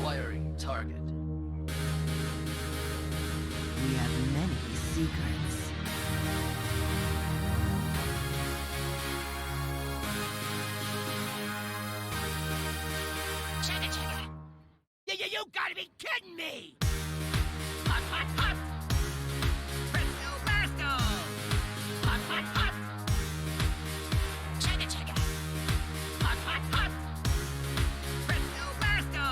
Acquiring target. We have many secrets. You gotta be kidding me! Hot, hot, hot! Presto, presto! Hot, hot, hot! Chugga, chugga! Hot, hot, hot! Presto, presto!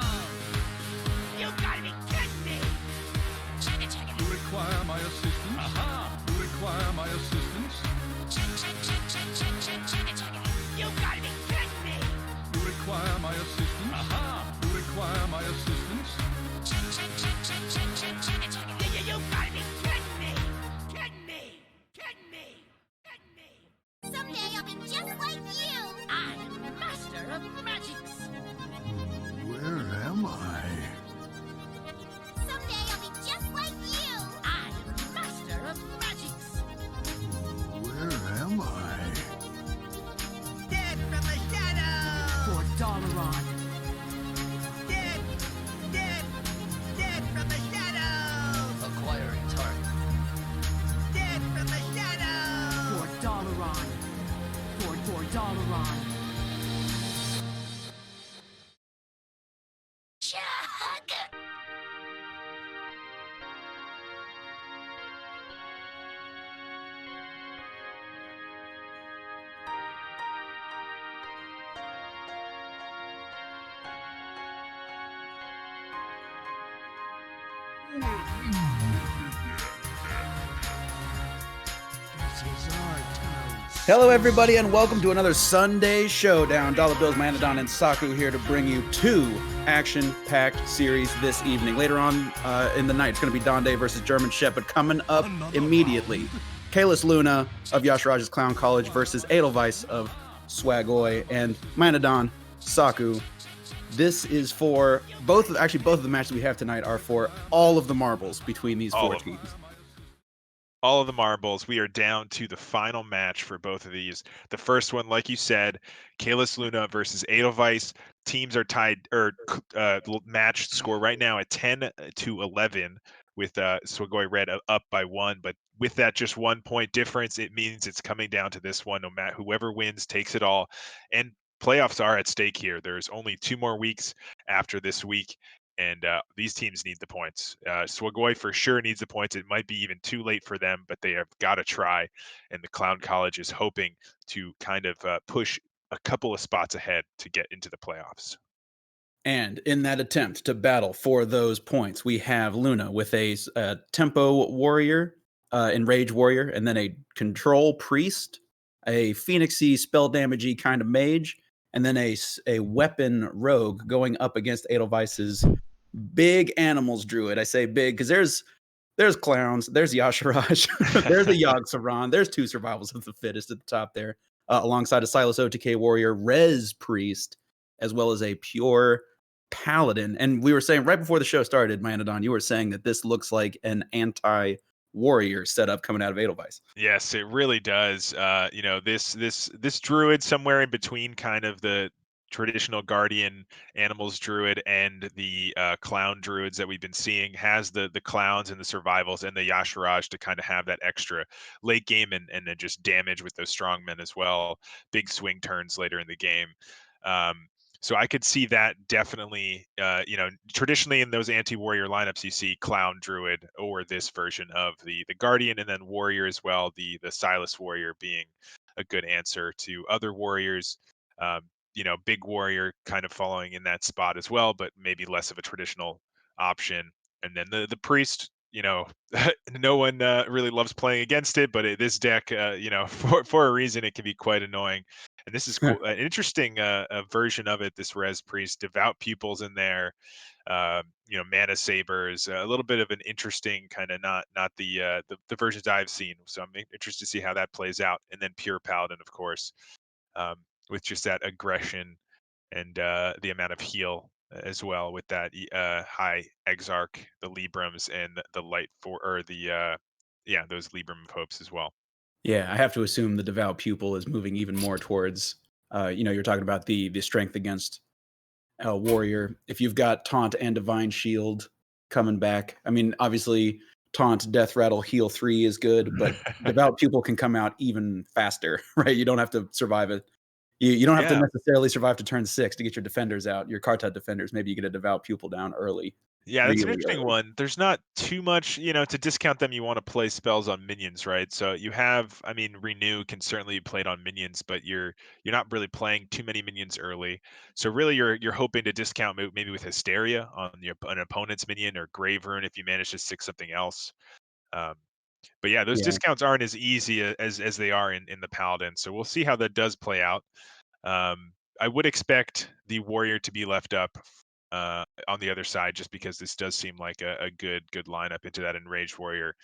You gotta be kidding me! Chugga, chugga! You require my assistance? Aha! You require my assistance? Chugga, chugga! You gotta be kidding me! You require my assistance? Aha! You require my assistance? You gotta be kidding me! Kidding me! Kidding me! Kidding me! Someday I'll be just like you! I'm master of magics! Where am I? Someday I'll be just like you! I'm master of magics! Where am I? Dead from the shadows! For Dalaran. Dead! Dead! Dead from the shadows! Acquiring target. Dead from the shadows! For Dalaran. For Dalaran. Chug! Hello, everybody, and welcome to another Sunday Showdown. Dollar Bills, Manadon, and Saku here to bring you two action-packed series this evening. Later on in the night, it's going to be Donde versus German Shepherd. Coming up immediately, CaelesLuna of Yashiraj's Clown College versus Edelweiss of Swagoi, and Manadon, Saku. This is for both of the matches we have tonight are for all of the marbles between these four teams. All of the marbles. We are down to the final match for both of these. The first one, like you said, CaelesLuna versus Edelweiss. Teams are tied, or match score right now at 10-11, with Swagoi Red up by 1. But with that just 1 point difference, it means it's coming down to this one. No matter whoever wins takes it all, and playoffs are at stake here. There's only 2 more weeks after this week. And these teams need the points. Swagoi for sure needs the points. It might be even too late for them, but they have got to try. And the Clown College is hoping to kind of push a couple of spots ahead to get into the playoffs. And in that attempt to battle for those points, we have Luna with a Tempo Warrior, Enrage Warrior, and then a Control Priest, a Phoenixy Spell Damagey kind of Mage, and then a Weapon Rogue going up against Edelweiss's Big Animals Druid. I say big because there's clowns, there's Yashiraj, there's a Yogg-Saron, there's 2 survivals of the fittest at the top there, alongside a Silas OTK Warrior, Res Priest, as well as a Pure Paladin. And we were saying right before the show started, Manadon, you were saying that this looks like an anti-warrior setup coming out of Edelweiss. Yes, it really does. This druid somewhere in between kind of the traditional guardian animals druid and the clown druids that we've been seeing has the clowns and the survivals and the Yashiraj to kind of have that extra late game and then just damage with those strongmen as well. Big swing turns later in the game. So I could see that definitely, traditionally in those anti-warrior lineups, you see clown druid or this version of the guardian, and then warrior as well, the Silas warrior being a good answer to other warriors. Big warrior kind of following in that spot as well, but maybe less of a traditional option. And then the priest, no one really loves playing against it, but this deck, for a reason, it can be quite annoying. And this is cool. An interesting version of it, this Res Priest, Devout Pupils in there, Mana Sabers, a little bit of an interesting kind of not the versions I've seen. So I'm interested to see how that plays out. And then Pure Paladin, of course, with just that aggression and the amount of heal as well with that high Exarch, the Librams, and the light those Libram of Hopes as well. Yeah, I have to assume the Devout Pupil is moving even more towards, you're talking about the strength against warrior, if you've got taunt and divine shield coming back, I mean, obviously taunt, death rattle, heal 3 is good, but devout pupil can come out even faster, right? You don't have to survive it. You don't have to Yeah. necessarily survive to turn 6 to get your defenders out, your Kartut defenders. Maybe you get a devout pupil down early. Yeah, that's an Really interesting early. one. There's not too much, to discount them. You want to play spells on minions, right? So you have, I mean, Renew can certainly be played on minions, but you're not really playing too many minions early. So really, you're hoping to discount maybe with Hysteria on an opponent's minion, or Grave Rune if you manage to stick something else. Um, but yeah, those Yeah. discounts aren't as easy as they are in the Paladin. So we'll see how that does play out. I would expect the warrior to be left up on the other side, just because this does seem like a good lineup into that enraged warrior.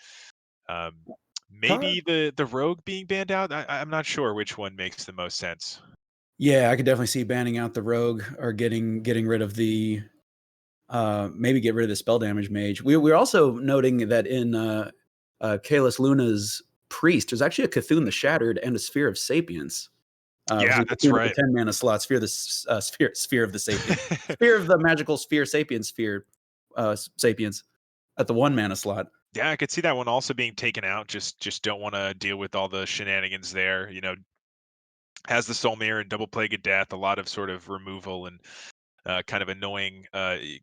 Maybe the rogue being banned out. I'm not sure which one makes the most sense. Yeah, I could definitely see banning out the rogue or getting rid of the maybe get rid of the spell damage mage. We're also noting that in CaelesLuna's priest, there's actually a Cthulhu the Shattered and a Sphere of Sapience. Yeah, So that's Cthulhu with right. the 10 mana slot, sphere of the Sapience, sphere of the magical sphere Sapience sphere Sapience at the 1 mana slot. Yeah, I could see that one also being taken out. Just don't want to deal with all the shenanigans there. Has the Soul Mirror and Double Plague of Death, a lot of sort of removal and kind of annoying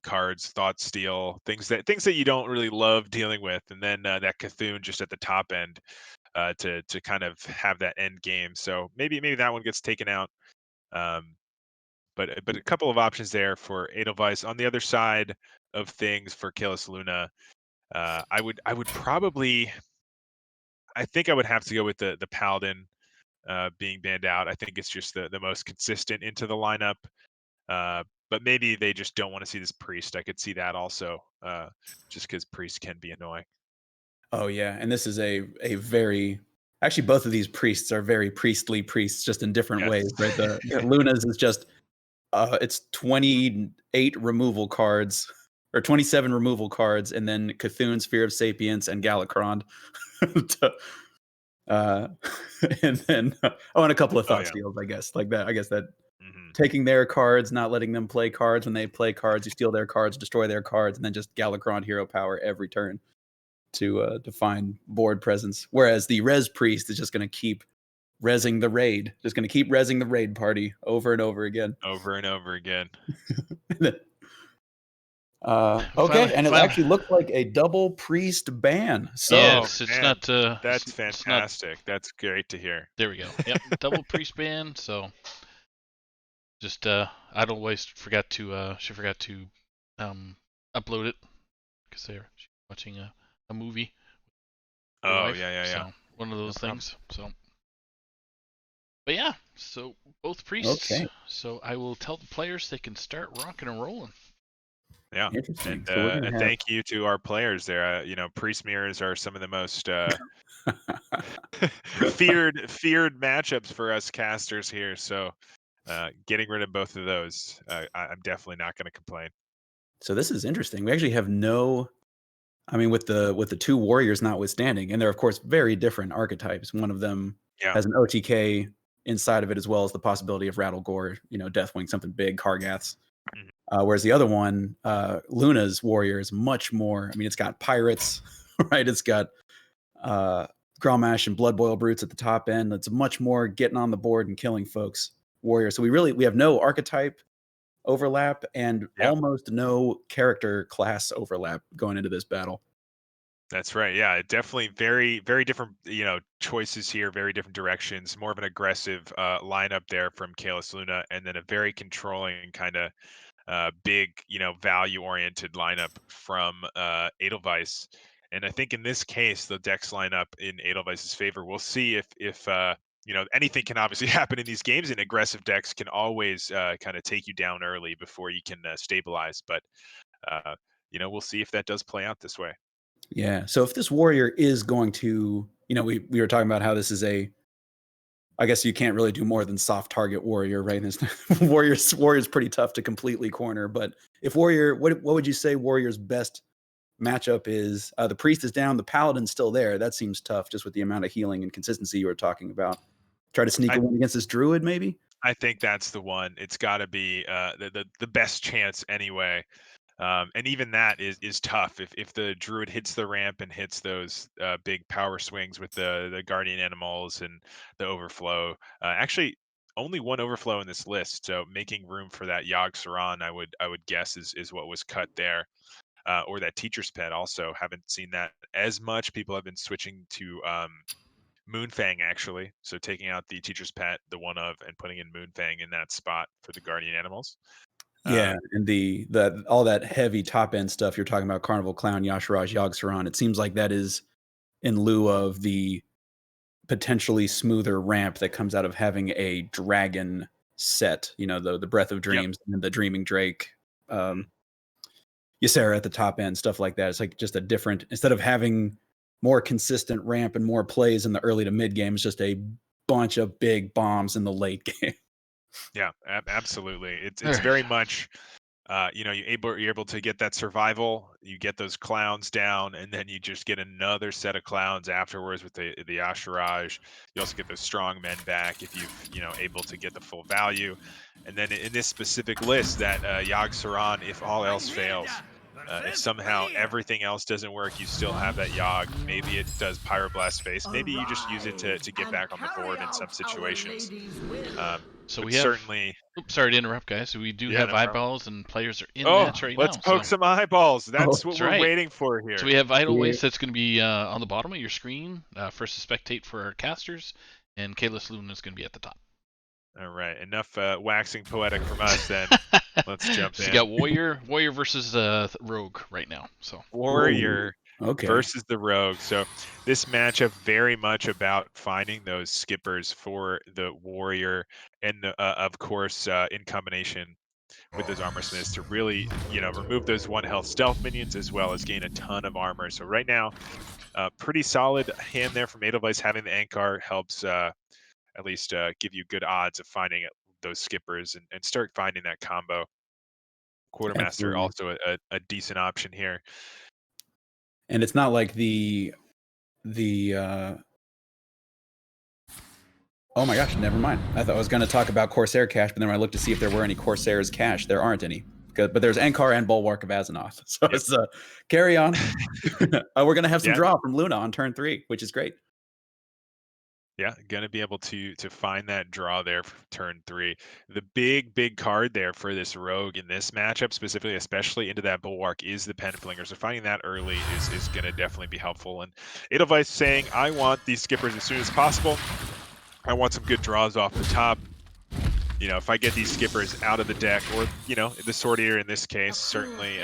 cards, Thought Steal, things that you don't really love dealing with, and then that Cthulhu just at the top end to kind of have that end game. So maybe that one gets taken out. But a couple of options there for Edelweiss. On the other side of things for CaelesLuna, I would probably, I think I would have to go with the Paladin being banned out. I think it's just the most consistent into the lineup. But maybe they just don't want to see this priest. I could see that also, just because priest can be annoying. Oh yeah, and this is a very, actually both of these priests are very priestly priests, just in different Yes. ways, right? The Luna's is just it's 28 removal cards or 27 removal cards, and then Cthulhu, Sphere of Sapience, and Galakron. uh, and then and a couple of Oh thought yeah. steals, I guess, like that. I guess that Hmm. taking their cards, not letting them play cards. When they play cards, you steal their cards, destroy their cards, and then just Galakron hero power every turn to find board presence. Whereas the Res Priest is just going to keep rezzing the raid, just going to keep rezzing the raid party over and over again. Over and over again. Okay, and it actually looked like a double priest ban. So Yes, it's man, not. That's it's not. fantastic. That's great to hear. There we go. Yep, double priest ban. So just Idleways forgot to she forgot to upload it because they're watching a movie. with her Oh wife, yeah. So one of those problem. things. So, but yeah, so both priests. Okay. So I will tell the players they can start rocking and rolling. Yeah. interesting. And, So we're gonna and have thank you to our players there. Priest mirrors are some of the most feared matchups for us casters here. So getting rid of both of those, I'm definitely not going to complain. So this is interesting. We actually have no, I mean, with the two warriors notwithstanding, and they're of course very different archetypes. One of them Yeah. has an OTK inside of it, as well as the possibility of Rattle Gore, Deathwing, something big, Kargaths. Whereas the other one, Luna's warrior, is much more. I mean, it's got pirates, right? It's got Grommash and Blood Boil Brutes at the top end. It's much more getting on the board and killing folks warrior. So we have no archetype overlap and almost no character class overlap going into this battle. That's right. Yeah, definitely very, very different, choices here, very different directions, more of an aggressive lineup there from CaelesLuna, and then a very controlling kind of big, value-oriented lineup from Edelweiss. And I think in this case, the decks line up in Edelweiss's favor. We'll see if anything can obviously happen in these games, and aggressive decks can always kind of take you down early before you can stabilize. But we'll see if that does play out this way. Yeah. So if this warrior is going to, we were talking about how this is I guess you can't really do more than soft target warrior, right? This warrior's pretty tough to completely corner. But if warrior, what would you say warrior's best matchup is? The priest is down, the paladin's still there. That seems tough, just with the amount of healing and consistency you were talking about. Try to sneak a win against this druid, maybe. I think that's the one. It's got to be the best chance anyway. And even that is tough. If the druid hits the ramp and hits those big power swings with the guardian animals and the overflow. Actually, only one overflow in this list, so making room for that Yogg Saron, I would guess is what was cut there. Or that teacher's pet also. Haven't seen that as much. People have been switching to Moonfang actually. So taking out the teacher's pet, the one of, and putting in Moonfang in that spot for the guardian animals. Yeah, and the all that heavy top end stuff you're talking about, Carnival Clown, Yasharaj, Yogg Saron, it seems like that is in lieu of the potentially smoother ramp that comes out of having a dragon set, the Breath of Dreams and the Dreaming Drake, Ysera at the top end, stuff like that. It's like just a different, instead of having more consistent ramp and more plays in the early to mid game, it's just a bunch of big bombs in the late game. Yeah, absolutely. It's very much, you're able to get that survival. You get those clowns down, and then you just get another set of clowns afterwards with the Asheraj. You also get those strong men back if you've able to get the full value. And then in this specific list, that Yogg Saron, if all else fails, if somehow everything else doesn't work, you still have that Yogg. Maybe it does Pyroblast Face. Maybe you just use it to get back on the board in some situations. So but we have certainly. Oops, sorry to interrupt, guys. We do have No problem. eyeballs, and players are in match right let's now. poke some eyeballs. That's what That's we're right. waiting for here. So we have Idle Waste that's going to be on the bottom of your screen for us to spectate for our casters, and CaelesLuna is going to be at the top. All right, enough waxing poetic from us then. Let's jump in. So you got Warrior versus Rogue right now. So Warrior Okay. versus the Rogue. So this matchup very much about finding those skippers for the Warrior, and of course in combination with those armor smiths to really remove those 1 health stealth minions as well as gain a ton of armor. So right now, pretty solid hand there from Edelweiss. Having the Ankar helps at least give you good odds of finding those skippers and start finding that combo. Quartermaster also a decent option here. And it's not like the oh my gosh, never mind. I thought I was going to talk about Corsair cache, but then when I looked to see if there were any Corsairs cache, there aren't any. But there's Ankar and Bulwark of Azeroth. So it's carry on. We're going to have some draw from Luna on turn 3, which is great. Yeah, going to be able to find that draw there for turn 3. The big card there for this Rogue in this matchup, specifically, especially into that Bulwark, is the Penflinger. So finding that early is going to definitely be helpful. And Edelweiss saying, I want these skippers as soon as possible. I want some good draws off the top. If I get these skippers out of the deck, or the Sword Eater in this case, certainly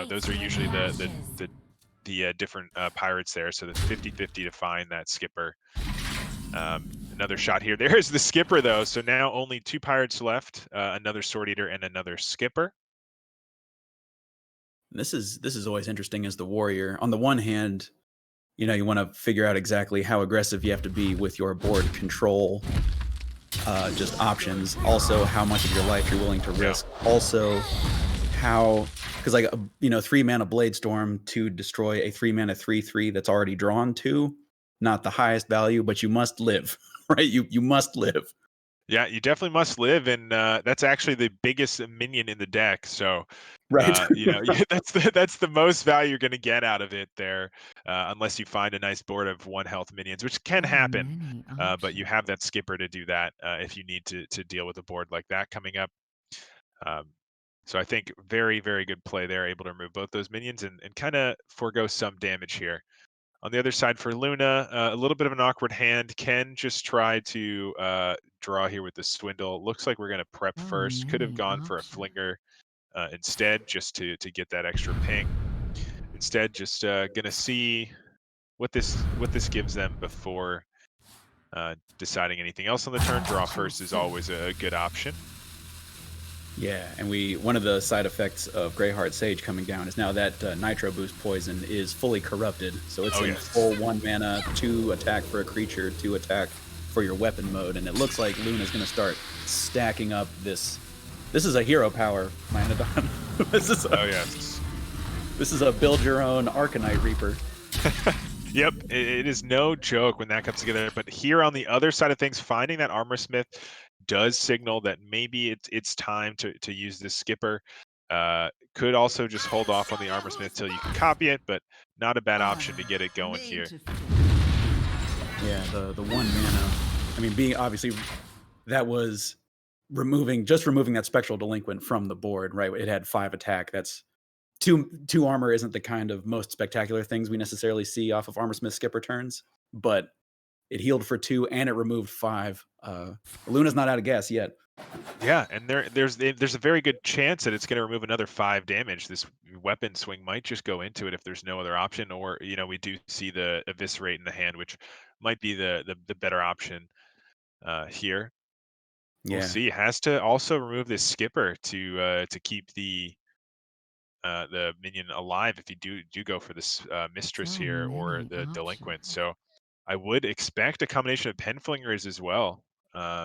those are usually the different pirates there. So the 50-50 to find that skipper. Another shot here. There's the skipper though. So now only 2 pirates left. Another Sword Eater and another skipper. This is always interesting as the Warrior. On the one hand, you want to figure out exactly how aggressive you have to be with your board control, just options. Also, how much of your life you're willing to risk. Also, how, because 3 mana Bladestorm to destroy a 3 mana 3/3 that's already drawn 2, not the highest value, but you must live, right? You must live. Yeah, you definitely must live, and that's actually the biggest minion in the deck. So, right, that's the most value you're going to get out of it there, unless you find a nice board of 1 health minions, which can happen. But you have that skipper to do that if you need to deal with a board like that coming up. So I think very, very good play there, able to remove both those minions and kind of forego some damage here. On the other side for Luna, a little bit of an awkward hand. Can just try to draw here with the Swindle. Looks like we're going to prep first. Could have gone for a Flinger instead, just to get that extra ping. Instead, just going to see what this gives them before deciding anything else on the turn. Draw first is always a good option. Yeah, and one of the side effects of Greyheart Sage coming down is now that Nitro Boost Poison is fully corrupted. So it's in full 1 mana, 2 attack for a creature, 2 attack for your weapon mode. And it looks like Luna's going to start stacking up this. This is a hero power, Mynodon. This is a build your own Arcanite Reaper. Yep, it is no joke when that comes together. But here on the other side of things, finding that Armor Smith does signal that maybe it's time to use this skipper. Could also just hold off on the armor smith till you can copy it, but not a bad option to get it going Made here. to fit. Yeah, the 1 mana. I mean, being obviously that was removing that spectral delinquent from the board, right? It had 5 attack. That's two armor isn't the kind of most spectacular things we necessarily see off of armor smith skipper turns, but it healed for 2 and it removed 5. Luna's not out of gas yet. Yeah, and there's a very good chance that it's going to remove another 5 damage. This weapon swing might just go into it if there's no other option, or we do see the eviscerate in the hand, which might be the better option here. We'll Yeah. see. Has to also remove this skipper to keep the minion alive if you do go for this mistress So here or many the delinquent. options. So I would expect a combination of penflingers as well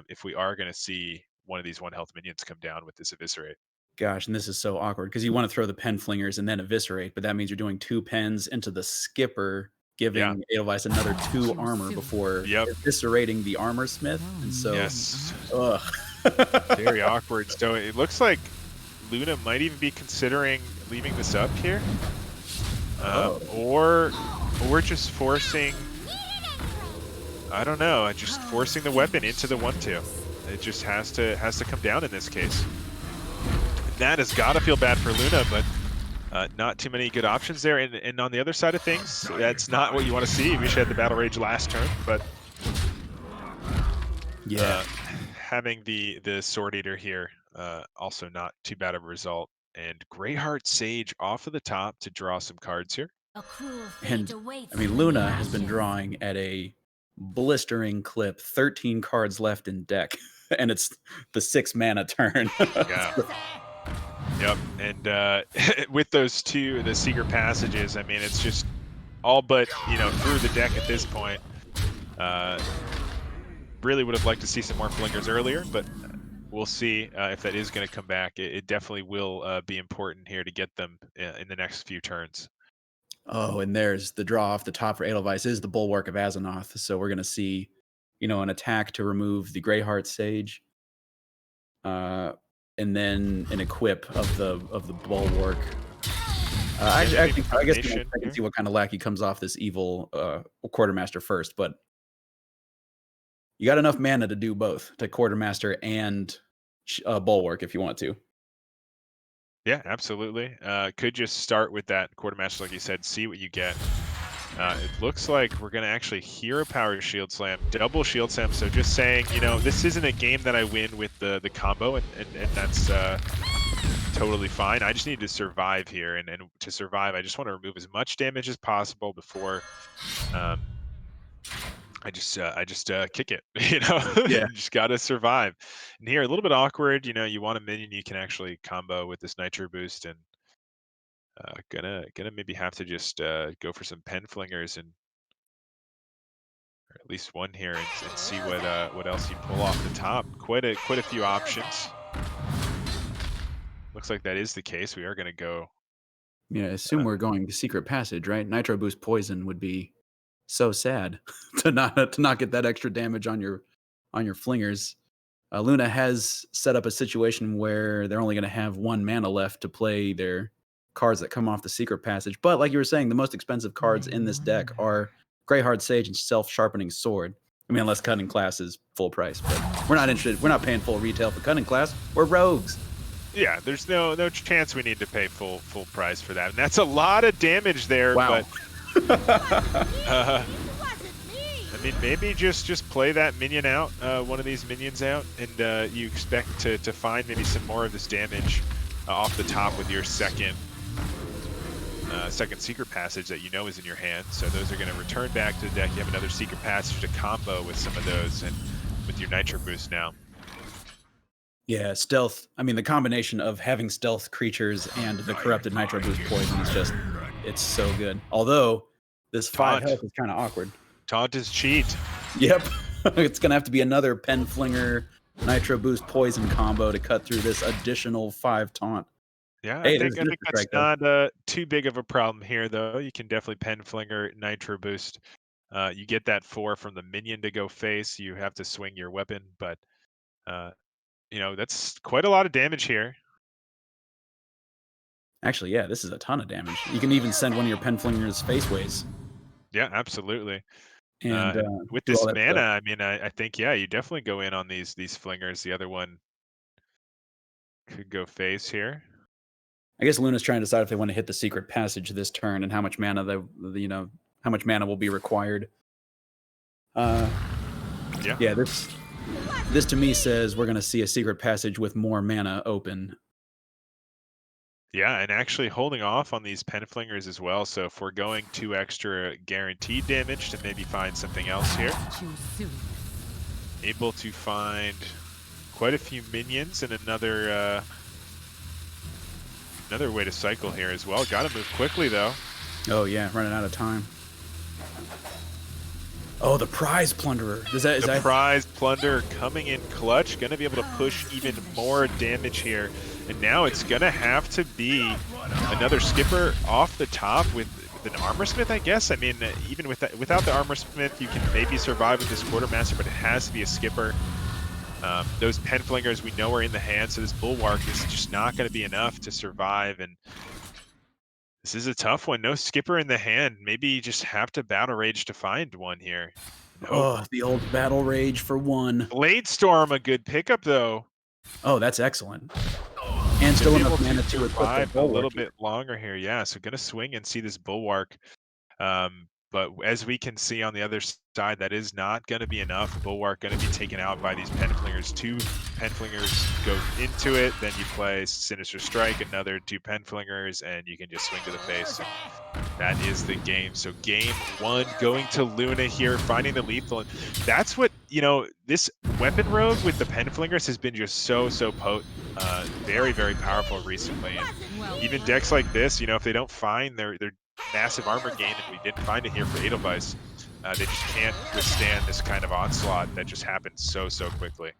if we are going to see one of these 1 health minions come down with this eviscerate. Gosh, and this is so awkward because you want to throw the pen flingers and then eviscerate, but that means you're doing 2 pens into the skipper, Yeah. giving Edelweiss another 2 armor before Yep. eviscerating the armor smith. And so, Yes. ugh. Very awkward. So it looks like Luna might even be considering leaving this up here, or just forcing. I don't know. Just forcing the weapon into the 1/2. It just has to come down in this case. That has got to feel bad for Luna, but not too many good options there. And on the other side of things, that's not what you want to see. We should have the battle rage last turn, but Yeah. having the sword eater here also not too bad of a result. And Greyheart Sage off of the top to draw some cards here. A cruel fate And awaits I mean, you in Luna the has been ashes. drawing at a blistering clip, 13 cards left in deck, and it's the 6 mana turn. Yeah. Yep. And with those 2, the secret passages, I mean, it's just all but through the deck at this point. Really would have liked to see some more flingers earlier, but we'll see if that is going to come back. It definitely will be important here to get them in the next few turns. Oh, and there's the draw off the top for Edelweiss is the Bulwark of Azonoth. So we're going to see, an attack to remove the Greyheart Sage, and then an equip of the Bulwark. I guess I can see what kind of lackey comes off this evil Quartermaster first, but you got enough mana to do both, to Quartermaster and Bulwark if you want to. Yeah, absolutely. Could just start with that Quartermaster, like you said, see what you get. It looks like we're going to actually hear a Power Shield Slam, double Shield Slam. So just saying, this isn't a game that I win with the combo, and that's totally fine. I just need to survive here, and to survive, I just want to remove as much damage as possible before I just kick it. Yeah. You just gotta survive. And here, a little bit awkward. You want a minion you can actually combo with this Nitro boost, and gonna maybe have to just go for some pen flingers, and or at least one here, and see what else you pull off the top. Quite a few options. Looks like that is the case. We are gonna go. Yeah, assume we're going to secret passage, right? Nitro boost poison would be so sad to not get that extra damage on your flingers. Luna has set up a situation where they're only going to have 1 mana left to play their cards that come off the secret passage. But like you were saying, the most expensive cards in this deck are Greyheart Sage and Self Sharpening Sword. I mean, unless Cunning Class is full price, but we're not interested. We're not paying full retail for Cunning Class. We're rogues. Yeah, there's no chance we need to pay full price for that, and that's a lot of damage there. Wow. But I mean, maybe just play that minion out, one of these minions out, and you expect to find maybe some more of this damage off the top with your second secret passage that is in your hand. So those are going to return back to the deck. You have another secret passage to combo with some of those, and with your Nitro boost now. Yeah, stealth. I mean, the combination of having stealth creatures and the corrupted Nitro boost poison is it's so good. Although this 5 health is kind of awkward. Taunt is cheat. Yep. It's going to have to be another pen flinger Nitro boost poison combo to cut through this additional 5 taunt. Yeah, Hey, I think there's that's strike, not too big of a problem here, though. You can definitely pen flinger Nitro boost. You get that 4 from the minion to go face. You have to swing your weapon, but You know, that's quite a lot of damage here. Actually, yeah, this is a ton of damage. You can even send one of your Penflinger's faceways Yeah, absolutely. and And with do all this that mana, stuff. I mean, I think yeah, you definitely go in on these flingers. The other one could go face here. I guess Luna's trying to decide if they want to hit the secret passage this turn and how much mana how much mana will be required. Yeah. Yeah, this to me says we're going to see a secret passage with more mana open. Yeah, and actually holding off on these Penflingers as well. So if we're going 2 extra guaranteed damage to maybe find something else here. Choose soon. Able to find quite a few minions and another way to cycle here as well. Got to move quickly though. Oh yeah, running out of time. Oh, the prize plunderer. Is The that prize plunder coming in clutch, going to be able to push even more damage here. And now it's going to have to be another skipper off the top with an armor smith, I guess. I mean, even without the armor smith, you can maybe survive with this quartermaster, but it has to be a skipper. Those Penflingers we know are in the hand, so this bulwark is just not going to be enough to survive. And this is a tough one. No skipper in the hand. Maybe you just have to battle rage to find one here. Oh, the old battle rage for one. Blade Storm, a good pickup though. Oh, that's excellent. And still Gonna be enough able mana to to equip the survive a little bulwark. bit longer here. Yeah, so gonna swing and see this bulwark. But as we can see on the other side, that is not going to be enough. Bulwark going to be taken out by these Penflingers. 2 Penflingers go into it, then you play Sinister Strike, another 2 Penflingers, and you can just swing to the face. That is the game. So game 1 going to Luna here, finding the lethal. And that's what, you know, this weapon rogue with the Penflingers has been just so potent. Very, very powerful recently. And even decks like this, you know, if they don't find their massive armor gain, and we didn't find it here for Edelweiss, they just can't withstand this kind of onslaught that just happens so quickly.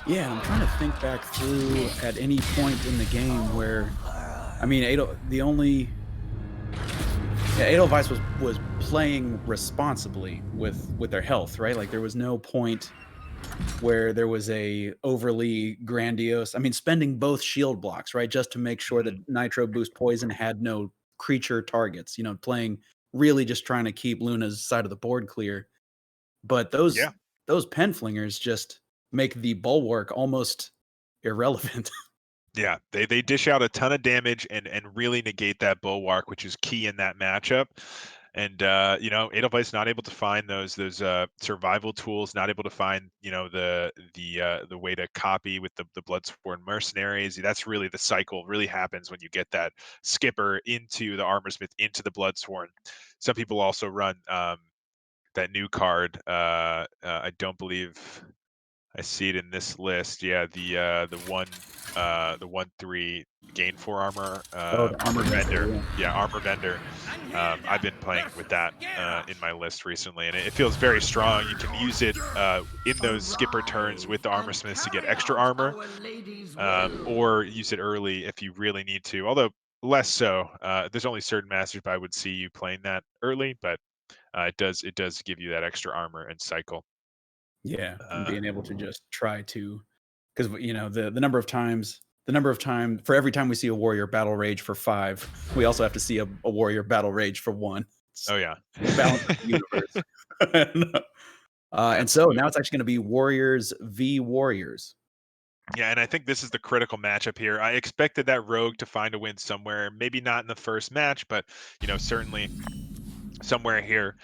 Yeah, I'm trying to think back through at any point in the game where, I mean, Edelweiss was playing responsibly with their health, right? Like there was no point where there was a overly grandiose. I mean, spending both shield blocks, right, just to make sure that Nitro Boost Poison had no creature targets. You know, playing really just trying to keep Luna's side of the board clear. But those Penflingers just make the bulwark almost irrelevant. Yeah, they dish out a ton of damage and really negate that bulwark, which is key in that matchup. And you know, Edelweiss not able to find those survival tools, not able to find, you know, the way to copy with the Bloodsworn mercenaries. That's really the cycle really happens when you get that skipper into the armorsmith into the Bloodsworn. Some people also run that new card. I don't believe I see it in this list. Yeah, the 1/3 gain 4 armor. The armor vendor. Yeah, armor vendor. I've been playing with that in my list recently, and it feels very strong. You can use it in those skipper turns with the armor smiths to get extra armor, or use it early if you really need to. Although less so. There's only certain masters I would see you playing that early, but it does give you that extra armor and cycle. Yeah, and being able to just try to, because you know the number of times for every time we see a warrior battle rage for 5, we also have to see a warrior battle rage for 1. Oh yeah, balance of the universe. And so now it's actually going to be warriors v warriors. Yeah, and I think this is the critical matchup here. I expected that rogue to find a win somewhere, maybe not in the first match, but you know, certainly somewhere here.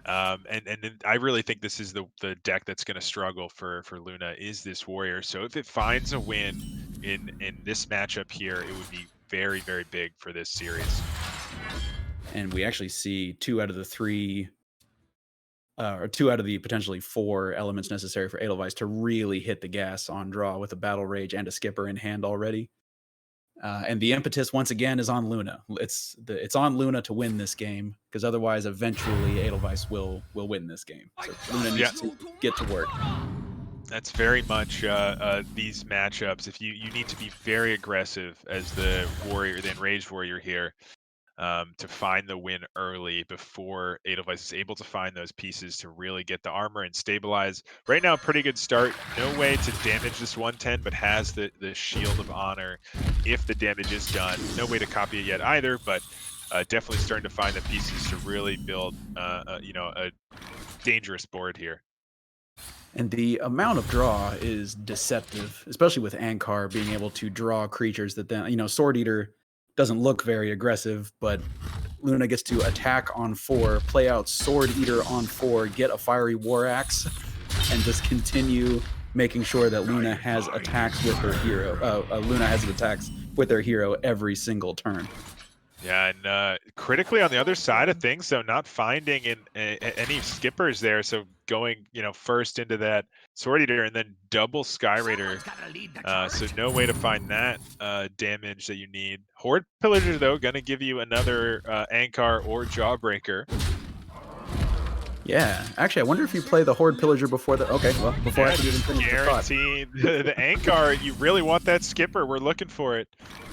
And I really think this is the deck that's going to struggle for Luna is this warrior. So if it finds a win in this matchup here, it would be very big for this series. And we actually see 2 out of the 3, or 2 out of the potentially 4 elements necessary for Edelweiss to really hit the gas on draw with a battle rage and a skipper in hand already. And the impetus once again is on Luna. It's on Luna to win this game, because otherwise, eventually, Edelweiss will win this game. So Luna needs to get to work. That's very much these matchups. If you need to be very aggressive as the warrior, the enraged warrior here. to find the win early before Edelweiss is able to find those pieces to really get the armor and stabilize. Right now, pretty good start. No way to damage this 110, but has the Shield of Honor if the damage is done. No way to copy it yet either, but definitely starting to find the pieces to really build, a dangerous board here. And the amount of draw is deceptive, especially with Ankar being able to draw creatures that then, Sword Eater doesn't look very aggressive, but Luna gets to attack on 4, play out Sword Eater on 4, get a Fiery War Axe, and just continue making sure that Luna has attacks with her hero. Luna has attacks with her hero every single turn. Yeah, and critically on the other side of things, so not finding any skippers there. So going, first into that Sword Eater and then double Sky Raider. So no way to find that damage that you need. Horde Pillager, though, going to give you another Ankar or Jawbreaker. Yeah, actually, I wonder if you play the Horde Pillager before the. Okay, well, before I can even finish the thought. Guaranteed. The Ankar, you really want that skipper. We're looking for it.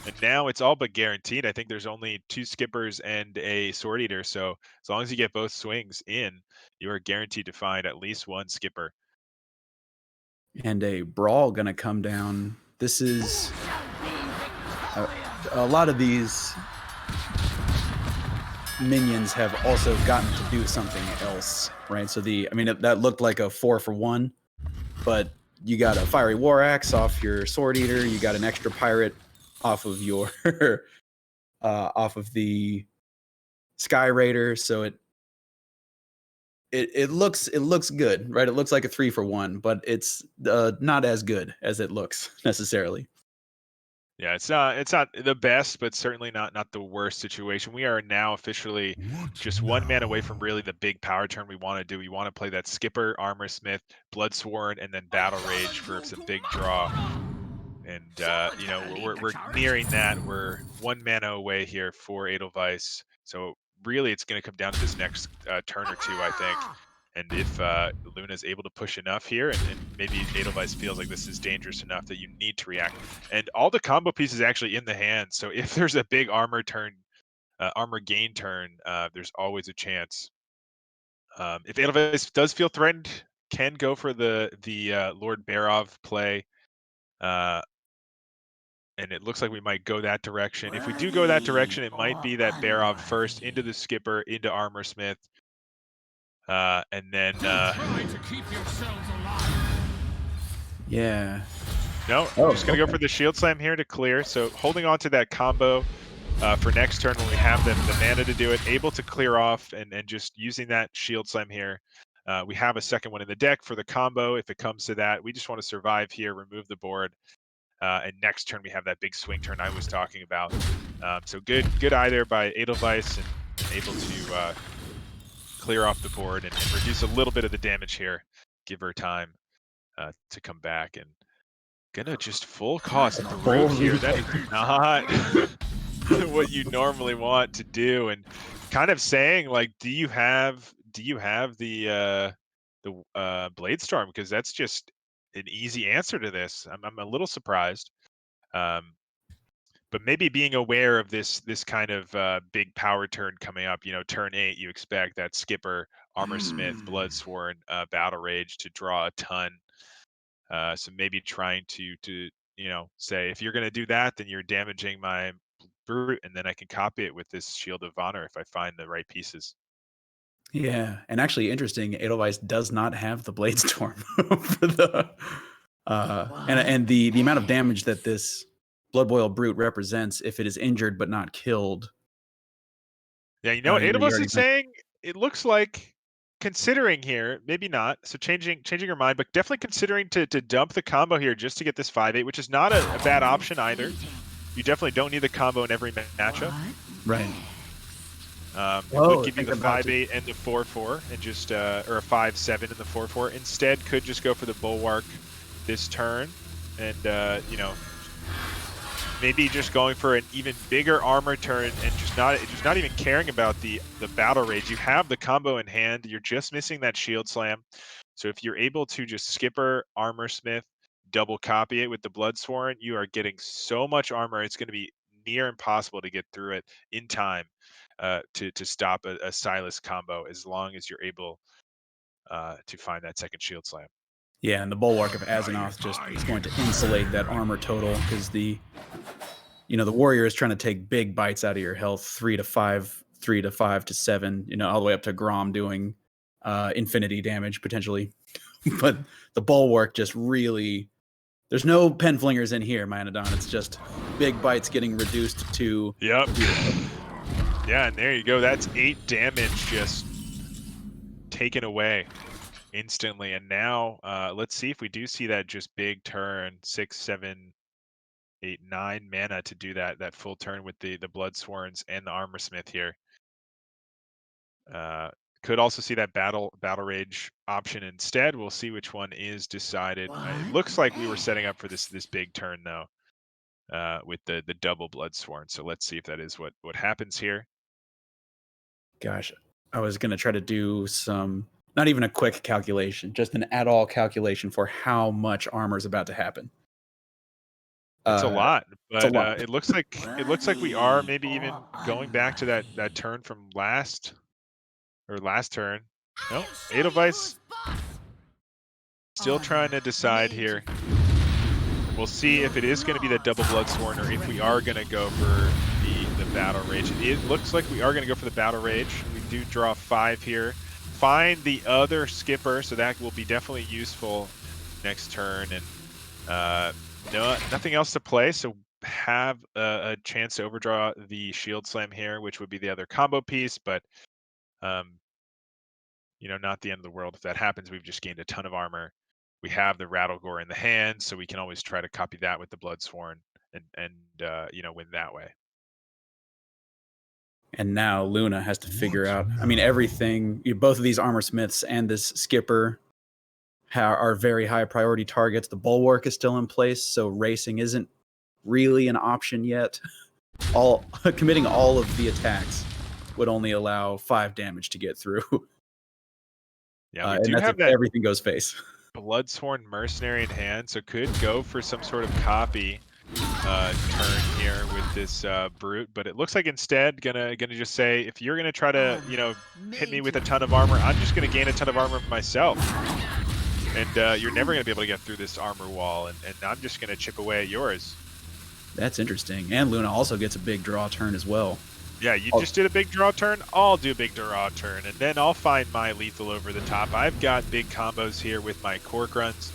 And now it's all but guaranteed. I think there's only 2 skippers and a Sword Eater. So as long as you get both swings in, you are guaranteed to find at least 1 skipper. And a Brawl gonna come down. This is a lot of these minions have also gotten to do something else, right? So that looked like a 4 for 1, but you got a Fiery War Axe off your Sword Eater. You got an extra pirate off of your off of the Sky Raider. So it looks good, right? It looks like a 3 for 1, but it's not as good as it looks necessarily. Yeah, it's not the best, but certainly not the worst situation. We are now officially just 1 man away from really the big power turn we want to do. We want to play that Skipper, Armor Smith, Bloodsworn, and then Battle Rage for some big draw. And we're nearing that. We're 1 mana away here for Edelweiss. So really, it's going to come down to this next turn or 2, I think. And if Luna's able to push enough here, and maybe Edelweiss feels like this is dangerous enough that you need to react. And all the combo pieces actually in the hand. So if there's a big armor gain turn, there's always a chance. If Edelweiss does feel threatened, can go for the Lord Barov play. And it looks like we might go that direction. If we do go that direction, it might be that Barov first into the Skipper, into Armor Smith. And then Yeah. No, I'm just going to go for the Shield Slam here to clear. So holding on to that combo for next turn when we have the mana to do it, able to clear off and just using that Shield Slam here. We have a second one in the deck for the combo if it comes to that. We just want to survive here, remove the board. And next turn we have that big swing turn I was talking about. So good eye there by Edelweiss and able to clear off the board and reduce a little bit of the damage here. Give her time to come back and gonna just full cost Brute here. That is not what you normally want to do, and kind of saying like, do you have the Bladestorm? Because that's just an easy answer to this. I'm a little surprised. But maybe being aware of this kind of big power turn coming up, turn 8, you expect that Skipper, Armor Smith, Bloodsworn, Battle Rage to draw a ton. So maybe trying to say, if you're going to do that, then you're damaging my Brute, and then I can copy it with this Shield of Honor if I find the right pieces. Yeah, and actually interesting, Edelweiss does not have the Bladestorm for the and the amount of damage that this Bloodboil Brute represents if it is injured but not killed. Yeah, you know what Edelweiss already is saying? It looks like considering here, maybe not. So changing your mind, but definitely considering to dump the combo here just to get this 5/8, which is not a bad option either. You definitely don't need the combo in every matchup. Right. It would give you the 5/8 and the 4/4, and just or a 5/7 and the 4/4. Instead, could just go for the Bulwark this turn, and maybe just going for an even bigger armor turn and just not even caring about the Battle Rage. You have the combo in hand. You're just missing that Shield Slam. So if you're able to just Skipper, Armor Smith, double copy it with the Bloodsworn, you are getting so much armor. It's going to be near impossible to get through it in time to stop a Silas combo as long as you're able to find that second shield slam. Yeah, and the Bulwark of Azzinoth just is going to insulate that armor total because the warrior is trying to take big bites out of your health, 3 to 5, 3 to 5 to 7, all the way up to Grom doing infinity damage potentially. But the Bulwark just really, there's no pen flingers in here, Manadon. It's just big bites getting reduced to. Yep. Yeah, and there you go. That's 8 damage just taken away instantly. And now let's see if we do see that just big turn, 6, 7, 8, 9 mana to do that full turn with the Bloodsworns and the Armor Smith here. Could also see that battle rage option instead. We'll see which one is decided. It looks like we were setting up for this big turn though, with the double Bloodsworn. So let's see if that is what happens here. Gosh, I was gonna try to do some, not even a quick calculation, just an at-all calculation for how much armor is about to happen. It's a lot, but a lot. it looks like we are maybe even going back to that turn from last turn. No, Edelweiss still trying to decide here. We'll see if it is going to be the double Bloodsworn or if we are going to go for the Battle Rage. It looks like we are going to go for the Battle Rage. We do draw 5 here. Find the other skipper, so that will be definitely useful next turn. And nothing else to play, so have a chance to overdraw the Shield Slam here, which would be the other combo piece, but not the end of the world if that happens. We've just gained a ton of armor. We have the Rattlegore in the hand, so we can always try to copy that with the Bloodsworn and win that way. And now Luna has to figure out, everything, both of these Armor Smiths and this Skipper are very high priority targets. The Bulwark is still in place, so racing isn't really an option yet. Committing all of the attacks would only allow 5 damage to get through. Yeah, we do have that everything goes face. Bloodsworn Mercenary in hand, so could go for some sort of copy turn here with this Brute, but it looks like instead gonna just say, if you're gonna try to hit me with a ton of armor, I'm just gonna gain a ton of armor myself, and you're never gonna be able to get through this armor wall, and I'm just gonna chip away at yours. That's interesting. And Luna also gets a big draw turn as well. Yeah, you just did a big draw turn, I'll do a big draw turn, and then I'll find my lethal over the top. I've got big combos here with my Cork Runs,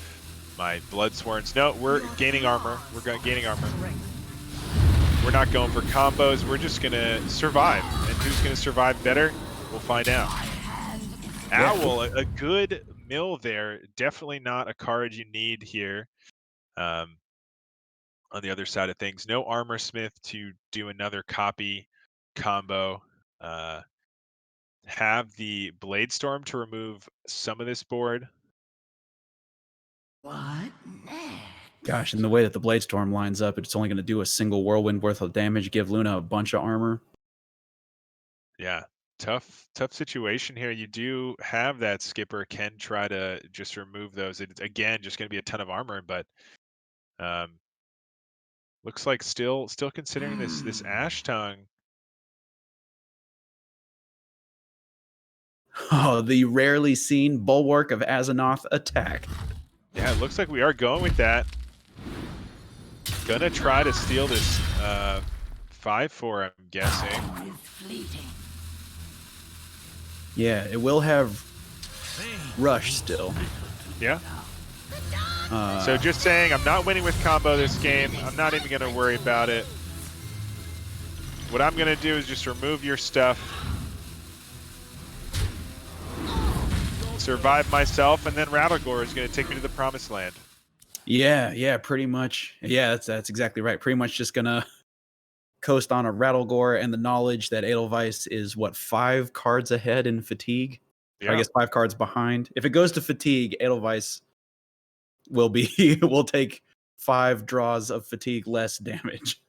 my Bloodsworns. No, we're gaining armor. We're gaining armor. We're not going for combos. We're just going to survive. And who's going to survive better? We'll find out. Owl, a good mill there. Definitely not a card you need here. On the other side of things, no Armor Smith to do another copy combo. Have the Blade Storm to remove some of this board. What next? Gosh, and the way that the Blade Storm lines up, it's only going to do a single Whirlwind worth of damage, give Luna a bunch of armor. Yeah, tough situation here. You do have that Skipper, can try to just remove those. It's, again, just going to be a ton of armor, but looks like still considering this Ash Tongue. Oh, the rarely seen Bulwark of Azzinoth attack. Yeah, it looks like we are going with that. Gonna try to steal this 5/4, I'm guessing. Yeah, it will have Rush still. Yeah. So just saying, I'm not winning with combo this game. I'm not even gonna worry about it. What I'm gonna do is just remove your stuff, survive myself, and then Rattlegore is gonna take me to the promised land. Yeah, pretty much. Yeah, that's exactly right. Pretty much just gonna coast on a Rattlegore and the knowledge that Edelweiss is 5 cards ahead in fatigue. Yeah. I guess 5 cards behind. If it goes to fatigue, Edelweiss will take 5 draws of fatigue less damage.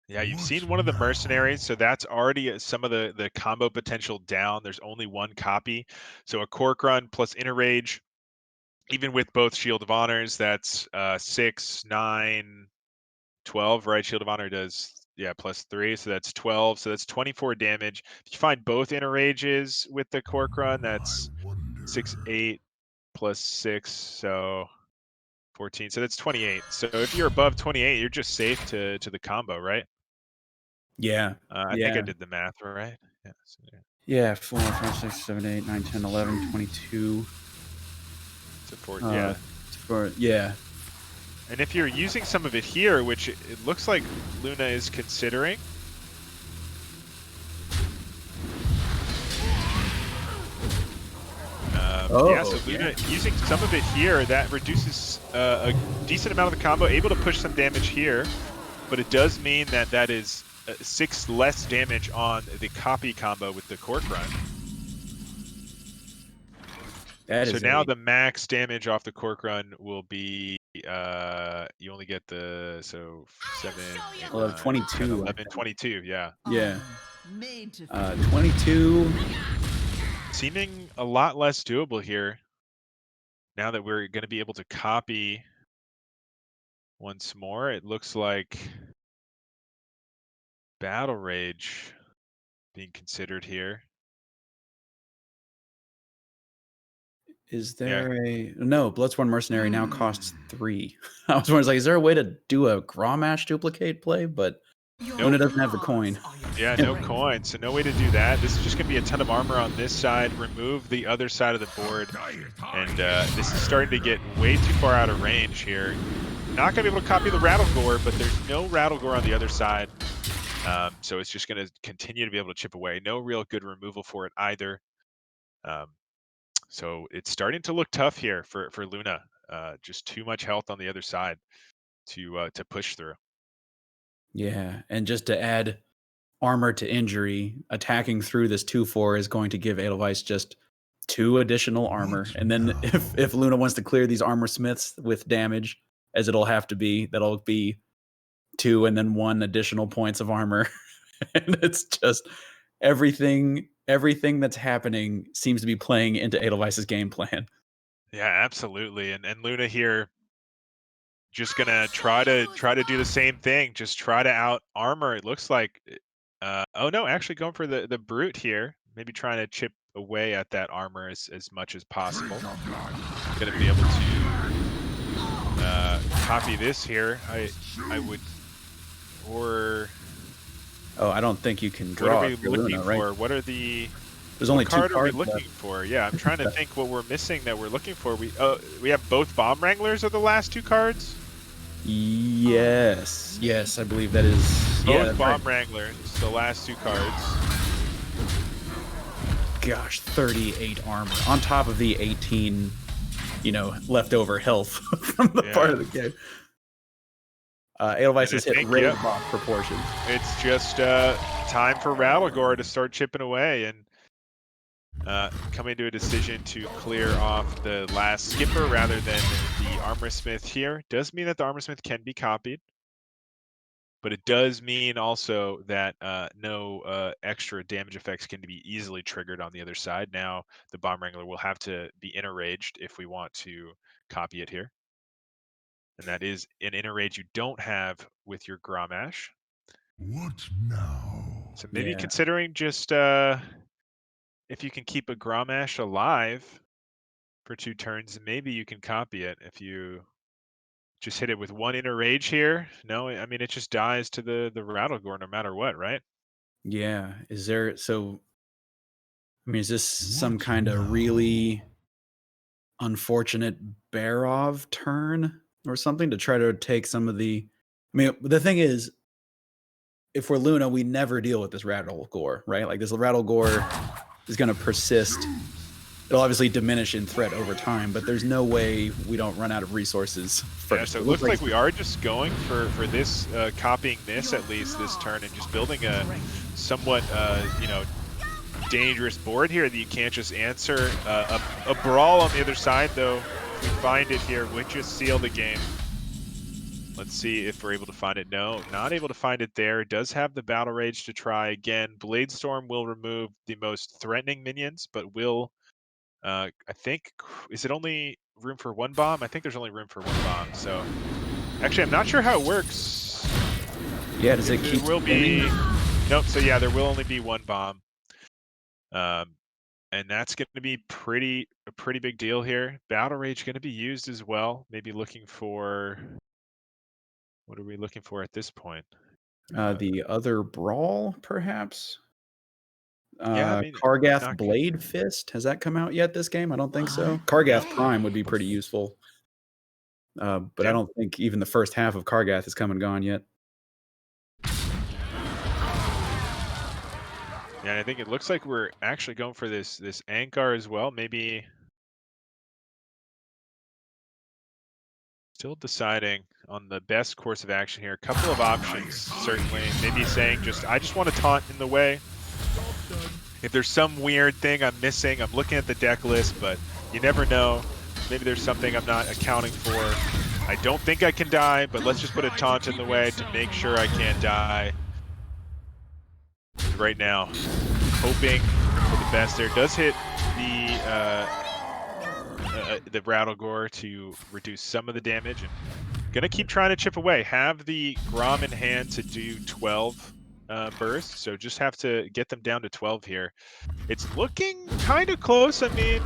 Yeah, you've seen one of the mercenaries, so that's already some of the combo potential down. There's only 1 copy. So a Cork Run plus Inner Rage, even with both Shield of Honors, that's 6, 9, 12, right? Shield of Honor does, yeah, +3, so that's 12. So that's 24 damage. If you find both inner rages with the Cork Run, that's 6, 8 plus 6, so 14. So that's 28. So if you're above 28, you're just safe to the combo, right? Yeah. I think I did the math, right? Yeah. So there. Yeah, 4, 5, 6, 7, 8, 9, 10, 11, 22. So yeah. Yeah. And if you're using some of it here, which it looks like Luna is considering. Yeah, so Luna using some of it here, that reduces a decent amount of the combo, able to push some damage here, but it does mean that that is 6 less damage on the copy combo with the Cork Run. So now the max damage off the Cork Run will be, you only get the, 7, 8, 9, 22. 10, 11, 22, yeah. Yeah. Made to 22. Seeming a lot less doable here now that we're going to be able to copy once more. It looks like Battle Rage being considered here. Is there no Bloodsworn Mercenary now costs 3? I was wondering, like, is there a way to do a Grommash duplicate play? But Luna doesn't have the coin. Yeah, no coin, so no way to do that. This is just going to be a ton of armor on this side, remove the other side of the board, and this is starting to get way too far out of range here. Not going to be able to copy the Rattlegore, but there's no Rattlegore on the other side, so it's just going to continue to be able to chip away. No real good removal for it either. So it's starting to look tough here for Luna. Just too much health on the other side to push through. Yeah, and just to add armor to injury, attacking through this 2/4 is going to give Edelweiss just 2 additional armor. And then if Luna wants to clear these armor smiths with damage, as it'll have to be, that'll be 2 and then 1 additional points of armor. And it's just everything that's happening seems to be playing into Edelweiss's game plan. Yeah, absolutely. And Luna here just gonna try to do the same thing, just try to out armor. It looks like oh no, actually going for the brute here, maybe trying to chip away at that armor as much as possible. Gonna be able to copy this here. I would, or I don't think you can draw. What are we looking Luna, for? right? What are the There's only 2 card cards are we looking for? Yeah, I'm trying to think what we're missing that we're looking for. We have both Bomb Wranglers are the last 2 cards. Yes, I believe that is Both Bomb Wranglers, the last 2 cards. Gosh, 38 armor on top of the 18, leftover health from the part of the game. Edelweiss has hit raid boss proportions. It's just time for Rattlegore to start chipping away and coming to a decision to clear off the last skipper rather than the armor smith here. Does mean that the armor smith can be copied, but it does mean also that no extra damage effects can be easily triggered on the other side. Now the Bomb Wrangler will have to be inner raged if we want to copy it here. And that is an inner rage you don't have with your Grommash. What now? So maybe Yeah. considering just if you can keep a Grommash alive for 2 turns, maybe you can copy it. If you just hit it with 1 inner rage here, no, I mean it just dies to the Rattlegore no matter what, right? Yeah. Is this some kind of really unfortunate Barov turn or something to try to take some of the? I mean, the thing is, if we're Luna, we never deal with this Rattlegore, right? Like this Rattlegore is going to persist. It'll obviously diminish in threat over time, but there's no way we don't run out of resources first. Yeah, so it looks like we are just going for this, copying this at least this turn and just building a somewhat, dangerous board here that you can't just answer. A brawl on the other side, though, if we find it here, would just seal the game. Let's see if we're able to find it. No, not able to find it there. It does have the Battle Rage to try again. Blade Storm will remove the most threatening minions, but will, I think, is it only room for 1 bomb? I think there's only room for 1 bomb. So actually, I'm not sure how it works. Yeah, does it There keep will spinning? be. Nope. So yeah, there will only be one bomb. And that's going to be a pretty big deal here. Battle Rage going to be used as well. Maybe looking for. What are we looking for at this point? The other brawl, perhaps? Yeah, I mean, Kargath not good. Blade Fist. Has that come out yet this game? I don't think so. Kargath Prime would be pretty useful. But I Yeah. don't think even the first half of Kargath has come and gone yet. Yeah, I think it looks like we're actually going for this Ankar as well. Maybe still deciding on the best course of action here. A couple of options, certainly. Maybe saying I just want to taunt in the way. If there's some weird thing I'm missing, I'm looking at the deck list, but you never know. Maybe there's something I'm not accounting for. I don't think I can die, but let's just put a taunt in the way to make sure I can't die. Right now, hoping for the best there. Does hit the Rattlegore to reduce some of the damage, and gonna keep trying to chip away. Have the Grom in hand to do 12 bursts, so just have to get them down to 12 here. It's looking kind of close. I mean,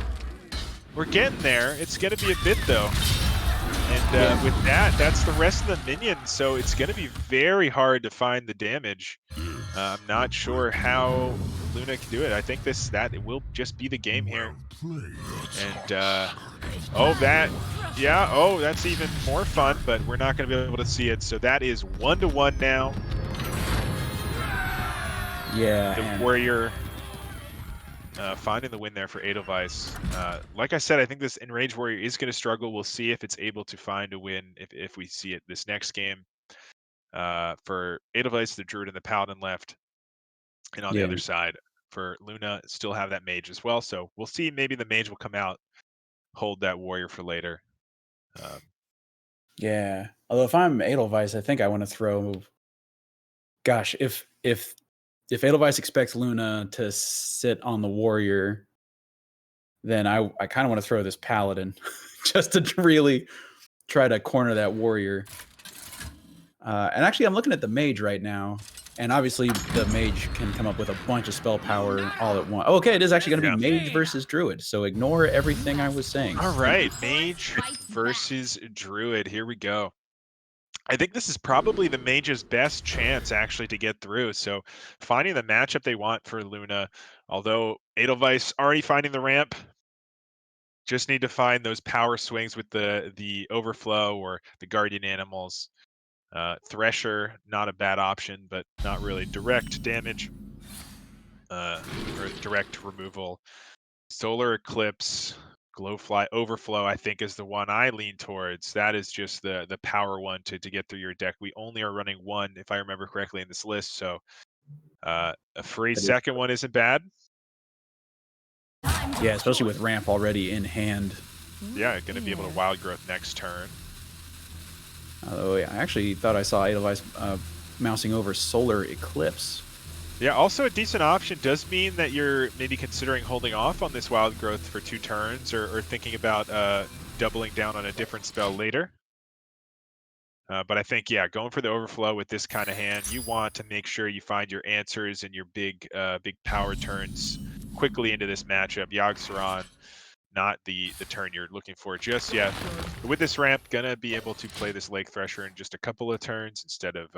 we're getting there. It's gonna be a bit though. And with that, that's the rest of the minions, so it's going to be very hard to find the damage. I'm not sure how Luna can do it. I think that it will just be the game here. And that's even more fun, but we're not going to be able to see it. So that is 1-1 now. Yeah. The Warrior finding the win there for Edelweiss. Like I said, I think this Enraged Warrior is going to struggle. We'll see if it's able to find a win if we see it this next game. For Edelweiss, the Druid and the Paladin left. And on the other side, for Luna, still have that Mage as well. So we'll see. Maybe the Mage will come out, hold that Warrior for later. Yeah. Although if I'm Edelweiss, I think I want to throw. Gosh, if Edelweiss expects Luna to sit on the Warrior, then I kind of want to throw this Paladin just to really try to corner that Warrior. And actually, I'm looking at the Mage right now, and obviously the Mage can come up with a bunch of spell power all at once. Oh, okay, it is actually going to be Mage versus Druid, so ignore everything I was saying. All right, Mage versus Druid. Here we go. I think this is probably the Mage's best chance actually to get through. So finding the matchup they want for Luna, although Edelweiss already finding the ramp, just need to find those power swings with the overflow or the guardian animals. Thresher, not a bad option, but not really direct damage or direct removal. Solar Eclipse, Glowfly, Overflow, I think is the one I lean towards. That is just the power one to get through your deck. We only are running one, if I remember correctly, in this list. So a free second one isn't bad. Yeah, especially with ramp already in hand. Yeah, going to be able to Wild Growth next turn. Oh yeah, I actually thought I saw Edelweiss mousing over Solar Eclipse. Yeah, also a decent option. Does mean that you're maybe considering holding off on this Wild Growth for 2 turns or thinking about doubling down on a different spell later. But I think, yeah, going for the Overflow with this kind of hand, you want to make sure you find your answers and your big power turns quickly into this matchup. Yogg-Saron, not the turn you're looking for just yet. But with this ramp, gonna be able to play this Lake Thresher in just a couple of turns instead of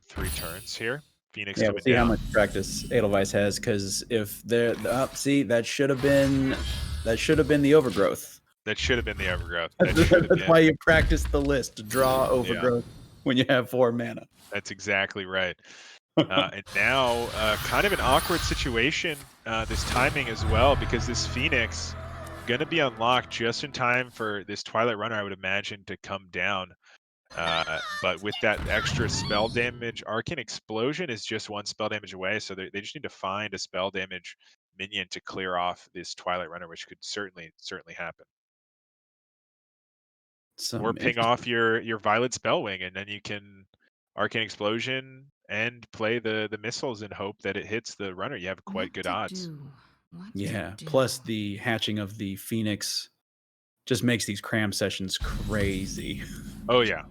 3 turns here. Phoenix Yeah, coming we'll see down. how much practice Edelweiss has, because if they're see, that should have been the Overgrowth. That should have been the Overgrowth. That's why you practice the list to draw Overgrowth when you have 4 mana. That's exactly right. And now, kind of an awkward situation, this timing as well, because this Phoenix going to be unlocked just in time for this Twilight Runner, I would imagine, to come down. But with that extra spell damage, Arcane Explosion is just 1 spell damage away, so they just need to find a spell damage minion to clear off this Twilight Runner, which could certainly happen. Or ping off your Violet Spellwing, and then you can Arcane Explosion and play the missiles and hope that it hits the runner. You have quite good odds. Yeah, plus the hatching of the Phoenix just makes these cram sessions crazy. Oh yeah.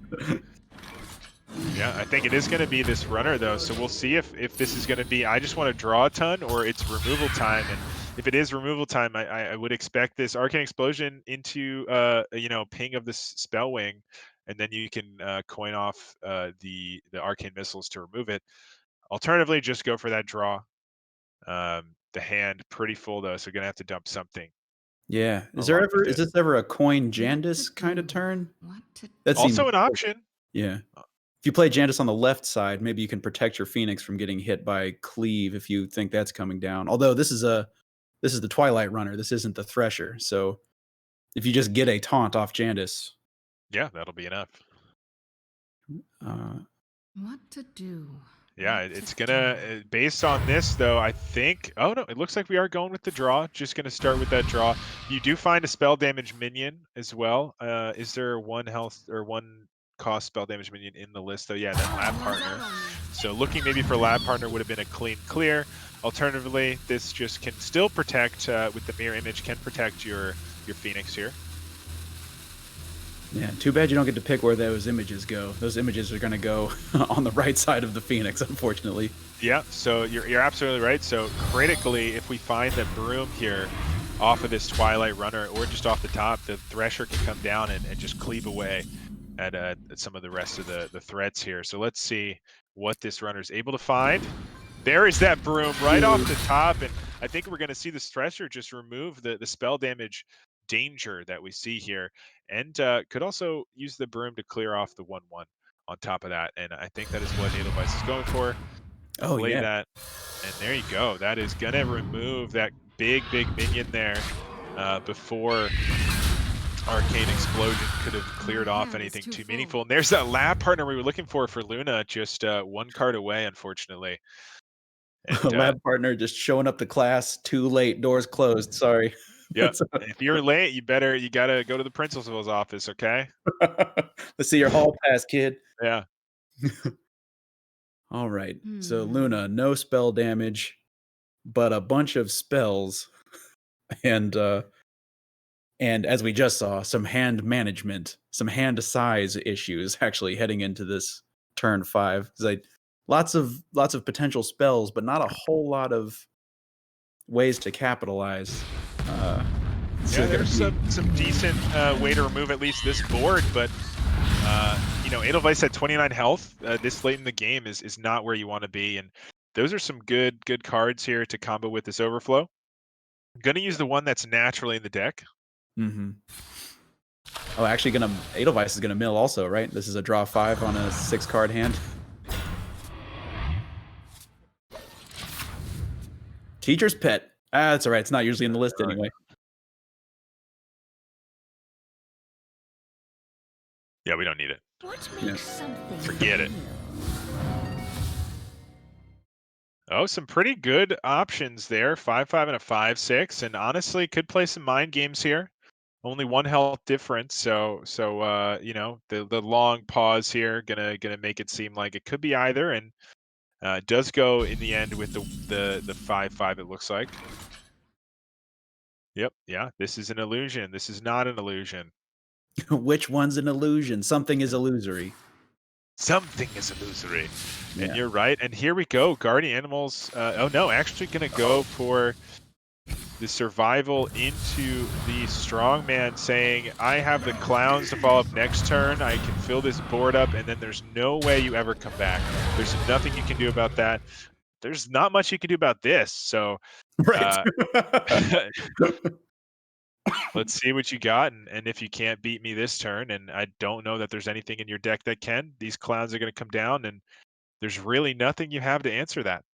Yeah, I think it is going to be this runner though, so we'll see if this is going to be I just want to draw a ton or it's removal time. And if it is removal time, I would expect this Arcane Explosion into ping of this spell wing, and then you can coin off the Arcane Missiles to remove it. Alternatively, just go for that draw. The hand pretty full though, so gonna have to dump something. Yeah. Is along with is it. this ever a coin Jandis kind of turn? That seems Also an option. Yeah. If you play Jandis on the left side, maybe you can protect your Phoenix from getting hit by Cleave if you think that's coming down. Although this is the Twilight Runner. This isn't the Thresher. So if you just get a taunt off Jandis, Yeah, that'll be enough. What to do? Yeah, it's gonna based on this though. I think. Oh no, it looks like we are going with the draw. Just gonna start with that draw. You do find a spell damage minion as well. Is there one health or one cost spell damage minion in the list though? Yeah, that lab partner. So looking maybe for lab partner would have been a clean clear. Alternatively, this just can still protect with the mirror image. Can protect your Phoenix here. yeah, too bad you don't get to pick where those images go. Those images are going to go on the right side of the Phoenix, unfortunately. Yeah, so you're absolutely right. So critically, if we find that Broom here off of this Twilight Runner or just off the top, the Thresher can come down and just cleave away at some of the rest of the threats here. So let's see what this runner is able to find. There is that Broom right off the top, and I think we're going to see this Thresher just remove the spell damage danger that we see here, and could also use the Broom to clear off the 1/1 on top of that. And I think that is what Edelweiss is going for. Oh, Play yeah. that, and there you go. That is gonna remove that big minion there before Arcane Explosion could have cleared off anything too meaningful. And there's that lab partner we were looking for Luna, just one card away, unfortunately. And, Lab partner just showing up to class too late, doors closed. Sorry. yeah, if you're late, you gotta go to the principal's office, okay? Let's see your hall pass, kid. Yeah. All right. So Luna, no spell damage, but a bunch of spells, and as we just saw, some hand management, some hand size issues actually heading into this turn 5. Like lots of potential spells, but not a whole lot of ways to capitalize. Yeah, there's some decent way to remove at least this board, but Edelweiss at 29 health this late in the game is not where you want to be, and those are some good cards here to combo with this overflow. I'm gonna use the one that's naturally in the deck. Mm-hmm. Oh, actually, Edelweiss is gonna mill also, right? This is a draw 5 on a 6-card hand. Teacher's Pet. That's all right. It's not usually in the list anyway. Yeah, we don't need it. What makes something Forget it. real? Oh, some pretty good options there. 5/5 and a 5/6, and honestly, could play some mind games here. Only 1 health difference, so the long pause here gonna make it seem like it could be either, and does go in the end with the 5/5. It looks like. Yep, yeah. This is an illusion. This is not an illusion. Which one's an illusion? Something is illusory. Something is illusory. Yeah. And you're right. And here we go. Guardian Animals. Oh no, actually gonna go for the survival into the strongman, saying, I have the clowns to follow up next turn. I can fill this board up, and then there's no way you ever come back. There's nothing you can do about that. There's not much you can do about this. So Right. let's see what you got, and if you can't beat me this turn, and I don't know that there's anything in your deck that can, these clowns are going to come down, and there's really nothing you have to answer that.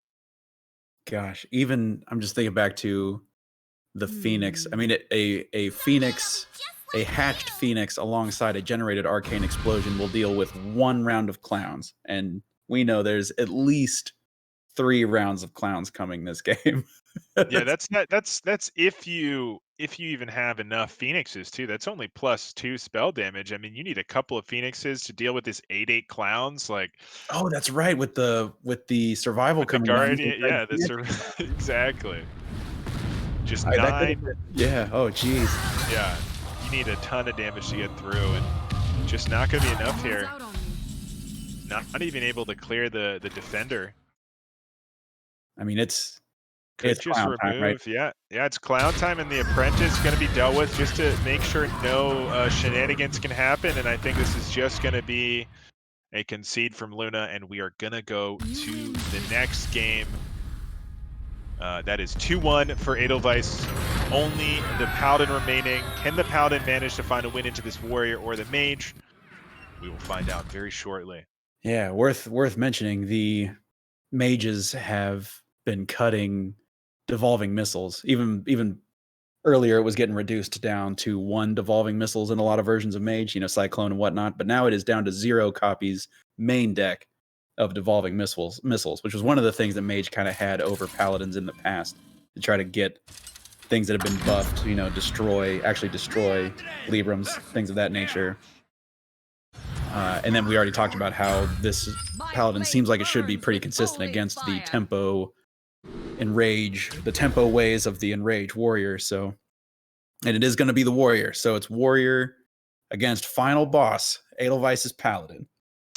Gosh, even I'm just thinking back to the Phoenix. I mean, a Phoenix, a hatched Phoenix alongside a generated Arcane Explosion will deal with 1 round of clowns, and we know there's at least 3 rounds of clowns coming this game. Yeah, that's if you even have enough Phoenixes too. That's only +2 spell damage. I mean, you need a couple of Phoenixes to deal with this 8/8 clowns. Like, oh, that's right, with the survival with the coming down. Guardian, yeah, exactly. Just that 9. could've been- yeah. Oh, geez. Yeah, you need a ton of damage to get through, and just not going to be enough here. not even able to clear the defender. I mean, it's Could just clown time, right? remove, yeah, it's clown time, and the apprentice going to be dealt with just to make sure no shenanigans can happen. And I think this is just going to be a concede from Luna, and we are going to go to the next game. That is 2-1 for Edelweiss. Only the Paladin remaining. Can the Paladin manage to find a win into this Warrior or the Mage? We will find out very shortly. Yeah, worth mentioning. The mages have been cutting devolving missiles. Even earlier, it was getting reduced down to 1 devolving missiles in a lot of versions of Mage, Cyclone and whatnot. But now it is down to 0 copies main deck of devolving missiles, which was one of the things that Mage kind of had over Paladins in the past to try to get things that have been buffed, actually destroy Librams, things of that nature. And then we already talked about how this Paladin seems like it should be pretty consistent against the tempo the tempo ways of the Enrage Warrior. So, and it is going to be the Warrior. So it's Warrior against final boss, Edelweiss's Paladin.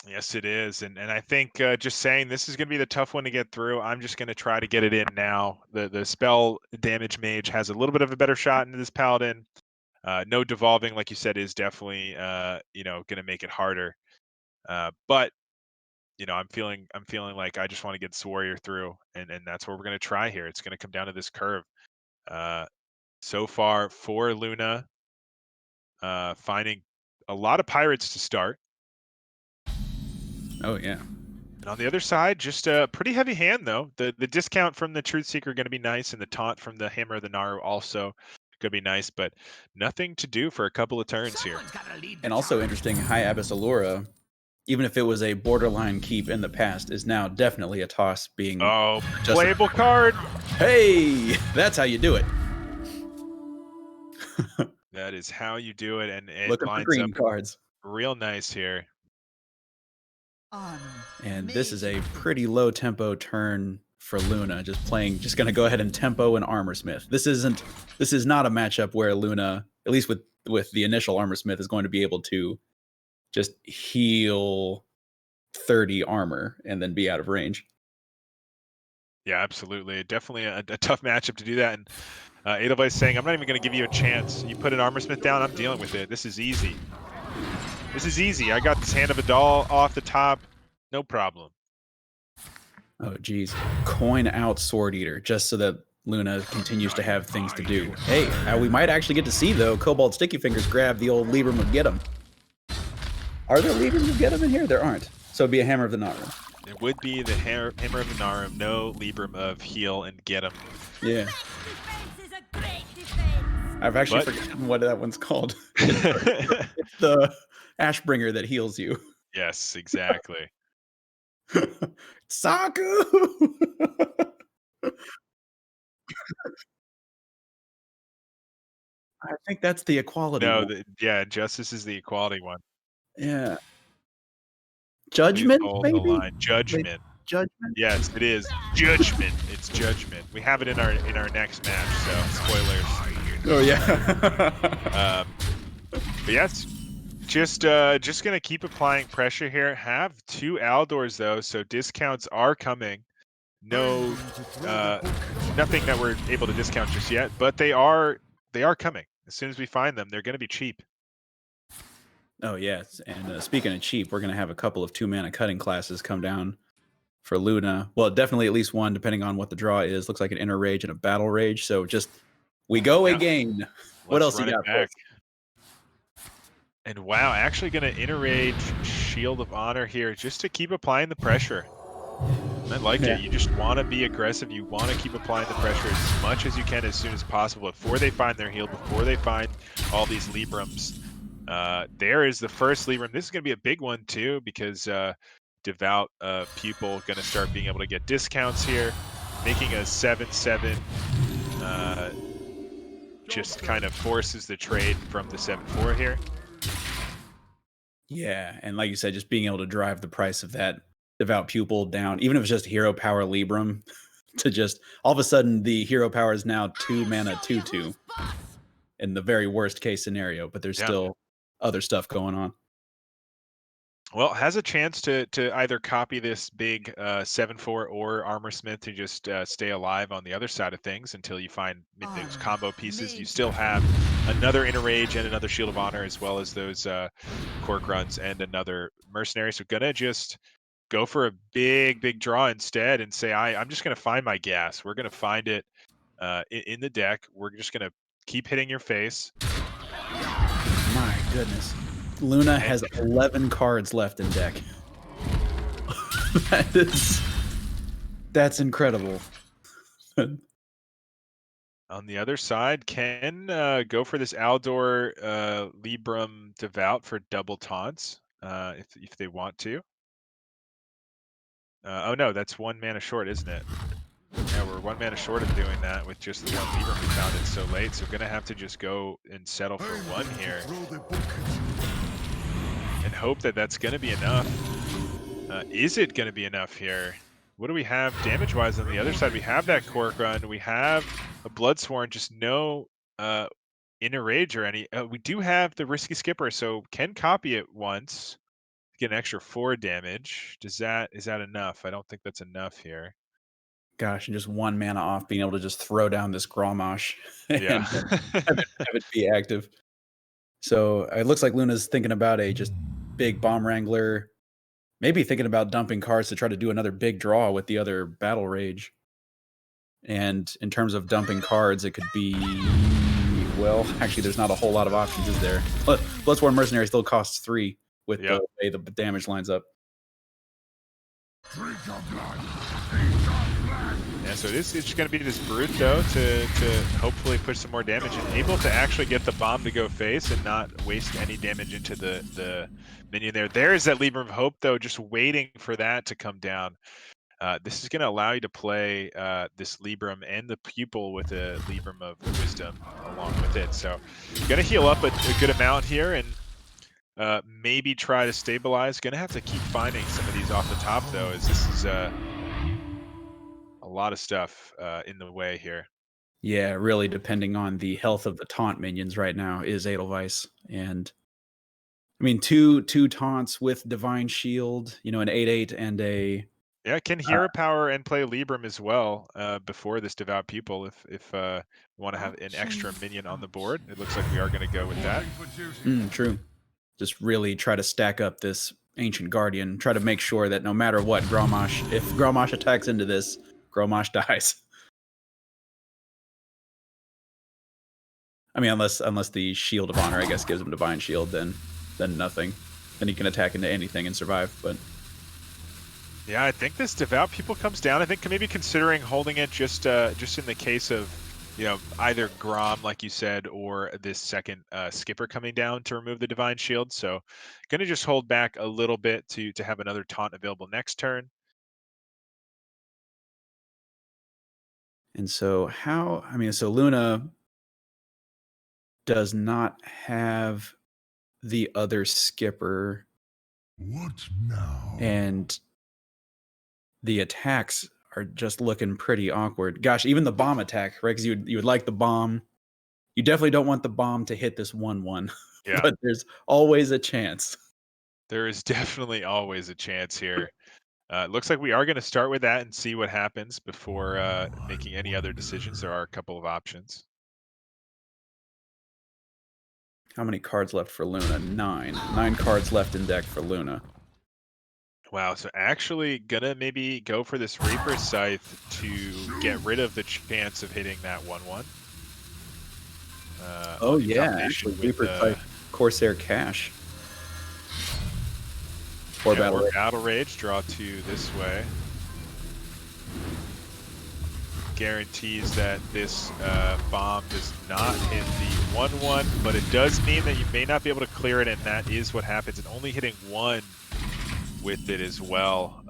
Yes, it is. And I think just saying this is going to be the tough one to get through. I'm just going to try to get it in now. The spell damage mage has a little bit of a better shot into this Paladin. No devolving, like you said, is definitely going to make it harder. But I'm feeling like I just want to get this Warrior through, and that's what we're going to try here. It's going to come down to this curve. So far for Luna, finding a lot of pirates to start. Oh yeah. And on the other side, just a pretty heavy hand though. The discount from the Truth Seeker going to be nice, and the taunt from the Hammer of the Naru also going to be nice, but nothing to do for a couple of turns here. And also interesting, High Abyss Allura, even if it was a borderline keep in the past, is now definitely a toss being playable card. Hey, that's how you do it. That is how you do it, and it Looking for lines green up cards. real nice here. And this is a pretty low tempo turn for Luna, just going to go ahead and tempo an Armorsmith. This is not a matchup where Luna, at least with the initial Armorsmith, is going to be able to just heal 30 armor and then be out of range. Yeah, absolutely. Definitely a tough matchup to do that. And Edelweiss saying, I'm not even going to give you a chance. You put an Armorsmith down, I'm dealing with it. This is easy. This is easy. I got this Hand of a Doll off the top. No problem. Oh, geez. Coin out Sword Eater, just so that Luna continues to have things to do. Hey, we might actually get to see, though, Cobalt Sticky Fingers grab the old Libram of Get 'em. Are there Librams of Get 'em in here? There aren't. So it'd be a Hammer of the Naru. It would be the Hammer of the Naru, no Libram of Heal and Get 'em. Yeah. I've actually forgotten what that one's called. It's the Ashbringer that heals you. Yes, exactly. Saku! I think that's the equality No, one. Justice is the equality one. Yeah. Judgment, Hold maybe? the line. Judgment. Judgment? Yes, it is. Judgment. It's Judgment. We have it in our next match, so spoilers. Oh, yeah. But yes, just gonna keep applying pressure here. Have 2 Aldors though, so discounts are coming. No, nothing that we're able to discount just yet, but they are coming. As soon as we find them, they're gonna be cheap. Oh, yes. And speaking of cheap, we're going to have a couple of 2-mana cutting classes come down for Luna. Well, definitely at least one, depending on what the draw is. Looks like an Inner Rage and a Battle Rage. So just, we go again. What else you got for us? And wow, actually going to Inner Rage Shield of Honor here just to keep applying the pressure. I like it. You just want to be aggressive. You want to keep applying the pressure as much as you can as soon as possible before they find their heal, before they find all these Librams. There is the first Libram. This is going to be a big one too, because Devout Pupil going to start being able to get discounts here, making a 7/7. Just kind of forces the trade from the 7/4 here. Yeah, and like you said, just being able to drive the price of that Devout Pupil down, even if it's just Hero Power Libram, to just all of a sudden the Hero Power is now 2-mana 2/2 in the very worst case scenario, but there's still other stuff going on. Well, has a chance to either copy this big 7/4 or Armor Smith to just stay alive on the other side of things until you find those combo pieces. You still have another Inner Rage and another Shield of Honor, as well as those Cork Runs and another Mercenary. So gonna just go for a big draw instead and say, I'm just gonna find my gas. We're gonna find it in the deck. We're just gonna keep hitting your face. My goodness. Luna has 11 cards left in deck. That's incredible. On the other side, can go for this Aldor Libram Devout for double taunts if they want to. Oh no, that's 1 mana short, isn't it? Yeah, we're 1 mana short of doing that with just the one Libram we found it so late. So gonna have to just go and settle for 1 here and hope that that's gonna be enough. Is it gonna be enough here? What do we have damage-wise on the other side? We have that Cork Run. We have a Bloodsworn, just no Inner Rage or any. We do have the Risky Skipper, so can copy it once. Get an extra 4 damage. Is that enough? I don't think that's enough here. Gosh, and just 1 mana off being able to just throw down this Grommash and Yeah. have it be active. So it looks like Luna's thinking about a just big Bomb Wrangler. Maybe thinking about dumping cards to try to do another big draw with the other Battle Rage. And in terms of dumping cards, it could be, well, actually, there's not a whole lot of options, is there? Bloodsworn Mercenary still costs 3 with the way the damage lines up. Yeah, so it's just going to be this Brute, though, to hopefully push some more damage and able to actually get the bomb to go face and not waste any damage into the minion there. There's that Libram of Hope, though, just waiting for that to come down. This is going to allow you to play this Libram and the Pupil with a Libram of Wisdom along with it. So you're going to heal up a good amount here and maybe try to stabilize. Going to have to keep finding some of these off the top, though, as this is a lot of stuff in the way here. Yeah, really depending on the health of the taunt minions right now is Edelweiss. And I mean, two taunts with Divine Shield, an 8/8 and a... Yeah, can Hero Power and play Libram as well before this Devout Pupil if we want to have an extra minion on the board. It looks like we are going to go with that. True. Just really try to stack up this Ancient Guardian. Try to make sure that no matter what, Grommash, if Grommash attacks into this, Grommash dies. I mean, unless the Shield of Honor, I guess, gives him Divine Shield, then nothing. Then he can attack into anything and survive, but... Yeah, I think this Devout Pupil comes down. I think maybe considering holding it just in the case of, either Grom, like you said, or this second Skipper coming down to remove the Divine Shield. So going to just hold back a little bit to have another taunt available next turn. And so so Luna does not have the other Skipper. What now? And the attacks are just looking pretty awkward. Gosh, even the bomb attack, right? Because you would like the bomb. You definitely don't want the bomb to hit this 1/1. Yeah. But there's always a chance. There is definitely always a chance here. It looks like we are going to start with that and see what happens before making any other decisions. There are a couple of options. How many cards left for Luna? 9. 9 cards left in deck for Luna. Wow, so actually gonna maybe go for this Reaper Scythe to get rid of the chance of hitting that 1/1. Oh yeah, actually Reaper Scythe, Corsair Cash. Or Battle Rage, draw 2 this way. Guarantees that this bomb does not hit the 1/1, but it does mean that you may not be able to clear it, and that is what happens. And only hitting 1 with it as well,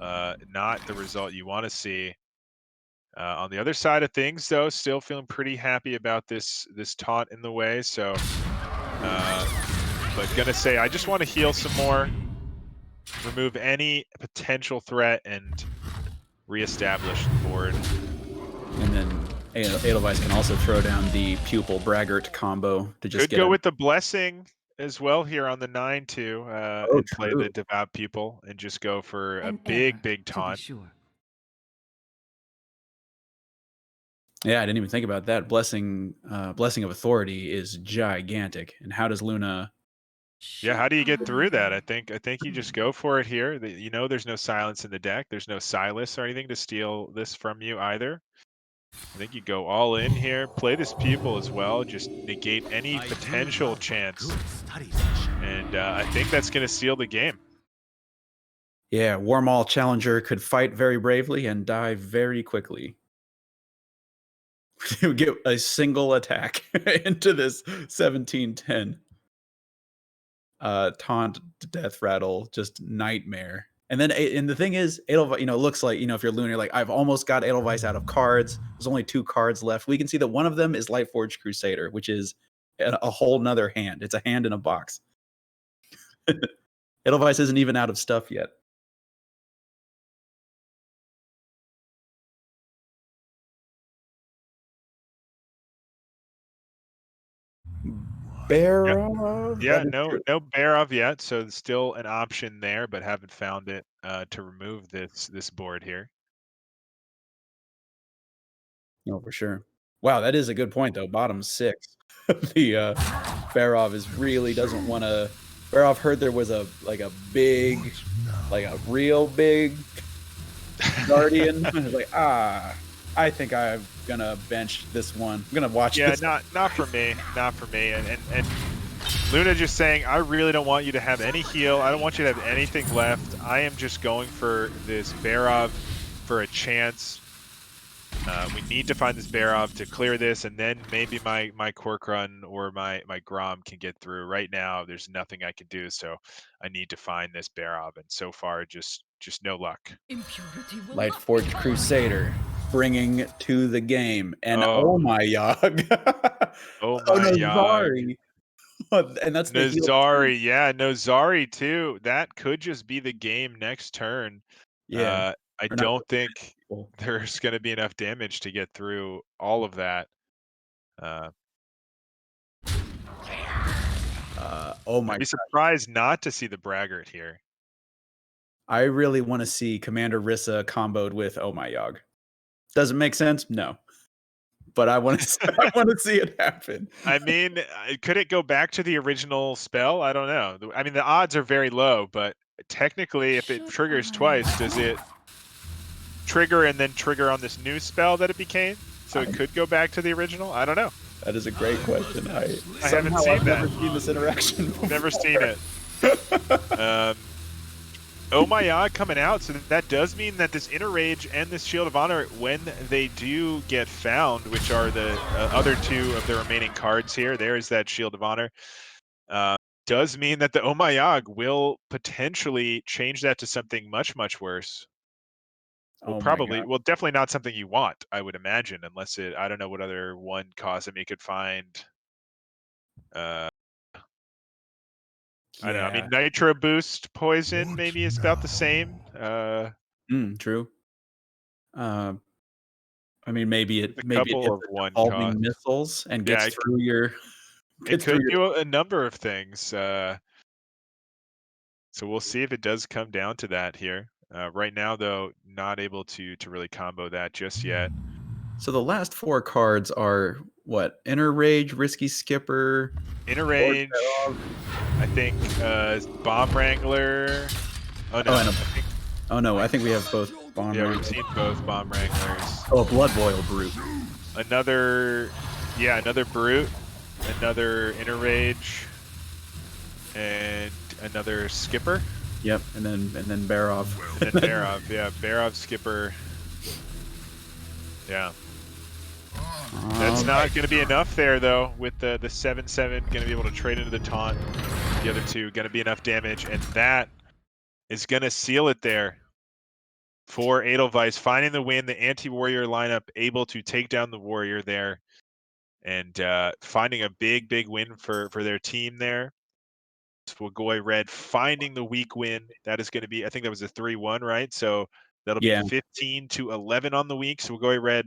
not the result you want to see. On the other side of things, though, still feeling pretty happy about this taunt in the way. So, but gonna say I just want to heal some more, remove any potential threat, and reestablish the board. And then Edelweiss can also throw down the Pupil Braggart combo to just Could go with the Blessing as well here on the 9-2 Oh, and play the true. devout pupil and just go for a An big, error, big to be taunt. sure. Yeah, I didn't even think about that. Blessing of Authority is gigantic. And how does Luna? Yeah, how do you get through that? I I- think you just go for it here. You know, there's no silence in the deck. There's no Silas or anything to steal this from you either. I think you go all in here, play this pupil as well, just negate any potential chance. And I think that's going to seal the game. Yeah, Warmaul Challenger could fight very bravely and die very quickly. To get a single attack into this 1710. Taunt, death rattle, just nightmare. And then, and the thing is, Edelweiss, looks like, if you're Luna, you're like, I've almost got Edelweiss out of cards. There's only 2 cards left. We can see that one of them is Lightforged Crusader, which is a whole nother hand. It's a hand in a box. Edelweiss isn't even out of stuff yet. Barov? Yeah, That is no true. Barov yet, so still an option there, but haven't found it to remove this board here. No, for sure. Wow, that is a good point though. Bottom 6. The Barov really doesn't want to. Barov heard there was a big, like a real big guardian. Like, I think I'm gonna bench this one. I'm gonna watch Yeah, this. not for me, not for me. And Luna just saying, I really don't want you to have any heal. I don't want you to have anything left. I am just going for this Barov for a chance. We need to find this Barov to clear this, and then maybe my Cork Run or my Grom can get through. Right now, there's nothing I can do, so I need to find this Barov, and so far, just no luck. Lightforged Crusader bringing to the game, and Oh. my Yogg. Oh Oh my no, Yogg. Zari. And that's the heal. Nozari, yeah, Nozari too. That could just be the game next turn. Yeah. I Or not. don't think there's going to be enough damage to get through all of that. Oh my I'd be surprised not to see the Braggart here. I really want to see Commander Rissa comboed with Oh My Yogg. Does it make sense? No. But I want to see it happen. I mean, could it go back to the original spell? I don't know. I mean, the odds are very low, but technically, if it triggers twice, does it trigger and then trigger on this new spell that it became? So it could go back to the original? I don't know. That is a great question. I haven't seen I've that. never seen this interaction before. Never seen it. Oh my God, coming out, so that does mean that this Inner Rage and this Shield of Honor, when they do get found, which are the other 2 of the remaining cards here, there is that Shield of Honor, does mean that the Oh my Yogg will potentially change that to something much, much worse. Well, well, definitely not something you want, I would imagine, unless I don't know what other one cost. I mean, you could find, I don't know. I mean, Nitro Boost Poison maybe is about the same. True. I mean, maybe it hits of the one devolving cost. missiles and Yeah, gets through your. It could do a number of things. So we'll see if it does come down to that here. Right now, though, not able to really combo that just yet. So the last 4 cards are what? Inner Rage, Risky Skipper, Inner Rage. I think Bomb Wrangler. Oh no. I think we have both Bomb Yeah, Wranglers. we've seen both Bomb Wranglers. Oh, Blood Boil Brute. Another Brute, another Inner Rage, and another Skipper. Yep, and then Barov. And then Barov, yeah, Barov, Skipper. Yeah. That's not going to be enough there, though, with the 7/7 going to be able to trade into the taunt. The other 2 going to be enough damage, and that is going to seal it there for Edelweiss, finding the win, the anti-warrior lineup able to take down the warrior there, and finding a big win for their team there. Swagoi Red finding the weak win. That is going to be, I think that was a 3-1, right? So that'll be 15-11 on the week. Swagoi Red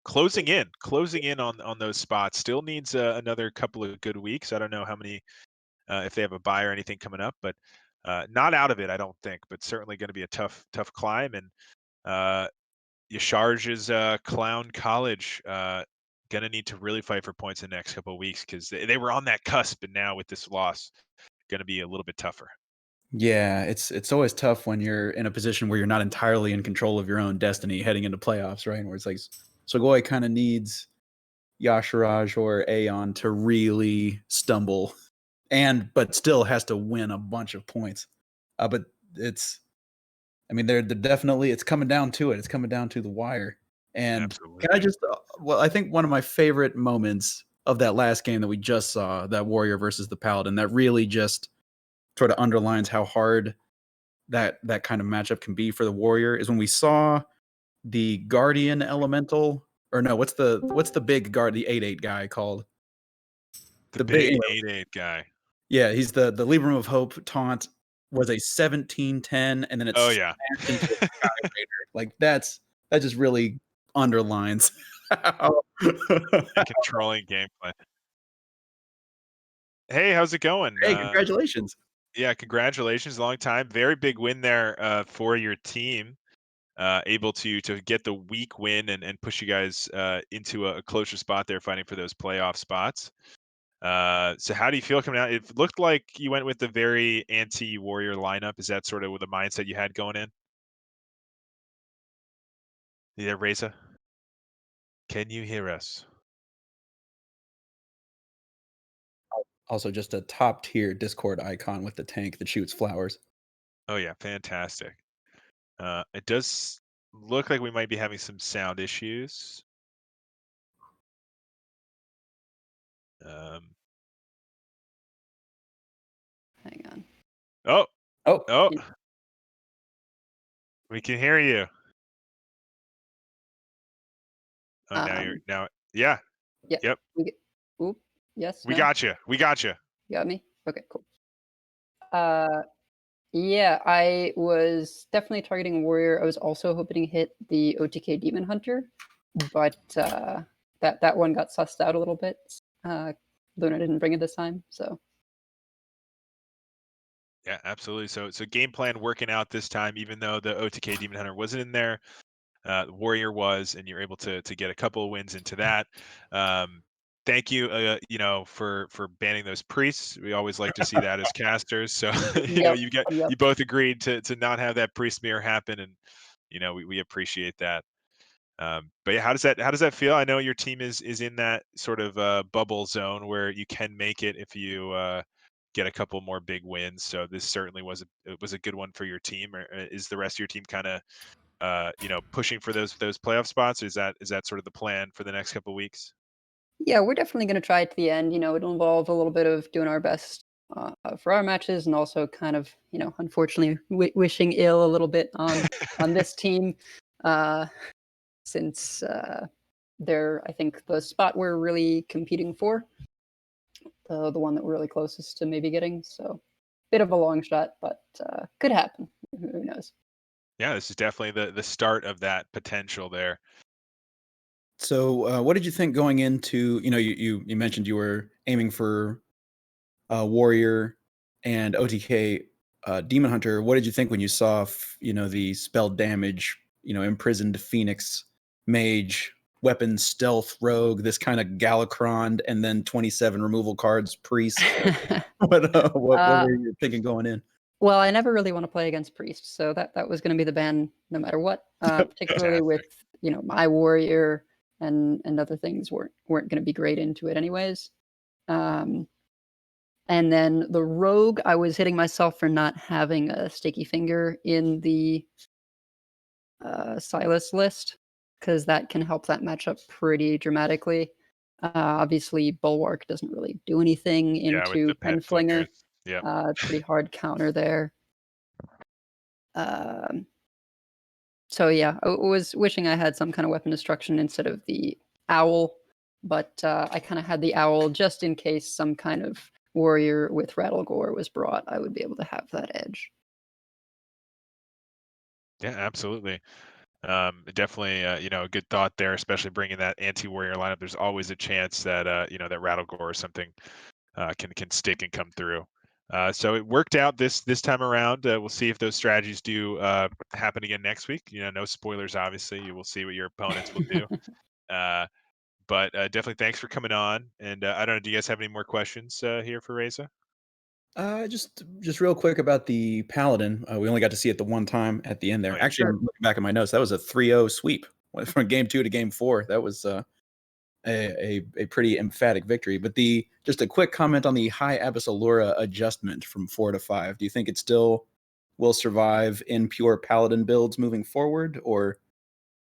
closing in on those spots. Still needs another couple of good weeks. I don't know how many if they have a bye or anything coming up. But not out of it, I don't think. But certainly going to be a tough climb. And Yasharj's Clown College gonna need to really fight for points in the next couple of weeks because they were on that cusp, and now with this loss, gonna be a little bit tougher. Yeah, it's always tough when you're in a position where you're not entirely in control of your own destiny heading into playoffs, right? Where it's like Swagoi kind of needs Yasharaj or Aeon to really stumble but still has to win a bunch of points. But it's I mean they're definitely it's coming down to it. It's coming down to the wire. And can I Absolutely. just well, I think one of my favorite moments of that last game that we just saw, that Warrior versus the Paladin, that really just sort of underlines how hard that kind of matchup can be for the Warrior, is when we saw the Guardian Elemental, or no, what's the big guard, the 8/8 guy called? The The big big anyway, 8/8 guy. yeah, he's the Libram of Hope taunt was a 17-10, and then it Oh yeah. smashed into a Sky Raider. Like that just really underlines how And controlling gameplay. Hey, how's it going? Hey, congratulations. Yeah, congratulations. Long time. Very big win there for your team. Able to get the week win and push you guys into a closer spot there, fighting for those playoff spots. So how do you feel coming out? It looked like you went with the very anti-warrior lineup. Is that sort of the mindset you had going in? Yeah, Reza, can you hear us? Also, just a top tier Discord icon with the tank that shoots flowers. Oh yeah, fantastic. It does look like we might be having some sound issues. Um, Hang on. oh, Oh, oh, we can hear you. Oh, now, yeah, Yeah. yep, Oop. Yes. we No. got you. We got you. You got me. Okay. Cool. Yeah, I was definitely targeting warrior. I was also hoping to hit the OTK demon hunter, but that one got sussed out a little bit. Luna didn't bring it this time, so Yeah, absolutely. So game plan working out this time, even though the OTK Demon Hunter wasn't in there. Warrior was, and you're able to get a couple of wins into that. Thank you, for banning those priests. We always like to see that as casters. So yep, yep. you both agreed to not have that priest mirror happen, and we appreciate that. But yeah, how does that feel? I know your team is in that sort of bubble zone where you can make it if you get a couple more big wins. So this certainly was a good one for your team. Or is the rest of your team kind of pushing for those playoff spots? Or is that sort of the plan for the next couple of weeks? Yeah, we're definitely going to try it to the end. It'll involve a little bit of doing our best for our matches, and also kind of, unfortunately, wishing ill a little bit on this team, since they're, I think, the spot we're really competing for, the one that we're really closest to maybe getting. So, bit of a long shot, but could happen. Who knows? Yeah, this is definitely the start of that potential there. so what did you think going into, you mentioned you were aiming for Warrior and OTK Demon Hunter. What did you think when you saw, the spell damage, imprisoned Phoenix Mage, weapon stealth rogue, this kind of Galakron, and then 27 removal cards priest? What were you thinking going in? Well, I never really want to play against priests, so that was going to be the ban no matter what. Particularly with my warrior and other things weren't going to be great into it anyways. And then the rogue, I was hitting myself for not having a sticky finger in the Silas list, because that can help that matchup pretty dramatically. Obviously, Bulwark doesn't really do anything Yeah, with into the pen Penflinger. flingers. Yeah. Pretty hard counter there. So yeah, I was wishing I had some kind of weapon destruction instead of the owl, but I kind of had the owl just in case some kind of warrior with Rattlegore was brought. I would be able to have that edge. Yeah, absolutely. Definitely, a good thought there, especially bringing that anti-warrior lineup. There's always a chance that that Rattlegore or something can stick and come through. So it worked out this time around. We'll see if those strategies do happen again next week. No spoilers, obviously. You will see what your opponents will do. But definitely thanks for coming on. And I don't know, do you guys have any more questions here for Reza? Just real quick about the Paladin. We only got to see it the one time at the end there. Oh, yeah. Actually, I'm looking back at my notes. That was a 3-0 sweep from game 2 to game 4. That was a pretty emphatic victory. But just a quick comment on the high Abyssallura adjustment from 4 to 5. Do you think it still will survive in pure Paladin builds moving forward, or?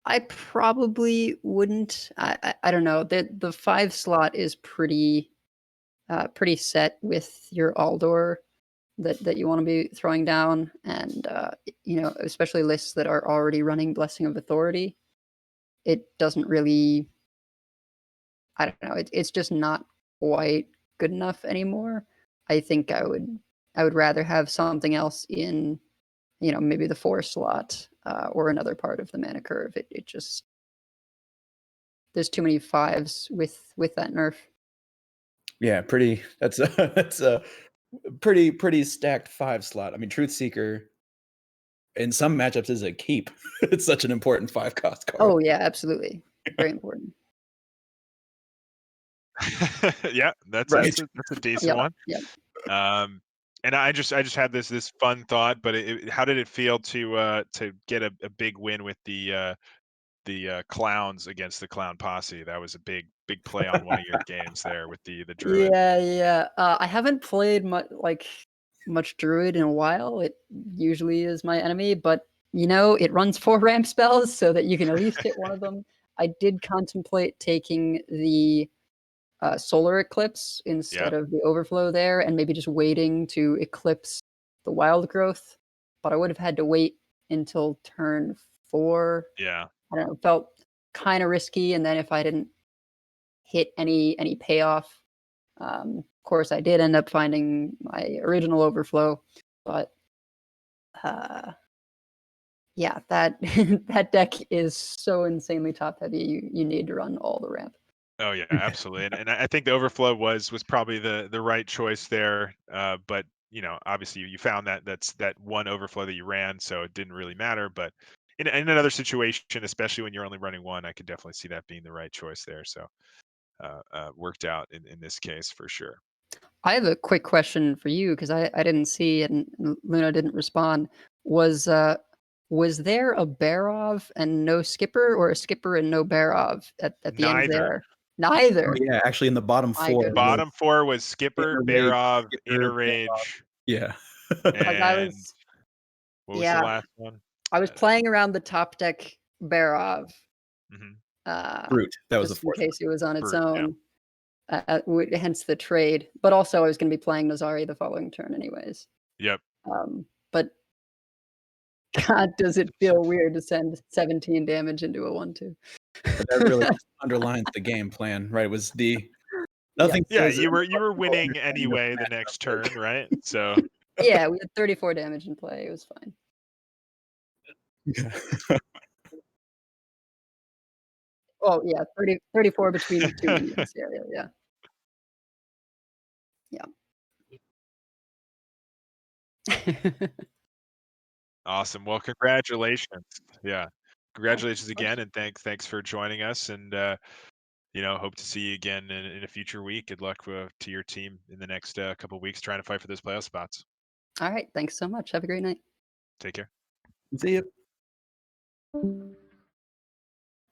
I probably wouldn't. I don't know. The 5 slot is pretty set with your Aldor that you want to be throwing down, and especially lists that are already running Blessing of Authority. It doesn't really. I don't know. It's just not quite good enough anymore. I think I would rather have something else in, maybe the 4 slot or another part of the mana curve. It just there's too many 5s with that nerf. Yeah, that's a pretty stacked 5 slot. I mean, Truthseeker in some matchups is a keep. It's such an important 5 cost card. Oh yeah, absolutely. Very important. Yeah, that's Right. that's a decent one. Yep. And I just had this fun thought, but how did it feel to get a big win with the clowns against the clown posse? That was a big play on one of your games there with the druid. Yeah. I haven't played much druid in a while. It usually is my enemy, but it runs 4 ramp spells so that you can at least hit one of them. I did contemplate taking the solar eclipse instead of the overflow there, and maybe just waiting to eclipse the wild growth, but I would have had to wait until turn 4. Yeah. I don't know, felt kind of risky, and then if I didn't hit any payoff, of course I did end up finding my original overflow, but yeah, that that deck is so insanely top heavy. You need to run all the ramp. Oh yeah, absolutely. And I think the overflow was probably the right choice there. But obviously you found that's that one overflow that you ran, so it didn't really matter. But in another situation, especially when you're only running one, I could definitely see that being the right choice there. So worked out in this case for sure. I have a quick question for you because I didn't see and Luna didn't respond. Was there a Barov and no Skipper, or a Skipper and no Barov at the end there? Neither. Oh, yeah, actually in the bottom 4. Bottom 4 was Skipper, Barov, Inner Rage. Yeah. And what was the last one? I was playing around the top deck Barov. Brute. That was the just 4th. in case it was on its Brute, own. Hence the trade. But also I was going to be playing Nazari the following turn anyways. Yep. But God, does it feel weird to send 17 damage into a 1/2? But that really underlines the game plan, right? It was nothing. Yeah, you were winning anyway the next turn, right? So yeah, we had 34 damage in play. It was fine. Oh yeah, 34 between the 2 units. Yeah. awesome. Well, congratulations. Yeah. Congratulations again, and thanks for joining us, and hope to see you again in a future week. Good luck to your team in the next couple of weeks trying to fight for those playoff spots. All right, thanks so much. Have a great night. Take care. See you. All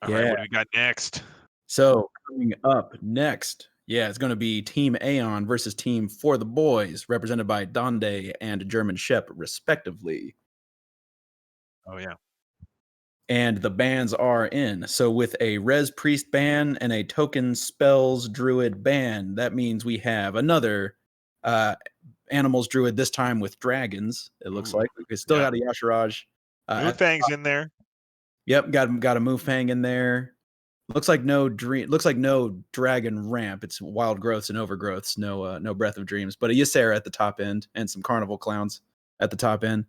right, what do we got next? So coming up next, it's going to be Team Aeon versus Team For the Boys, represented by Donde and German Shep, respectively. Oh yeah. And the bans are in. So with a Res Priest ban and a Token Spells Druid ban, that means we have another Animals Druid, this time with dragons, it looks like. We still got a Yasharaj. Mufang's in there. Yep, got a Mufang in there. Looks like no dragon ramp. It's wild growths and overgrowths, no breath of dreams, but a Ysera at the top end and some carnival clowns at the top end.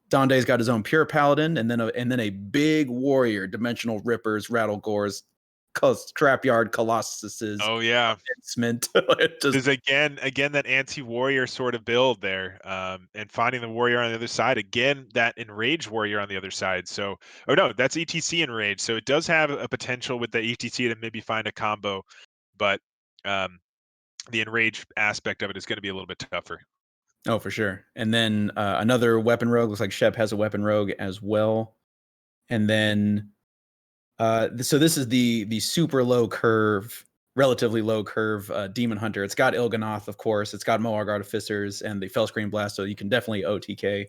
Donde's got his own pure paladin and then a big warrior, dimensional rippers, rattle gores, Scrapyard Colossuses. Oh yeah, Mint. there's again that anti-warrior sort of build there, and finding the warrior on the other side again, that enraged warrior on the other side. So, oh no, that's ETC enraged. So it does have a potential with the ETC to maybe find a combo, but the enraged aspect of it is going to be a little bit tougher. Oh, for sure. And then another weapon rogue. Looks like Shep has a weapon rogue as well. And then, so this is the super low curve, relatively low curve Demon Hunter. It's got Il'gynoth, of course. It's got Moarg Artificers and the Fellscream Blast. So you can definitely OTK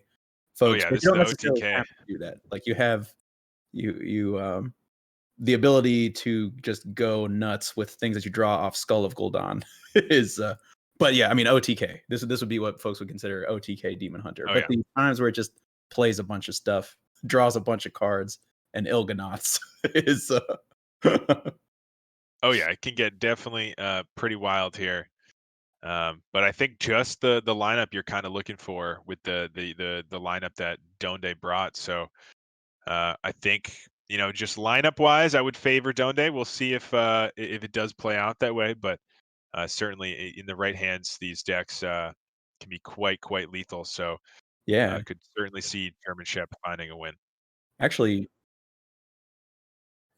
folks. Yeah, but this you don't is the necessarily OTK. have to do that. Like you have the ability to just go nuts with things that you draw off Skull of Gul'dan is. But yeah, I mean OTK. This would be what folks would consider OTK Demon Hunter. Oh, but yeah. the times where it just plays a bunch of stuff, draws a bunch of cards, and Il'gynoths is. Oh yeah, it can get definitely pretty wild here. But I think just the lineup you're kind of looking for with the lineup that Donde brought. So I think, just lineup wise, I would favor Donde. We'll see if it does play out that way. But certainly in the right hands, these decks can be quite lethal. So Yeah, could certainly see German Shep finding a win. actually,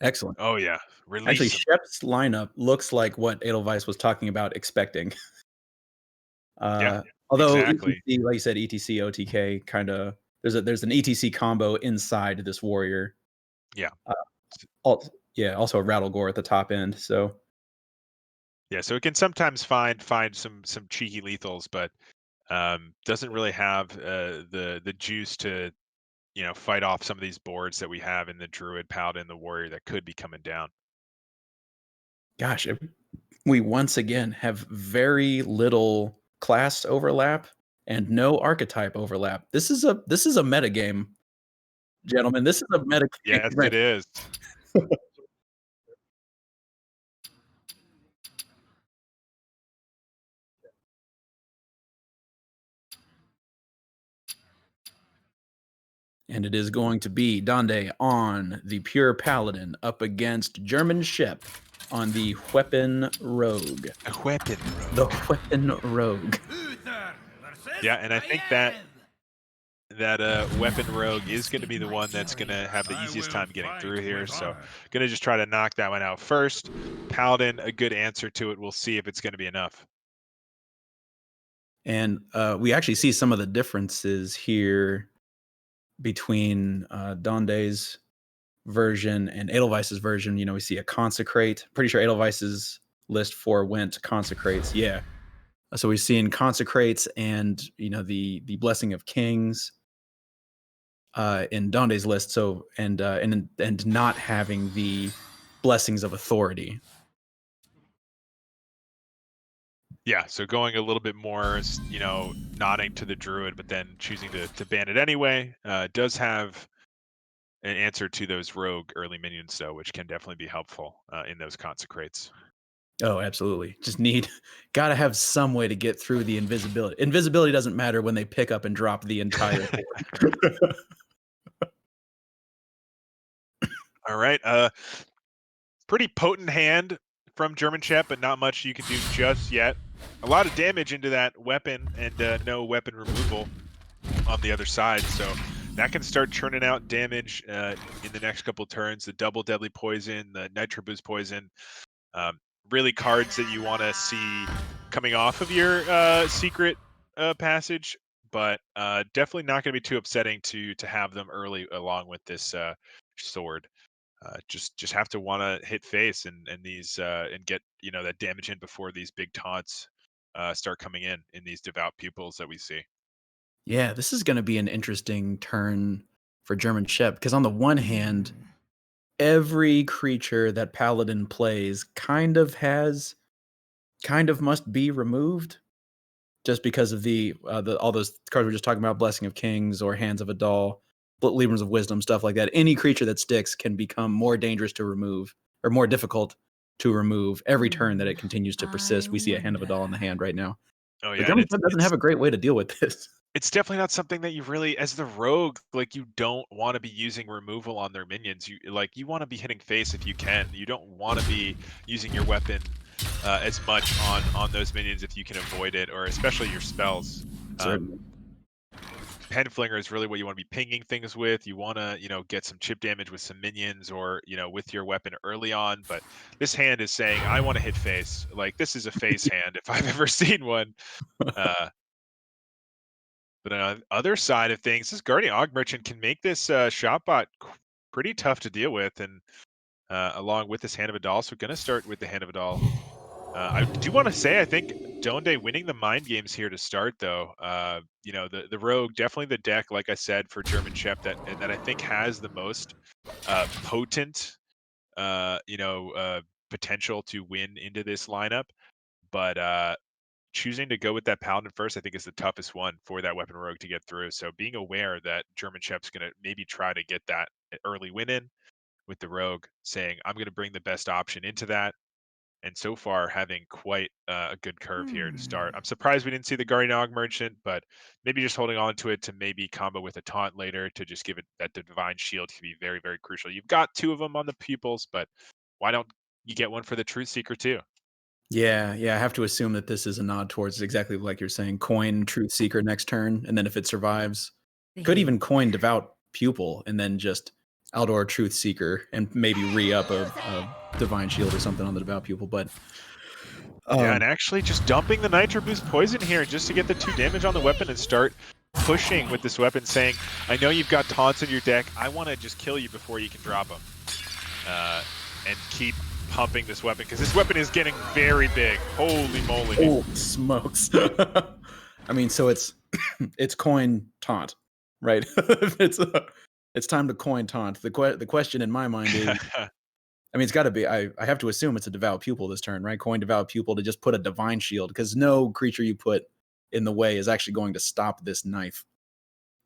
excellent. Oh yeah, Actually, release 'em. Shep's lineup looks like what Edelweiss was talking about expecting. Yeah, Although exactly. ETC, like you said, ETC OTK kind of there's an ETC combo inside this warrior. Yeah. Also a Rattle Gore at the top end. So Yeah, so it can sometimes find some cheeky lethals, but doesn't really have the juice to fight off some of these boards that we have in the Druid, Paladin, the Warrior that could be coming down. gosh, we once again have very little class overlap and no archetype overlap. This is a meta game, gentlemen. This is a meta game. Yes, Right. it is. And it is going to be Donde on the Pure Paladin up against German Shep on the Weapon Rogue. A weapon, The Weapon Rogue. Yeah, and I think that weapon rogue is going to be the one that's going to have the easiest time getting through here. So going to just try to knock that one out first. Paladin, a good answer to it. We'll see if it's going to be enough. And we actually see some of the differences here between Donde's version and Edelweiss's version. We see a Consecrate. Pretty sure Edelweiss's list went Consecrates. Yeah. So we're seeing Consecrates and the Blessing of Kings in Donde's list. So and not having the Blessings of Authority. Yeah, so going a little bit more, nodding to the Druid, but then choosing to ban it anyway. Does have an answer to those rogue early minions, though, which can definitely be helpful in those Consecrates. Oh, absolutely. Just gotta have some way to get through the invisibility. Invisibility doesn't matter when they pick up and drop the entire board. All right. Pretty potent hand from German Shep, but not much you can do just yet. A lot of damage into that weapon and no weapon removal on the other side. So that can start churning out damage in the next couple of turns. The double deadly poison, the nitro boost poison. Really cards that you want to see coming off of your secret passage, but definitely not going to be too upsetting to have them early along with this sword. Just have to want to hit face and these and get that damage in before these big taunts start coming in these devout pupils that we see. Yeah, this is going to be an interesting turn for German Shep because on the one hand, every creature that Paladin plays kind of must be removed just because of all those cards we're just talking about, Blessing of Kings or Hands of Adal, Librams of Wisdom, stuff like that. Any creature that sticks can become more dangerous to remove or more difficult to remove every turn that it continues to persist. We see a Hand of Adal in the hand right now. Oh But yeah, German Shep doesn't have a great way to deal with this. it's definitely not something that you really, as the rogue, like you don't want to be using removal on their minions. You want to be hitting face if you can. You don't want to be using your weapon as much on those minions if you can avoid it, or especially your spells. Certainly. Penflinger is really what you want to be pinging things with. You want to, get some chip damage with some minions or, with your weapon early on. But this hand is saying, I want to hit face. Like, this is a face hand if I've ever seen one. Uh, but on the other side of things, this Guardian Og Merchant can make this Shotbot pretty tough to deal with. And along with this Hand of Adal. So going to start with the Hand of Adal. I do want to say, I think Donde winning the mind games here to start, though. The Rogue, definitely the deck, like I said, for German Shep that I think has the most potent, potential to win into this lineup. But choosing to go with that Paladin first, I think, is the toughest one for that Weapon Rogue to get through. So being aware that German Shep's going to maybe try to get that early win in with the Rogue, saying, I'm going to bring the best option into that. And so far, having quite a good curve here to start. I'm surprised we didn't see the Guardian Og Merchant, but maybe just holding on to it to maybe combo with a taunt later to just give it that the Divine Shield can be very, very crucial. You've got 2 of them on the pupils, but why don't you get one for the Truth Seeker too? Yeah, I have to assume that this is a nod towards exactly like you're saying, coin Truth Seeker next turn, and then if it survives, could even coin Devout Pupil and then just Aldor Truth Seeker and maybe re-up a Divine Shield or something on the Devout Pupil. But Yeah, and actually just dumping the Nitro Boost Poison here just to get the 2 damage on the weapon and start pushing with this weapon, saying, I know you've got taunts in your deck. I want to just kill you before you can drop them. And keep pumping this weapon, because this weapon is getting very big. Holy moly. Oh, smokes. I mean, so it's coin taunt, right? It's time to coin taunt. The question in my mind is, I mean, it's got to be, I have to assume it's a Devout Pupil this turn, right? Coin Devout Pupil to just put a Divine Shield, because no creature you put in the way is actually going to stop this knife.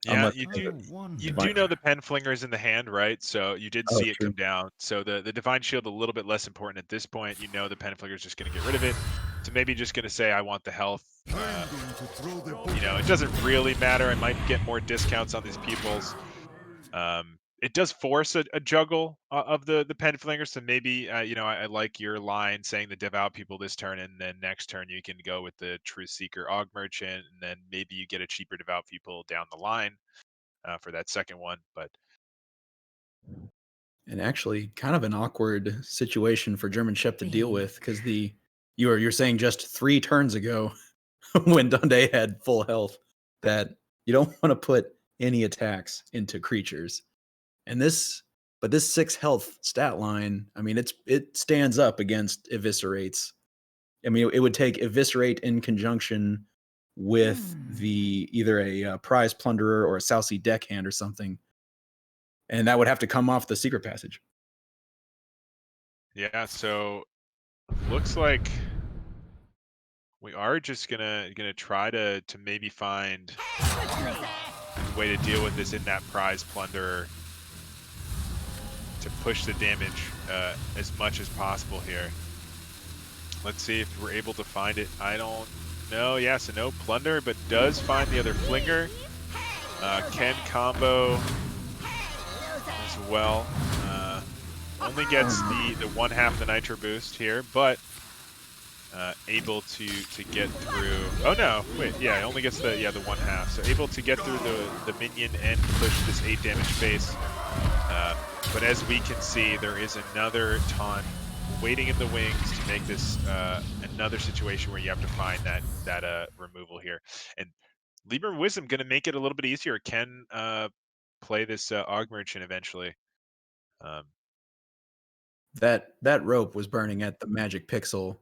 Yeah, Unless you they- do know the Penflinger is in the hand, right? So you did Oh, see it true. come down. So the Divine Shield a little bit less important at this point. You know the Penflinger is just going to get rid of it. So maybe just going to say, I want the health. It doesn't really matter. I might get more discounts on these peoples. It does force a juggle of the Penflinger. So maybe, I like your line saying the Devout People this turn, and then next turn you can go with the Truth Seeker Og Merchant, and then maybe you get a cheaper Devout People down the line for that second one. But And actually, kind of an awkward situation for German Shep to deal with, because you're saying just 3 turns ago, when Donde had full health, that you don't want to put any attacks into creatures. And this 6 health stat line, I mean, it stands up against eviscerates. I mean, it would take eviscerate in conjunction with the either a prize plunderer or a Southsea deckhand or something, and that would have to come off the secret passage. yeah, so looks like we are just gonna try to maybe find a way to deal with this in that prize plunderer to push the damage as much as possible here. Let's see if we're able to find it. I don't know. Yeah, so no plunder, but does find the other flinger. Can combo as well. Only gets the 1/2 the nitro boost here, but able to get through. Oh no, wait, yeah, only gets the 1/2. So able to get through the minion and push this 8 damage face. But as we can see, there is another taunt waiting in the wings to make this another situation where you have to find that removal here. And Libra Wisdom going to make it a little bit easier. Can play this Og Merchant eventually. That rope was burning at the magic pixel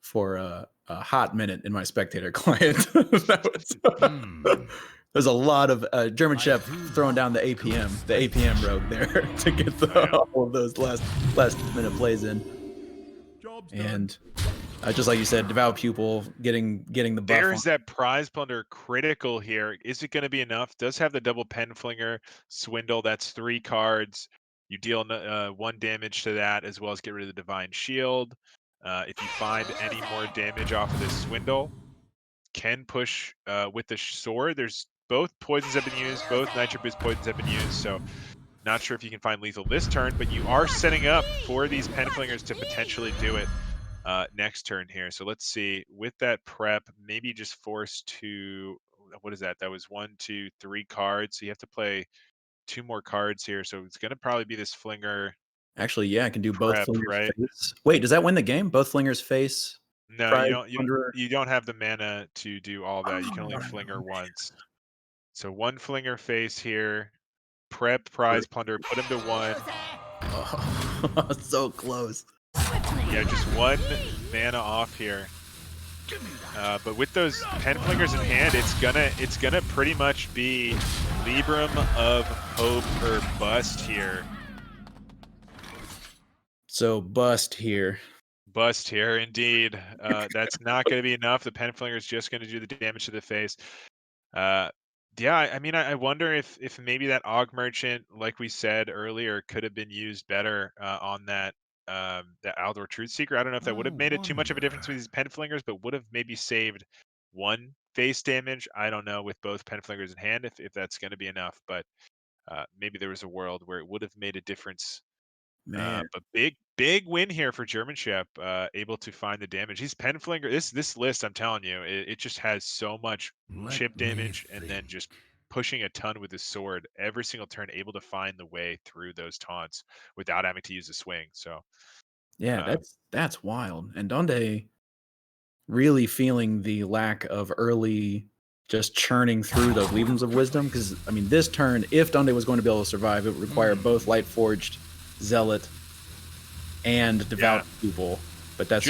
for a hot minute in my spectator client. There's a lot of German Chef throwing down the APM rogue there to get all of those last minute plays in. And just like you said, Devout Pupil getting the buff. There's that prize plunder critical here. Is it going to be enough? Does have the double Penflinger Swindle. That's 3 cards. You deal 1 damage to that, as well as get rid of the Divine Shield. If you find any more damage off of this Swindle, can push with the sword. There's both poisons have been used, both Nitro Boost poisons have been used, so not sure if you can find lethal this turn, but you are setting up for these Penflingers to potentially do it next turn here. So let's see, with that prep, maybe just force to, what is that? That was 1, 2, 3 cards. So you have to play 2 more cards here. So it's going to probably be this Flinger Actually, yeah, I can do both prep, Flingers right? face. Wait, does that win the game? Both Flingers face? No, Prize Plunderer? you don't have the mana to do all that. You can only Oh, Flinger once. So 1 Flinger face here. Prep Prize Plunder, put him to 1. Oh, so close. Yeah, just 1 mana off here. But with those Penflingers in hand, it's gonna pretty much be Libram of Hope or bust here. So bust here. Bust here, indeed. That's not going to be enough. The Penflinger is just going to do the damage to the face. Yeah, I mean, I wonder if maybe that Og Merchant, like we said earlier, could have been used better on that Aldor Truth Seeker. I don't know if that would have made it too much of a difference with these Penflingers, but would have maybe saved 1 face damage. I don't know with both Penflingers in hand if that's going to be enough, but maybe there was a world where it would have made a difference. Man. But big win here for German Shep, able to find the damage. He's Penflinger. This list, I'm telling you, it just has so much Let chip me damage and then think. just pushing a ton with his sword every single turn, able to find the way through those taunts without having to use a swing. So Yeah, uh, that's wild. And Donde really feeling the lack of early just churning through those Legions of Wisdom. Because, I mean, this turn, if Donde was going to be able to survive, it would require both Lightforged, Zealot, and Devout Pupil. But that's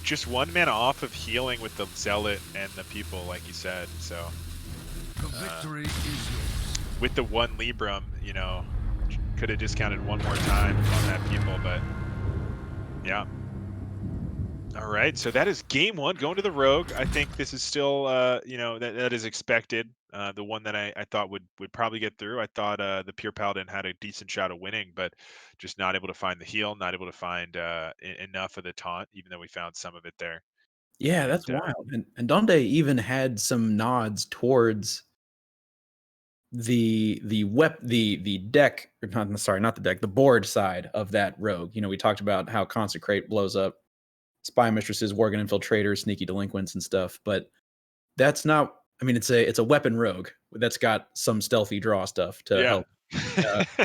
just 1 mana off of healing with the Zealot and the people, like you said. So The victory is yours. with the 1 Libram, you know, could have discounted 1 more time on that people, but yeah. All right, so that is game 1 going to the Rogue. I think this is still, you know, that is expected. The one that I thought would probably get through. I thought the Pure Paladin had a decent shot of winning, but just not able to find the heal, not able to find enough of the taunt, even though we found some of it there. yeah, And that's wild. And Donde even had some nods towards the deck, or not, sorry, not the deck, the board side of that rogue. You know, we talked about how Consecrate blows up spy mistresses, Worgen infiltrators, sneaky delinquents, and stuff. But that's not. I mean, it's a weapon rogue that's got some stealthy draw stuff to yeah. help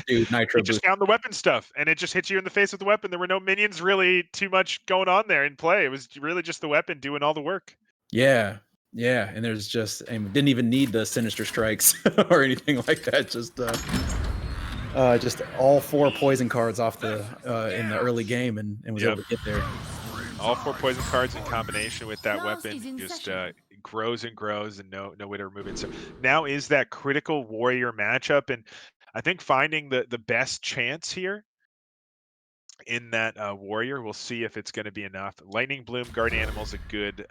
do nitro It just boost. found the weapon stuff, and it just hits you in the face with the weapon. There were no minions really too much going on there in play. It was really just the weapon doing all the work. Yeah, yeah, and there's just and didn't even need the sinister strikes or anything like that. Just all 4 poison cards off the in the early game, and was Yep. able to get there. All 4 poison cards in combination with that Last weapon is in just session. grows and grows, and no way to remove it. So now is that critical warrior matchup, and I think finding the best chance here in that warrior. We'll see if it's going to be enough. Lightning Bloom Guardian Animal's a good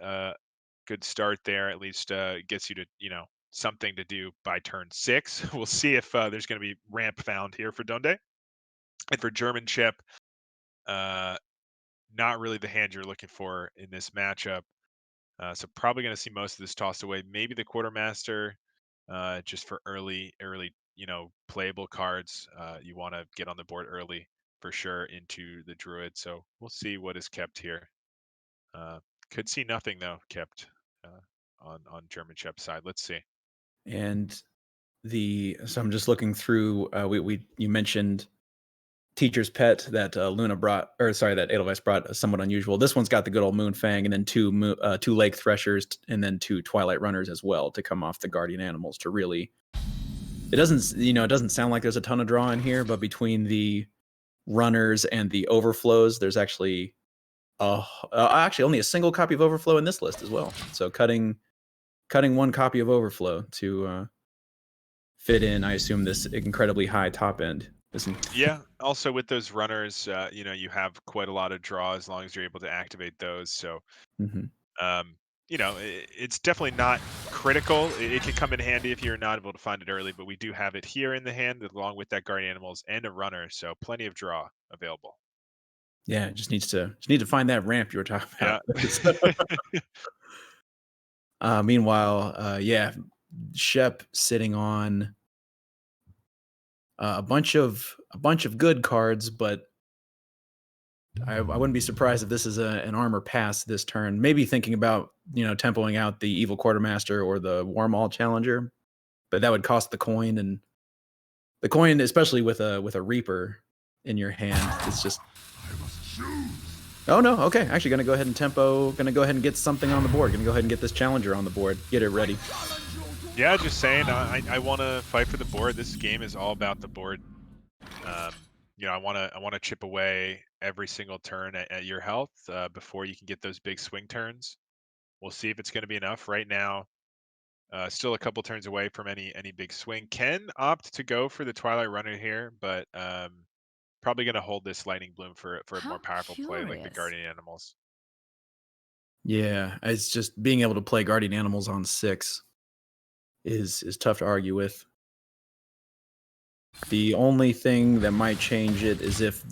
start there. At least gets you to, you know, something to do by turn 6. We'll see if there's going to be ramp found here for Donde. And for German Shep, not really the hand you're looking for in this matchup. So probably going to see most of this tossed away. Maybe the Quartermaster, just for early, you know, playable cards. You want to get on the board early for sure into the Druid. So we'll see what is kept here. Could see nothing though kept on German Shep's side. Let's see. And so I'm just looking through. You mentioned Teacher's Pet that Luna brought, or sorry, that Edelweiss brought, somewhat unusual. This one's got the good old Moonfang, and then two Lake Threshers, and then 2 Twilight Runners as well to come off the Guardian Animals to really. It doesn't sound like there's a ton of draw in here, but between the runners and the overflows, there's actually only a single copy of Overflow in this list as well. So cutting 1 copy of Overflow to fit in, I assume, this incredibly high top end. Yeah. Also with those runners, you know, you have quite a lot of draw as long as you're able to activate those. So, Mhm. you know, it's definitely not critical. It can come in handy if you're not able to find it early, but we do have it here in the hand along with that Guardian Animals and a runner. So plenty of draw available. Yeah, just need to find that ramp you were talking Yeah. about. Meanwhile, yeah, Shep sitting on a bunch of good cards, but I wouldn't be surprised if this is an armor pass this turn. Maybe thinking about tempoing out the Evil Quartermaster or the Warmaul Challenger, but that would cost the coin, and the coin, especially with a Reaper in your hand, it's just. Oh no, okay. Actually, gonna go ahead and tempo. Gonna go ahead and get something on the board. Gonna go ahead and get this Challenger on the board. Get it ready. Yeah, just saying. I want to fight for the board. This game is all about the board. I want to chip away every single turn at your health before you can get those big swing turns. We'll see if it's going to be enough. Right now, still a couple turns away from any big swing. Can opt to go for the Twilight Runner here, but probably going to hold this Lightning Bloom for a more How powerful play like the curious. Guardian Animals. Yeah, it's just being able to play Guardian Animals on 6 is tough to argue with. The only thing that might change it is if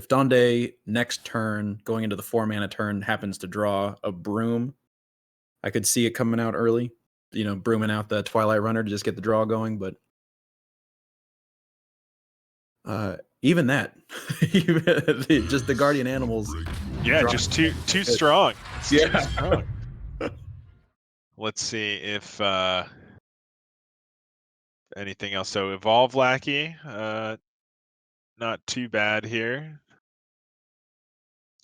Donde next turn, going into the 4-mana turn, happens to draw a Broom. I could see it coming out early, brooming out the Twilight Runner to just get the draw going, but even that, just the Guardian Animals. Yeah, just too strong. It's too Yeah. strong. Let's see if anything else. So Evolve Lackey, not too bad here.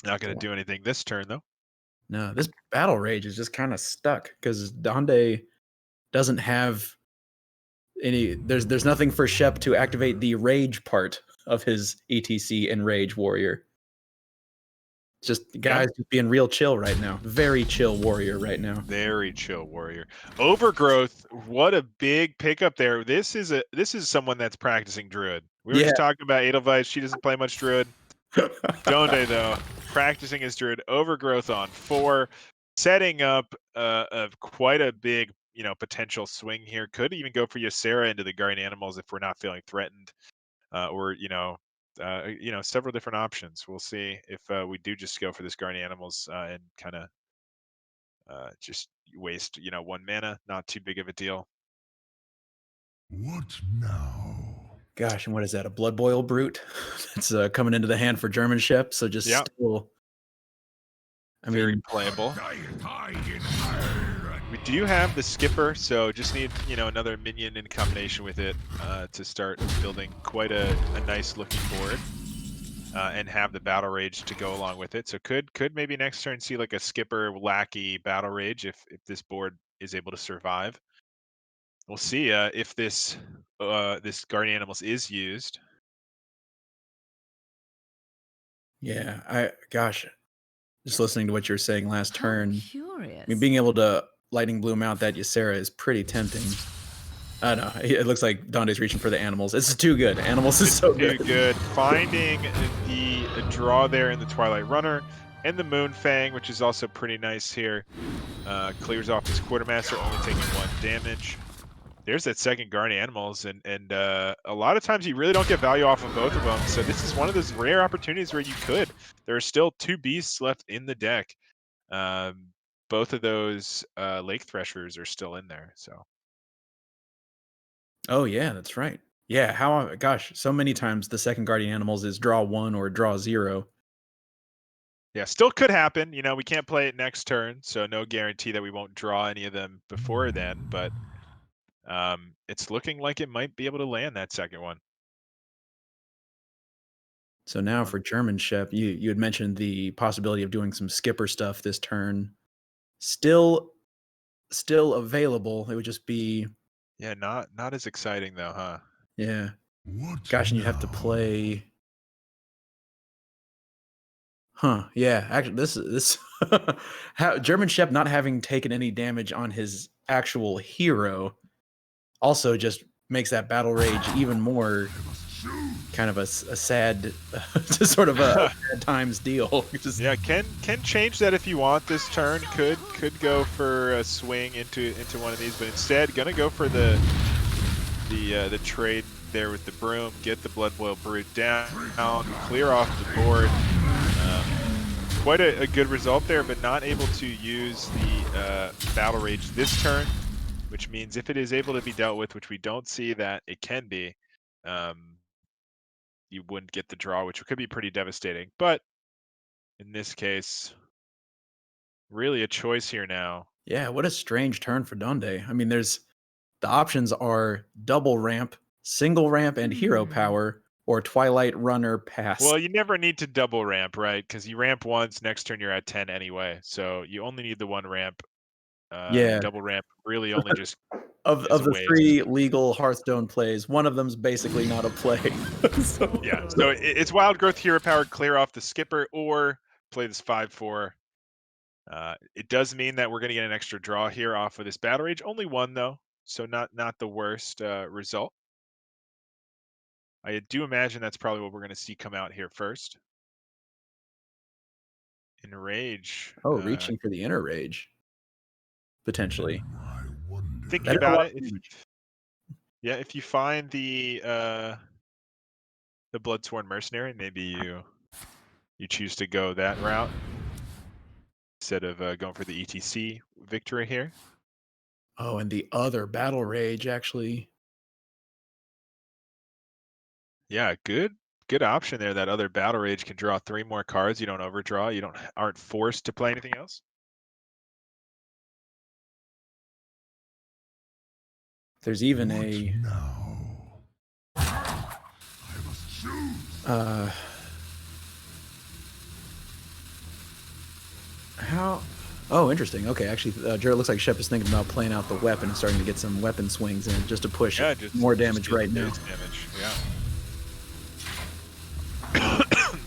Not going to do anything this turn though. No, this Battle Rage is just kind of stuck because Donde doesn't have any. There's nothing for Shep to activate the Rage part of his ETC Enrage Warrior. Just guys just being real chill right now. Very chill warrior right now. Very chill warrior. Overgrowth, what a big pickup there. This is someone that's practicing Druid. We were just talking about Edelweiss. She doesn't play much Druid. Donde though, practicing his Druid. Overgrowth on 4, setting up of quite a big potential swing here. Could even go for Ysera into the Guardian Animals if we're not feeling threatened, or several different options. We'll see if we do just go for this Guardian Animals and kind of just waste 1 mana. Not too big of a deal. What now? Gosh, and what is that? A Blood Boil Brute? It's coming into the hand for German Shep. So just still, very playable. We do have the Skipper, so just need another minion in combination with it to start building quite a nice looking board, and have the Battle Rage to go along with it. So could maybe next turn see like a Skipper Lackey Battle Rage if this board is able to survive. We'll see if this Guardian Animals is used. Yeah, just listening to what you were saying last turn. Curious. I mean, being able to Lightning Bloom out that Ysera is pretty tempting. I don't know. It looks like Donde's reaching for the Animals. It's too good. Animals is so good. Too good. Finding the draw there in the Twilight Runner and the Moonfang, which is also pretty nice here. Clears off his Quartermaster, only taking 1 damage. There's that second Guardian Animals, and a lot of times you really don't get value off of both of them. So this is one of those rare opportunities where you could. There are still 2 beasts left in the deck. Both of those Lake Threshers are still in there. So. Oh yeah, that's right. Yeah, gosh, so many times the second Guardian Animals is draw 1 or draw 0. Yeah, still could happen. We can't play it next turn, so no guarantee that we won't draw any of them before then. But it's looking like it might be able to land that second one. So now for German Shep, you had mentioned the possibility of doing some Skipper stuff this turn. Still available. It would just be not as exciting though, huh? Yeah. Gosh, and you'd have to play. Huh? Yeah. Actually, this German Shep not having taken any damage on his actual hero also just makes that Battle Rage even more kind of a sad, sort of a sad times deal. Can change that if you want this turn. Could go for a swing into one of these, but instead gonna go for the trade there with the Broom. Get the Blood Boil Brute down, clear off the board. quite a good result there, but not able to use the Battle Rage this turn, which means if it is able to be dealt with, which we don't see that it can be, you wouldn't get the draw, which could be pretty devastating. But in this case, really a choice here now. Yeah, what a strange turn for Donde. I mean, the options are double ramp, single ramp, and hero power, or Twilight Runner pass. Well, you never need to double ramp, right? Because you ramp once, next turn you're at 10 anyway. So you only need the one ramp. Yeah. Double ramp really only just of is a the waste. 3 legal Hearthstone plays, one of them's basically not a play. Yeah, so it's Wild Growth Hero Power, clear off the skipper, or play this 5/4. It does mean that we're going to get an extra draw here off of this Battle Rage. Only one, though, so not the worst result. I do imagine that's probably what we're going to see come out here first. Enrage. Oh, reaching for the Inner Rage. Potentially. Thinking about it, if you find the Bloodsworn Mercenary, maybe you choose to go that route instead of going for the ETC victory here. Oh, and the other Battle Rage, actually. Yeah, good option there. That other Battle Rage can draw 3 more cards. You don't overdraw. You aren't forced to play anything else. There's even a how? Oh, interesting. Okay, actually, Jared looks like Shep is thinking about playing out the weapon and starting to get some weapon swings in just to push more damage right now. Damage, yeah.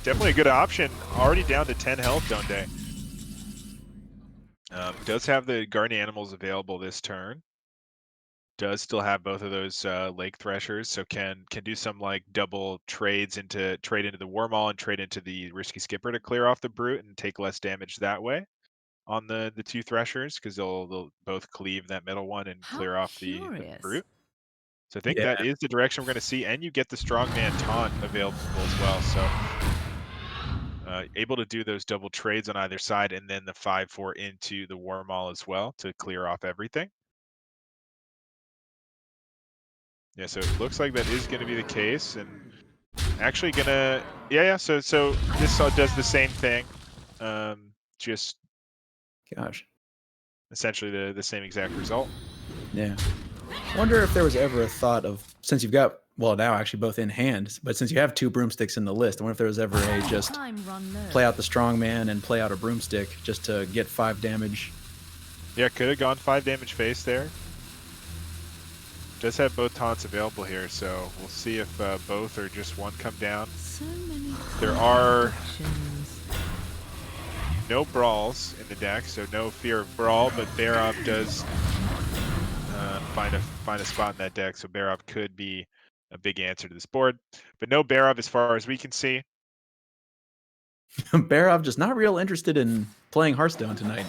Definitely a good option. Already down to 10 health, Donde. Does have the Guardian Animals available this turn. Does still have both of those Lake Threshers, so can do some like double trade into the Warmaul and trade into the Risky Skipper to clear off the Brute and take less damage that way on the 2 Threshers, because they'll both cleave that middle one and clear off the Brute. So I think that is the direction we're going to see, and you get the Strongman Taunt available as well. So able to do those double trades on either side, and then the 5/4 into the Warmaul as well to clear off everything. Yeah, so it looks like that is going to be the case, and actually gonna So this does the same thing, just essentially the same exact result. Yeah. I wonder if there was ever a thought of, since you've got, well, now actually both in hand, but since you have 2 broomsticks in the list, I wonder if there was ever a just play out the strongman and play out a broomstick just to get 5 damage. Yeah, could have gone 5 damage face there. Does have both taunts available here, so we'll see if both or just one come down. There are no brawls in the deck, so no fear of brawl, but Barov does find a spot in that deck, so Barov could be a big answer to this board. But no Barov as far as we can see. Barov just not real interested in playing Hearthstone tonight.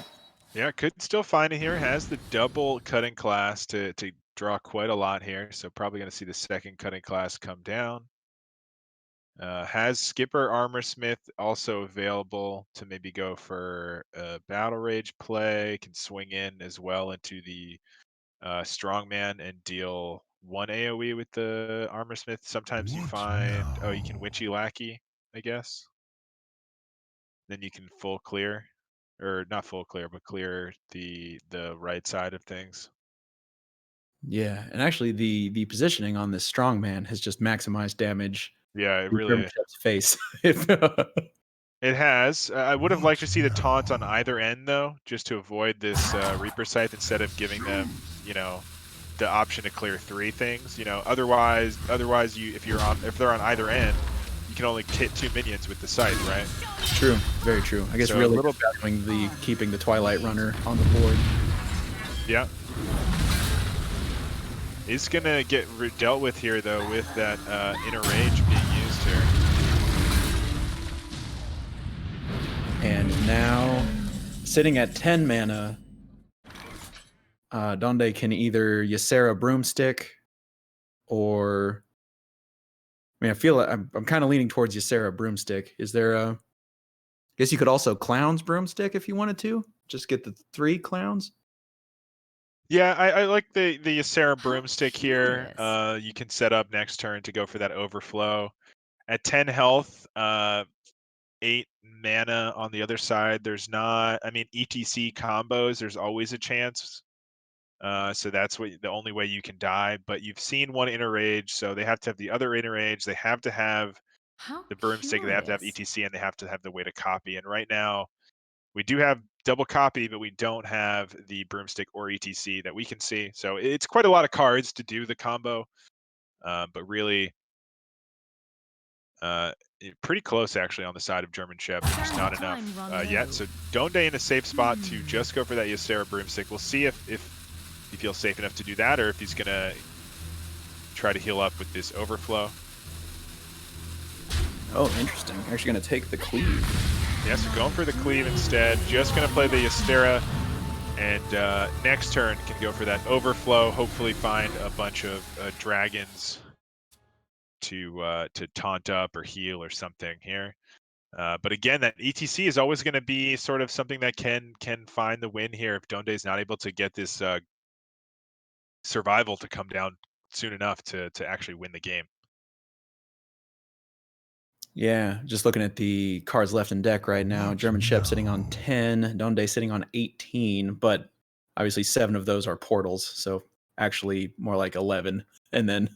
Yeah, could still find it here. Has the double cutting class to draw quite a lot here, so probably going to see the second cutting class come down. Has Skipper Armorsmith also available to maybe go for a Battle Rage play, can swing in as well into the Strongman and deal 1 AoE with the Armorsmith. Sometimes you find, you can Witchy Lackey, I guess. Then you can full clear, or not full clear, but clear the right side of things. Yeah, and actually the positioning on this strongman has just maximized damage. Yeah, it really face. It has. I would have liked to see the taunt on either end though, just to avoid this Reaper Scythe instead of giving them, the option to clear 3 things. Otherwise if they're on either end, you can only hit 2 minions with the scythe, right? True, very true. I guess So really keeping the Twilight Runner on the board. Yeah. Is gonna get dealt with here though with that Inner Rage being used here. And now, sitting at 10 mana, Donde can either Ysera Broomstick or, I mean, I feel like I'm kind of leaning towards Ysera Broomstick. Is there Guess you could also Clown's Broomstick if you wanted to. Just get the 3 clowns. Yeah, I like the Ysera How Broomstick here. curious. You can set up next turn to go for that overflow. At 10 health, 8 mana on the other side. There's not, I mean, ETC combos, there's always a chance. So that's the only way you can die. But you've seen one Inner Rage, so they have to have the other Inner Rage. They have to have How the Broomstick, they have to have curious. ETC, and they have to have the way to copy. And right now, we do have double copy, but we don't have the Broomstick or ETC that we can see. So it's quite a lot of cards to do the combo, but really pretty close actually on the side of German Shep. Just not enough yet. So Donde in a safe spot to just go for that Ysera Broomstick. We'll see if he feels safe enough to do that, or if he's gonna try to heal up with this overflow. Oh, interesting. Actually going to take the cleave. Yeah, so going for the cleave instead. Just going to play the Ysera, and next turn can go for that overflow. Hopefully find a bunch of dragons to taunt up or heal or something here. But again, that ETC is always going to be sort of something that can find the win here if Donde is not able to get this survival to come down soon enough to actually win the game. Yeah, just looking at the cards left in deck right now. What German Shep sitting on now? 10, Donde sitting on 18, but obviously 7 of those are portals, so actually more like 11, and then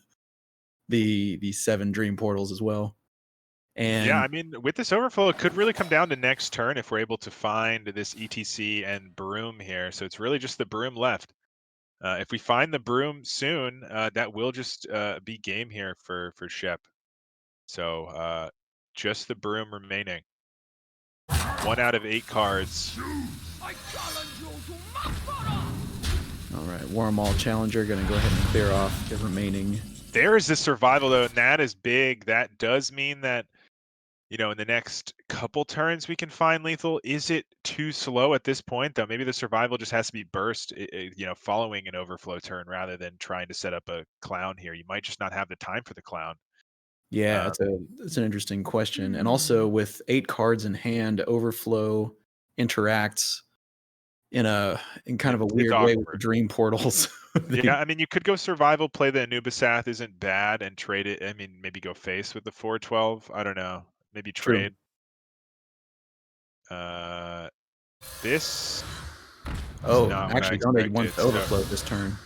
the 7 dream portals as well. And yeah, I mean, with this overflow, it could really come down to next turn if we're able to find this ETC and Broom here. So it's really just the Broom left. If we find the Broom soon, that will just be game here for Shep. So just the Broom remaining. 1 out of 8 cards. all right, Warmall Challenger going to go ahead and clear off the remaining. There is the survival though, and that is big. That does mean that, you know, in the next couple turns we can find lethal. Is it too slow at this point though? Maybe the survival just has to be burst, you know, following an overflow turn rather than trying to set up a clown here. You might just not have the time for the clown. Yeah, it's an interesting question. And also with 8 cards in hand, overflow interacts in kind of a It's weird way with the awkward. dream portals. Yeah, I mean, you could go survival, play the Anubisath isn't bad, and trade it. I mean, maybe go face with the 412. I don't know. Maybe True. trade. This. Oh, not what I actually, Donde wants to expected, so- overflow this turn.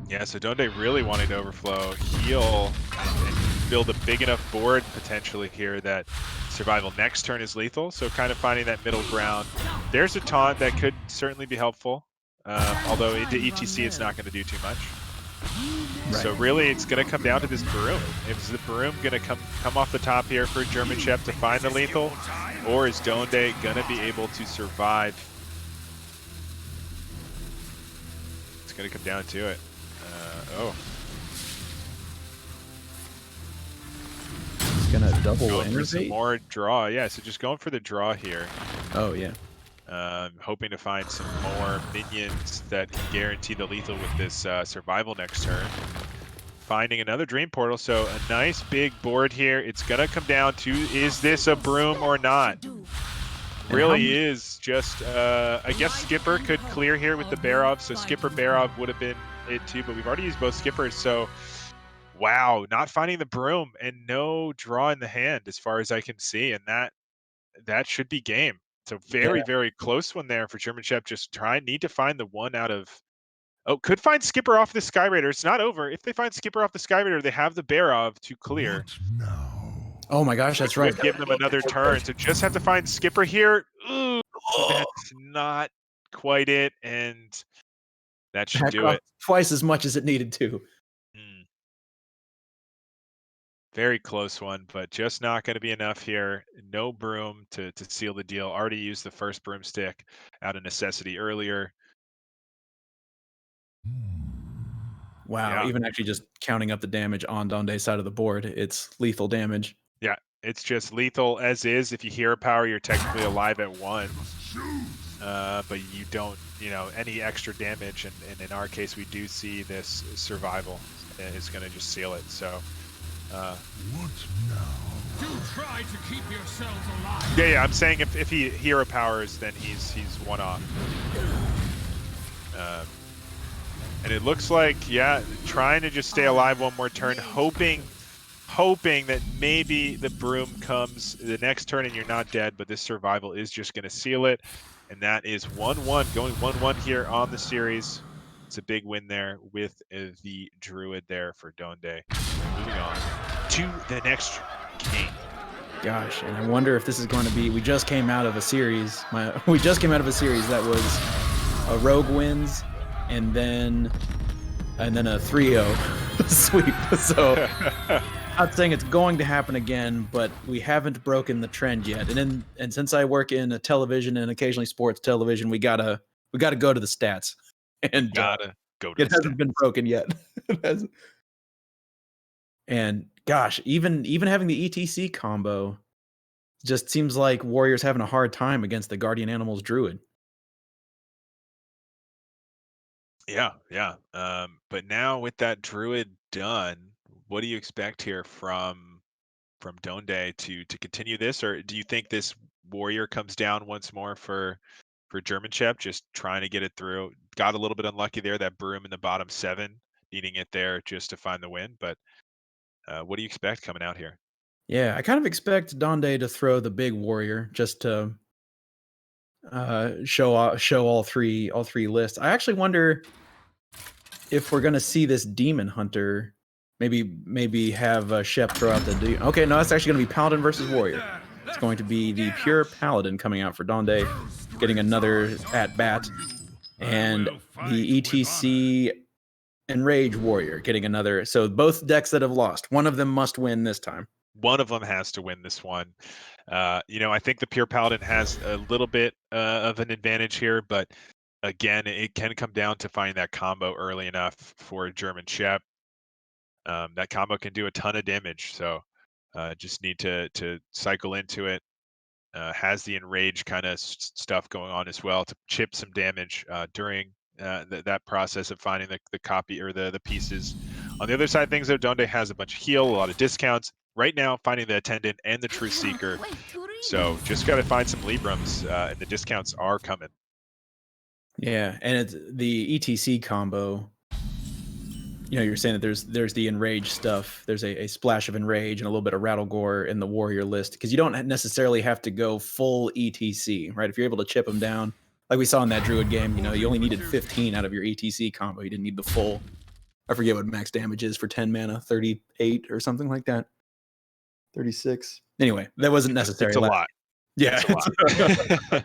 Yeah, so Donde really wanting to overflow, heal, and build a big enough board potentially here that survival next turn is lethal. So kind of finding that middle ground. There's a taunt that could certainly be helpful. Although into ETC it's not going to do too much. So really it's going to come down to this Broom. Is the Broom going to come off the top here for German Shep to find the lethal? Or is Donde going to be able to survive? It's going to come down to it. Oh. It's going to double Going for some innervate. more draw. Yeah, so just going for the draw here. Oh, yeah. Hoping to find some more minions that can guarantee the lethal with this survival next turn. Finding another dream portal, so a nice big board here. It's gonna come down to, is this a Broom or not? Really is just, I guess Skipper could clear here with the Barov, so Skipper Barov would have been it too, but we've already used both Skippers, so wow, not finding the Broom and no draw in the hand as far as I can see, and that should be game. So very, very close one there for German Shep. Just need to find the one out of, could find Skipper off the Sky Raider. It's not over. If they find Skipper off the Sky Raider, they have the Barov to clear. What now? Oh my gosh, that's right. Would give them another turn. So just have to find Skipper here. Ooh, that's not quite it, and that should do it. Twice as much as it needed to. Very close one, but just not going to be enough here. No Broom to seal the deal. Already used the first Broomstick out of necessity earlier. Wow, Yeah. even actually just counting up the damage on Donde's side of the board, it's lethal damage. Yeah, it's just lethal as is. If you hero power, you're technically alive at 1. But you don't, any extra damage. And in our case, we do see this survival is going to just seal it. So, What now? Yeah, I'm saying if he hero powers, then he's one off. And it looks like, yeah, trying to just stay alive one more turn, hoping that maybe the broom comes the next turn and you're not dead, but this survival is just going to seal it. And that is 1-1, going 1-1 here on the series. It's a big win there with the Druid there for Donde. Moving on to the next game. Gosh, and I wonder if this is going to be. We just came out of a series. We just came out of a series that was a rogue wins, and then a 3-0 sweep. So, not saying it's going to happen again, but we haven't broken the trend yet. And since I work in a television and occasionally sports television, we gotta go to the stats. And gotta go to it hasn't been broken yet. And gosh, even having the ETC combo just seems like Warriors having a hard time against the Guardian Animals Druid. Yeah. But now with that Druid done, what do you expect here from Donde to continue this, or do you think this Warrior comes down once more for German Shep, just trying to get it through? Got a little bit unlucky there, that broom in the bottom 7, needing it there just to find the win. But what do you expect coming out here? Yeah, I kind of expect Donde to throw the big Warrior just to show all three lists. I actually wonder if we're gonna see this Demon Hunter. Maybe have Shep throw out the. Okay, no, it's actually gonna be Paladin versus Warrior. It's going to be the pure Paladin coming out for Donde, getting another at bat, and the ETC Enrage Warrior getting another. So both decks that have lost, one of them must win this time. One of them has to win this one. I think the pure Paladin has a little bit of an advantage here, but again, it can come down to finding that combo early enough for German Shep. That combo can do a ton of damage, so just need to cycle into it. Has the enrage kind of stuff going on as well to chip some damage during that process of finding the copy or the pieces. On the other side of things, though, Donde has a bunch of heal, a lot of discounts. Right now, finding the Attendant and the Truth Seeker. So just got to find some Librams, and the discounts are coming. Yeah, and it's the ETC combo. You're saying that there's the enrage stuff. There's a splash of enrage and a little bit of rattle gore in the warrior list, because you don't necessarily have to go full ETC, right? If you're able to chip them down, like we saw in that Druid game, you only needed 15 out of your ETC combo. You didn't need the full. I forget what max damage is for 10 mana, 38 or something like that. 36. Anyway, that wasn't necessary. It's a lot. Yeah, it's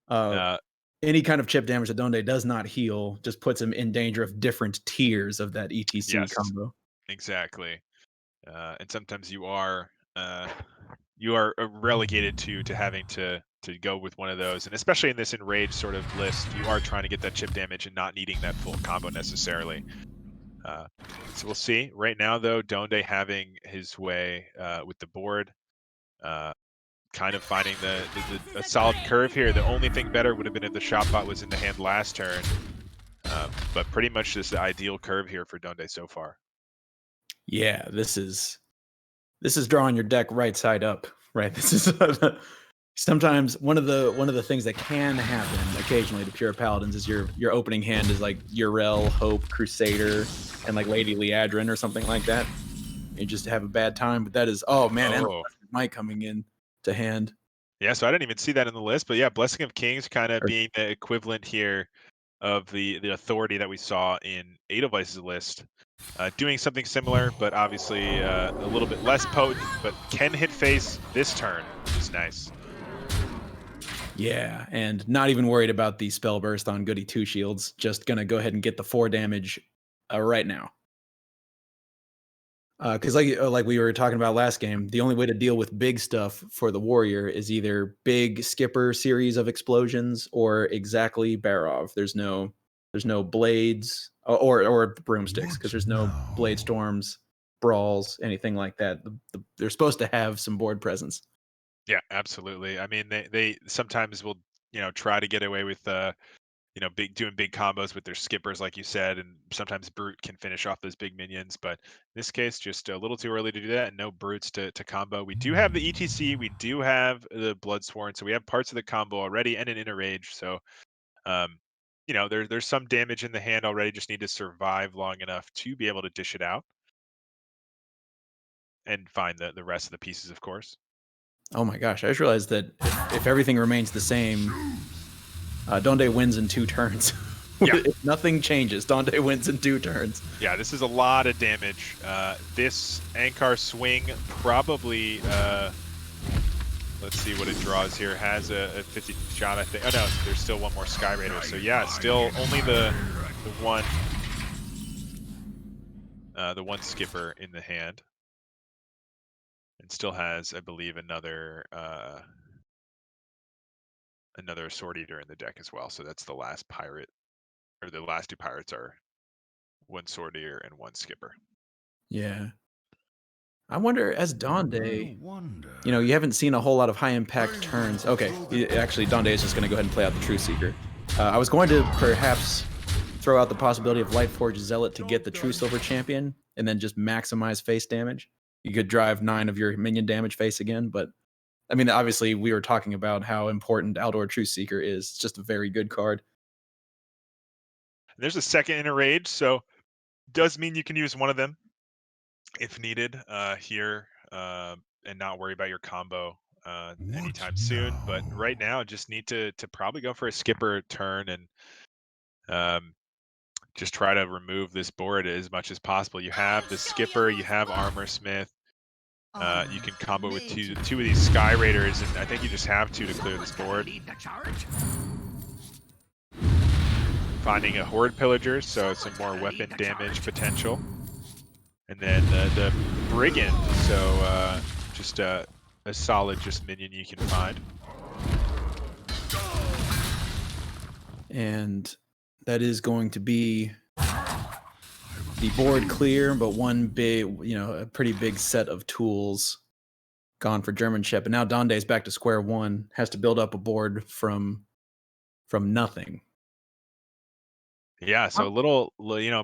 a lot. Any kind of chip damage that Donde does not heal just puts him in danger of different tiers of that ETC combo. Exactly. And sometimes you are relegated to having to go with one of those, and especially in this enraged sort of list, you are trying to get that chip damage and not needing that full combo necessarily. So we'll see. Right now, though, Donde having his way with the board. Kind of finding a solid curve here. The only thing better would have been if the shot bot was in the hand last turn. But pretty much just the ideal curve here for Donde so far. Yeah, this is drawing your deck right side up, right? This is sometimes one of the things that can happen occasionally to pure paladins is your opening hand is like Urel, Hope, Crusader, and like Lady Liadrin or something like that. You just have a bad time, but that is Might coming in to hand. Yeah, so I didn't even see that in the list, but yeah, Blessing of Kings kind of being the equivalent here of the authority that we saw in Edelweiss's list. Doing something similar, but obviously a little bit less potent, but can hit face this turn, which is nice. Yeah, and not even worried about the spell burst on Goody Two Shields. Just gonna go ahead and get the 4 damage right now. Because like we were talking about last game, the only way to deal with big stuff for the warrior is either big skipper series of explosions or exactly Barov. There's no blades or broomsticks, because there's no blade storms, brawls, anything like that. They're supposed to have some board presence. Yeah, absolutely. I mean, they sometimes will try to get away with doing big combos with their skippers, like you said, and sometimes Brute can finish off those big minions. But in this case, just a little too early to do that, and no Brutes to combo. We do have the ETC, we do have the Bloodsworn, so we have parts of the combo already and an inner rage. So, there's some damage in the hand already. Just need to survive long enough to be able to dish it out and find the rest of the pieces, of course. Oh my gosh! I just realized that if everything remains the same, Donde wins in 2 turns. Yeah. If nothing changes, Donde wins in 2 turns. Yeah, this is a lot of damage. This Ankar swing probably, let's see what it draws here. Has a 50 shot, I think. Oh no, there's still one more Sky Raider. So yeah, still only the one skipper in the hand, and still has, I believe, another Sword Eater in the deck as well. So that's the last pirate, or the last 2 pirates are 1 Sword Eater and 1 skipper. Yeah. I wonder, as Donde, you haven't seen a whole lot of high impact turns. Okay, actually, Donde is just going to go ahead and play out the True Seeker. I was going to perhaps throw out the possibility of Lightforge Zealot to get the True Silver Champion and then just maximize face damage. You could drive 9 of your minion damage face again, but I mean, obviously, we were talking about how important Aldor True Seeker is. It's just a very good card. There's a second inner rage, so does mean you can use one of them if needed here, and not worry about your combo anytime soon. But right now, just need to probably go for a skipper turn and just try to remove this board as much as possible. You have the skipper, you have Armor Smith. You can combo with two of these Sky Raiders, and I think you just have to clear this board. Finding a Horde Pillager, so some more weapon damage potential. And then the Brigand, so just a solid minion you can find. And that is going to be the board clear, but one big, a pretty big set of tools gone for German Shep. And now Donde's back to square one, has to build up a board from nothing. Yeah, so a little,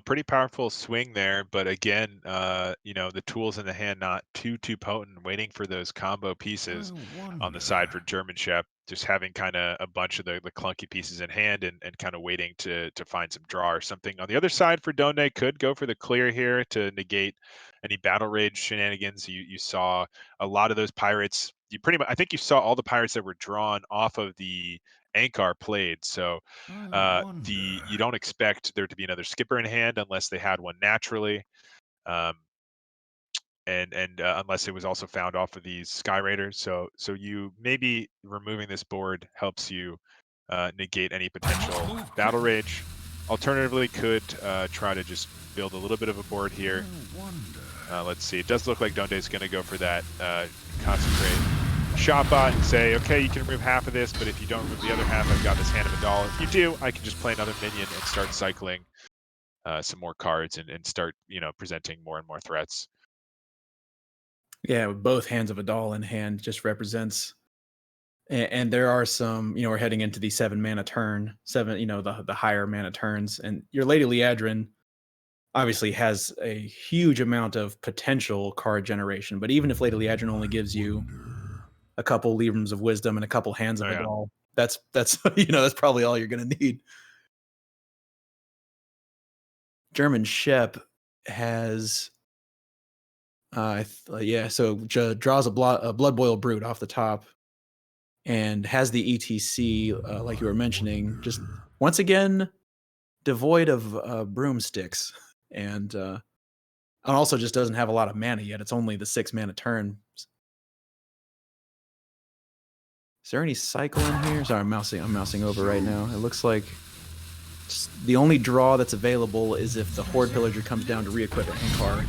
pretty powerful swing there, but again, the tools in the hand not too potent, waiting for those combo pieces on the side for German Shep, just having kind of a bunch of the clunky pieces in hand and kind of waiting to find some draw or something. On the other side for Donde, could go for the clear here to negate any battle rage shenanigans. You saw a lot of those pirates. I think you saw all the pirates that were drawn off of the Ankar played, so you don't expect there to be another skipper in hand unless they had one naturally, and unless it was also found off of these Sky Raiders. So you maybe removing this board helps you negate any potential battle rage. Alternatively, could try to just build a little bit of a board here. Let's see. It does look like Donde is going to go for that concentrate Shotbot and say, okay, you can remove half of this, but if you don't remove the other half, I've got this hand of a doll. If you do, I can just play another minion and start cycling some more cards and start, presenting more and more threats. Yeah, with both hands of a doll in hand just represents, and there are some, we're heading into the 7 mana turn, the higher mana turns, and your Lady Liadrin obviously has a huge amount of potential card generation, but even if Lady Liadrin only gives you a couple Librams of Wisdom and a couple hands of a doll, that's that's probably all you're gonna need. German Shep has draws a Blood Boil Brute off the top and has the ETC, like you were mentioning, just once again devoid of broomsticks, and also just doesn't have a lot of mana yet. It's only the 6 mana turn. Is there any cycle in here? Sorry, I'm mousing over right now. It looks like the only draw that's available is if the Horde Pillager comes down to re-equip an Ankar.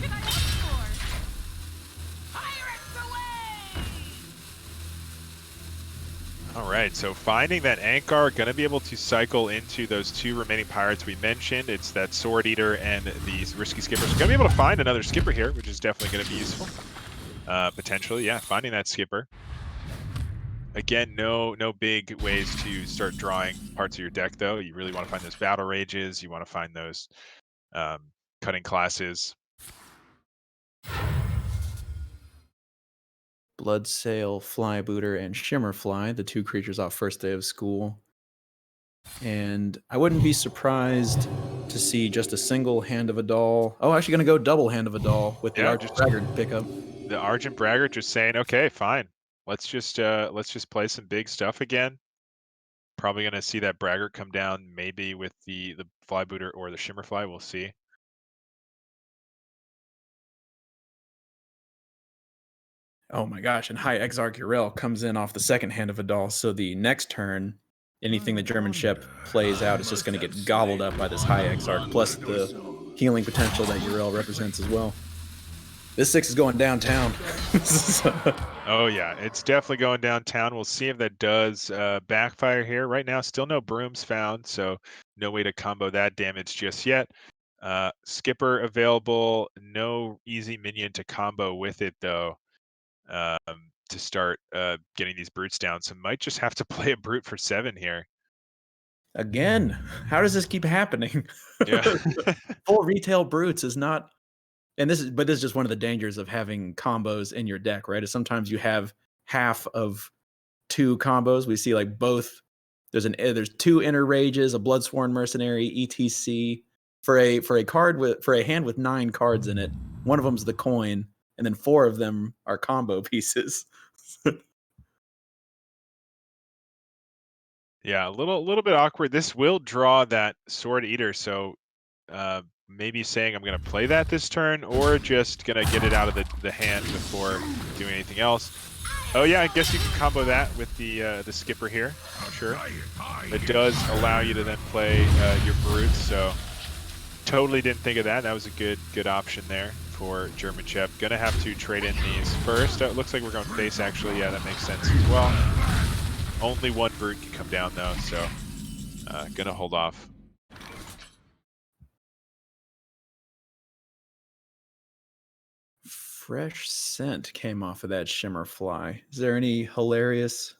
All right, so finding that Ankar, going to be able to cycle into those 2 remaining pirates we mentioned. It's that Sword Eater and these risky skippers. Going to be able to find another skipper here, which is definitely going to be useful. Potentially, yeah, finding that skipper. Again, no big ways to start drawing parts of your deck, though. You really want to find those battle rages. You want to find those cutting classes. Bloodsail, Flybooter, and Shimmerfly, the 2 creatures off first day of school. And I wouldn't be surprised to see just a single Hand of a Doll. Oh, actually going to go double Hand of a Doll with the Arch Braggart pickup. The Argent Braggart just saying, okay, fine. Let's just play some big stuff again. Probably going to see that Braggart come down, maybe with the Flybooter or the Shimmerfly. We'll see. Oh my gosh, and High Exarch Yrel comes in off the second Hand of a Doll, so the next turn, anything the German Shep plays out is just going to get gobbled up by this High Exarch, plus the healing potential that Yrel represents as well. This 6 is going downtown. Oh yeah, it's definitely going downtown. We'll see if that does backfire here. Right now, still no brooms found, so no way to combo that damage just yet. Skipper available, no easy minion to combo with it though. To start getting these brutes down, so might just have to play a brute for 7 here. Again, how does this keep happening? Yeah. Full retail brutes is not, and this is just one of the dangers of having combos in your deck, right? Is sometimes you have half of 2 combos. We see like both. There's 2 Inner Rages, a Bloodsworn Mercenary, etc. For a hand with 9 cards in it, one of them's the coin, and then 4 of them are combo pieces. Yeah, a little bit awkward. This will draw that Sword Eater, so maybe saying I'm going to play that this turn, or just going to get it out of the hand before doing anything else. Oh yeah, I guess you can combo that with the Skipper here. I'm sure it does allow you to then play your brutes. So totally didn't think of that. That was a good option there for German Shep. Gonna have to trade in these first. It looks like we're going face actually. Yeah, that makes sense as well. Only 1 brute can come down though, so gonna hold off. Fresh scent came off of that Shimmerfly. Is there any hilarious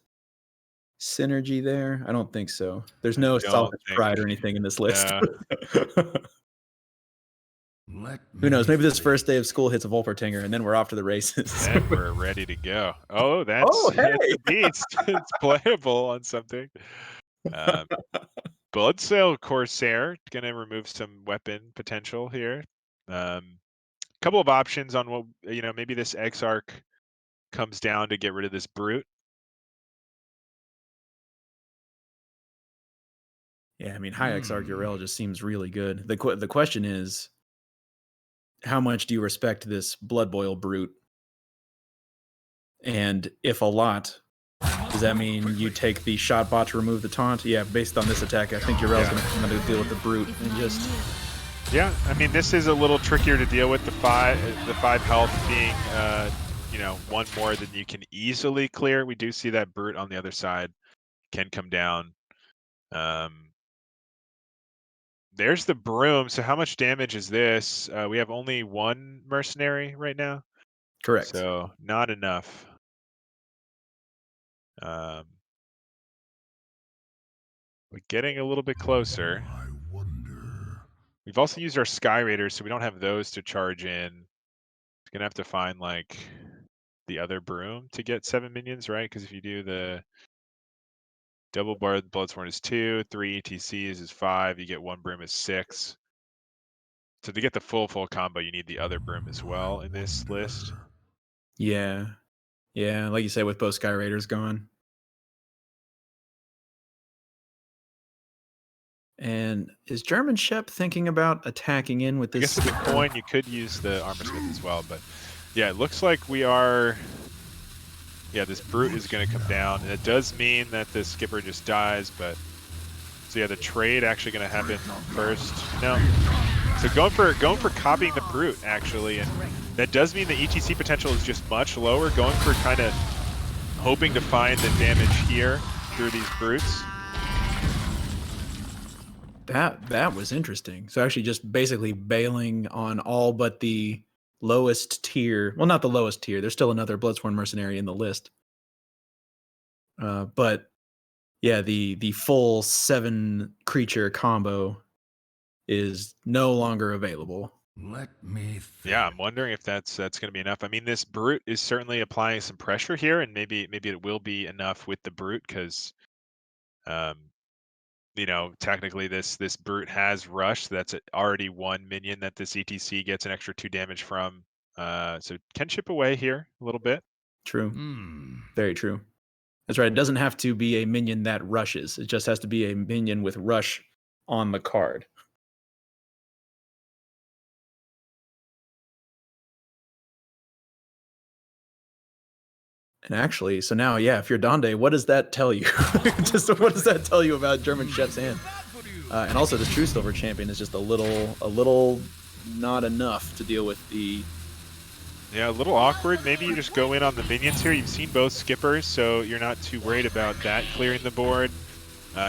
synergy there? I don't think so. There's no Salvage Pride or anything in this list. Who knows? Maybe this first day of school hits a Volpertinger, and then we're off to the races. And we're ready to go. Oh, that's a beast. It's playable on something. Bloodsail Corsair, gonna remove some weapon potential here. Couple of options on what, maybe this Exarch comes down to get rid of this brute. Yeah, I mean, High Exarch Yrel just seems really good. The question is, how much do you respect this Blood Boil brute? And if a lot, does that mean you take the shot bot to remove the taunt? Yeah, based on this attack, I think Yrel's going to come to deal with the brute and just. Yeah, I mean, this is a little trickier to deal with, the 5 health being 1 more than you can easily clear. We do see that brute on the other side can come down. There's the broom. So how much damage is this? We have only 1 mercenary right now. Correct. So not enough. We're getting a little bit closer. We've also used our Sky Raiders, so we don't have those to charge in. Gonna have to find like the other broom to get 7 minions, right? Because if you do the double bar, Bloodsworn is 2, 3 ETCs is 5. You get 1 broom is 6. So to get the full combo, you need the other broom as well in this list. Yeah, like you say, with both Sky Raiders gone. And is German Shep thinking about attacking in with this? I guess with the coin, you could use the Armor Smith as well, but yeah, it looks like we are. Yeah, this brute is going to come down, and it does mean that the Skipper just dies. But so yeah, the trade actually going to happen first. No, so going for copying the brute actually, and that does mean the ETC potential is just much lower. Going for kind of hoping to find the damage here through these brutes. That was interesting. So actually just basically bailing on all but the lowest tier. Well, not the lowest tier. There's still another Bloodsworn Mercenary in the list. But yeah, the full 7 creature combo is no longer available. Let me think. Yeah, I'm wondering if that's going to be enough. I mean, this brute is certainly applying some pressure here, and maybe it will be enough with the brute because, you know, technically this brute has rush. So that's already 1 minion that this ETC gets an extra 2 damage from. So can chip away here a little bit. True. Very true. That's right. It doesn't have to be a minion that rushes. It just has to be a minion with rush on the card. And actually, so now, yeah, if you're Donde, what does that tell you? Just what does that tell you about German Chef's hand? And also, this True Silver Champion is just a little not enough to deal with the. Yeah, a little awkward. Maybe you just go in on the minions here. You've seen both skippers, so you're not too worried about that clearing the board.